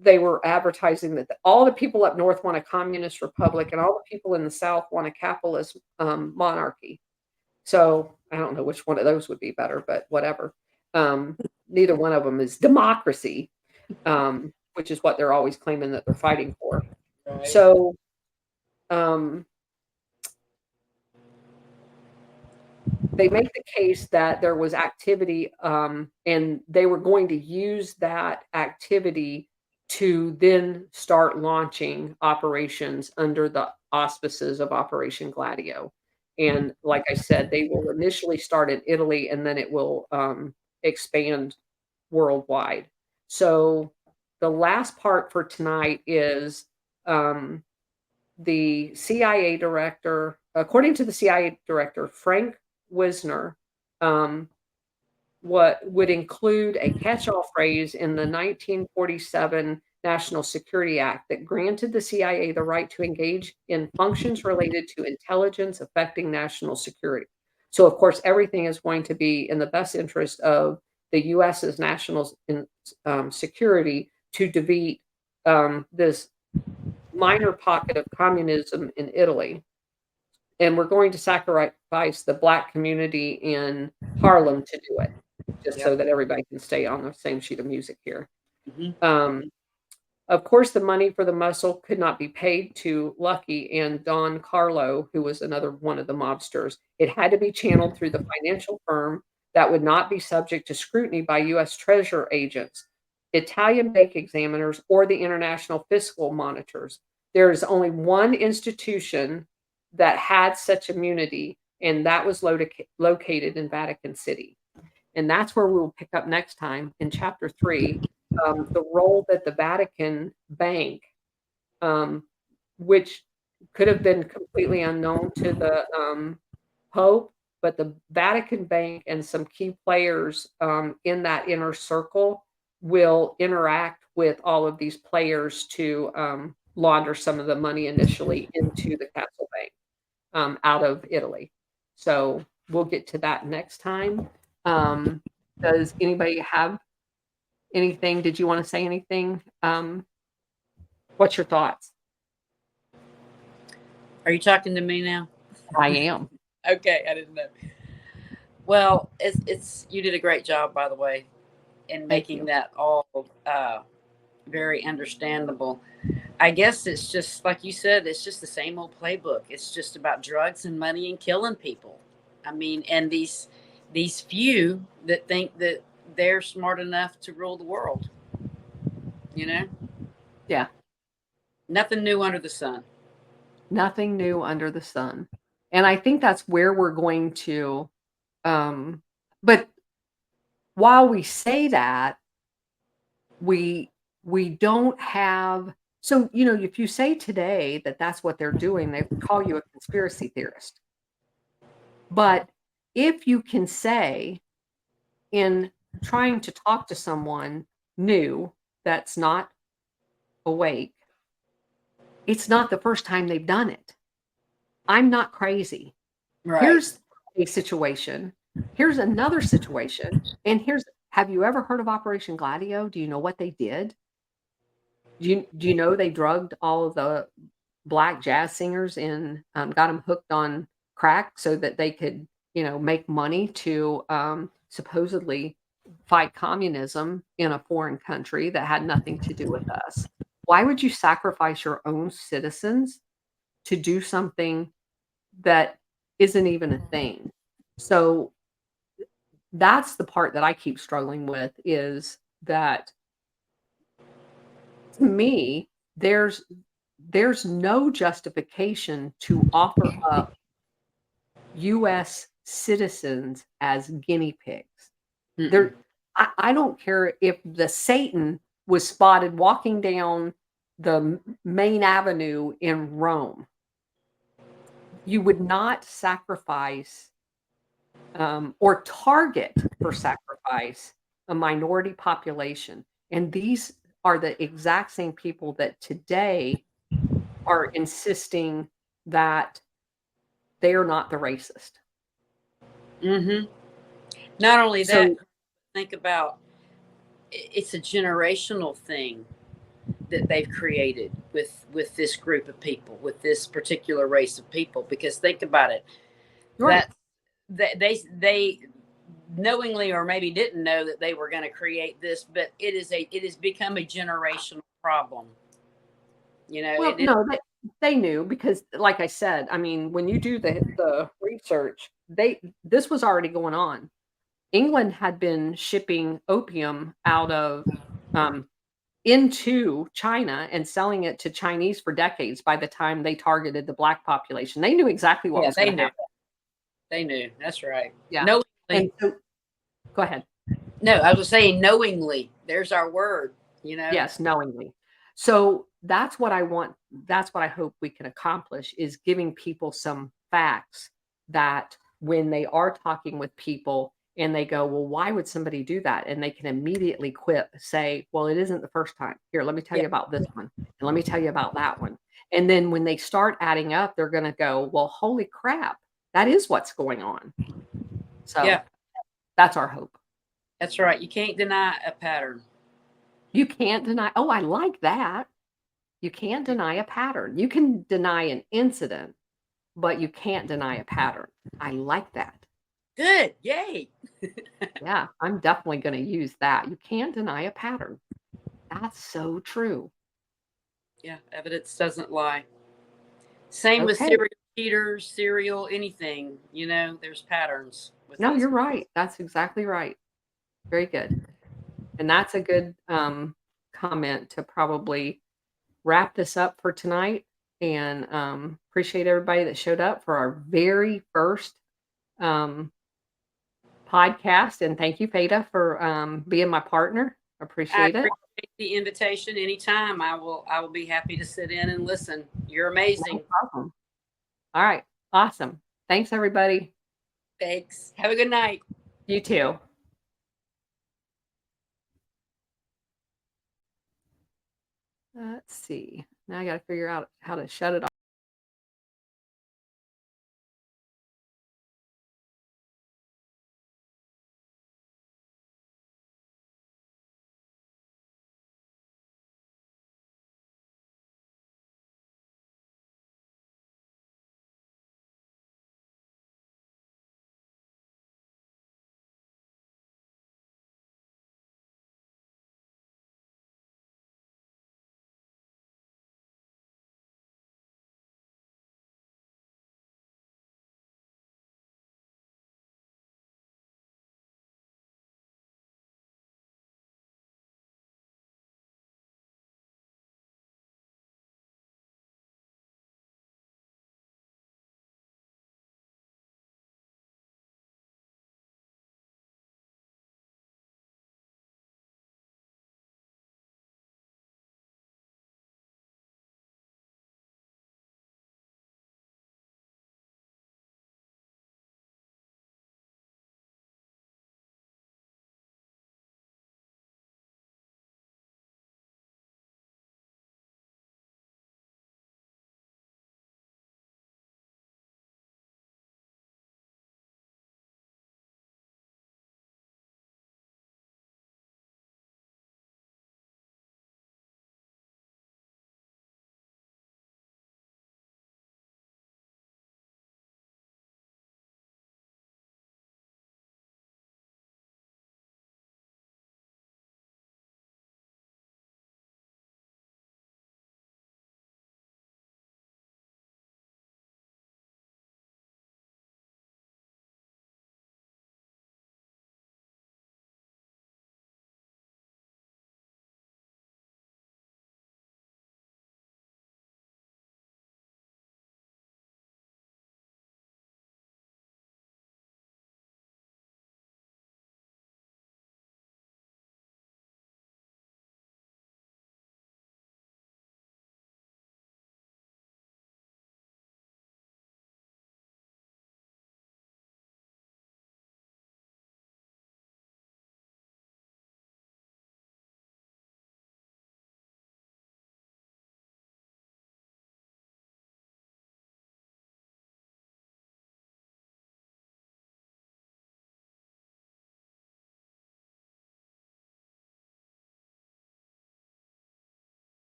they were advertising that all the people up north want a communist republic, and all the people in the south want a capitalist monarchy. So I don't know which one of those would be better, but whatever. Neither one of them is democracy, which is what they're always claiming that they're fighting for. Right. So um, they make the case that there was activity, and they were going to use that activity to then start launching operations under the auspices of Operation Gladio. And like I said, they will initially start in Italy, and then it will expand worldwide. So the last part for tonight is um, the CIA director, according to the CIA director, Frank Wisner, um, what would include a catch-all phrase in the 1947 National Security Act that granted the CIA the right to engage in functions related to intelligence affecting national security. So, of course, everything is going to be in the best interest of the U.S.'s national security to defeat this minor pocket of communism in Italy. And we're going to sacrifice the Black community in Harlem to do it, just so Yep. that everybody can stay on the same sheet of music here. Mhm. Of course, the money for the muscle could not be paid to Lucky and Don Carlo, who was another one of the mobsters. It had to be channeled through the financial firm that would not be subject to scrutiny by U.S. Treasury agents, Italian bank examiners, or the international fiscal monitors. There is only one institution that had such immunity, and that was located in Vatican City. And that's where we will pick up next time in chapter 3, the role that the Vatican Bank, um, which could have been completely unknown to the Pope, but the Vatican Bank and some key players in that inner circle will interact with all of these players to launder some of the money initially into the Castle Bank out of Italy. So we'll get to that next time. Does anybody have anything? Did you want to say anything? What's your thoughts? Are you talking to me now? I am. Okay, I didn't know. Well, it's you did a great job, by the way, in making that all very understandable. I guess it's just like you said, it's just the same old playbook. It's just about drugs and money and killing people. I mean, and these few that think that they're smart enough to rule the world. You know, Yeah. nothing new under the sun. Nothing new under the sun. And I think that's where we're going to but while we say that, we don't have so if you say today that that's what they're doing, they call you a conspiracy theorist. But if you can say in trying to talk to someone new that's not awake, it's not the first time they've done it. I'm not crazy. Right. Here's a situation. Here's another situation. And have you ever heard of Operation Gladio? Do you know what they did? Do you know they drugged all of the black jazz singers and got them hooked on crack so that they could, make money to supposedly fight communism in a foreign country that had nothing to do with us? Why would you sacrifice your own citizens to do something that isn't even a thing? So that's the part that I keep struggling with is that to me, there's no justification to offer up US citizens as guinea pigs. Mm-mm. I don't care if the Satan was spotted walking down the main avenue in Rome. You would not sacrifice or target for sacrifice a minority population. And these are the exact same people that today are insisting that they are not the racist. Mm-hmm. Not only that, So think about it's a generational thing that they've created with this group of people, with this particular race of people. Because think about it, right. that they knowingly or maybe didn't know that they were going to create this, but it has become a generational problem. Well, It is. no, they knew because, like I said, I mean, when you do the research, this was already going on. England had been shipping opium out of into China and selling it to Chinese for decades by the time they targeted the black population. They knew exactly what Yeah, was they gonna knew. happen. They knew. That's right. Yeah, and Knowingly. so go ahead. No, I was saying knowingly. There's our word. Yes, knowingly. So that's what I hope we can accomplish is giving people some facts that when they are talking with people and they go, "Well, why would somebody do that?" And they can immediately say, "Well, it isn't the first time. Here, let me tell Yeah. you about this one, and let me tell you about that one." And then when they start adding up, they're gonna go, "Well, holy crap, that is what's going on." Yeah. So, that's our hope. That's right. You can't deny a pattern. You can't deny I like that. You can't deny a pattern. You can deny an incident, but you can't deny a pattern. I like that. Good. Yay. Yeah, I'm definitely gonna use that. You can't deny a pattern. That's so true. Yeah. Evidence doesn't lie. Same with Okay. serial cheaters, serial anything. There's patterns with No, these. you're right. That's exactly right. Very good. And that's a good, comment to probably wrap this up for tonight, and, appreciate everybody that showed up for our very first, um podcast, and thank you, Fada, for, being my partner. I Appreciate it. appreciate the invitation anytime. I will be happy to sit in and listen. You're No amazing. problem. Alright, awesome. Thanks, everybody. Thanks. Have a good night. You too. Let's see. Now I gotta figure out how to shut it off.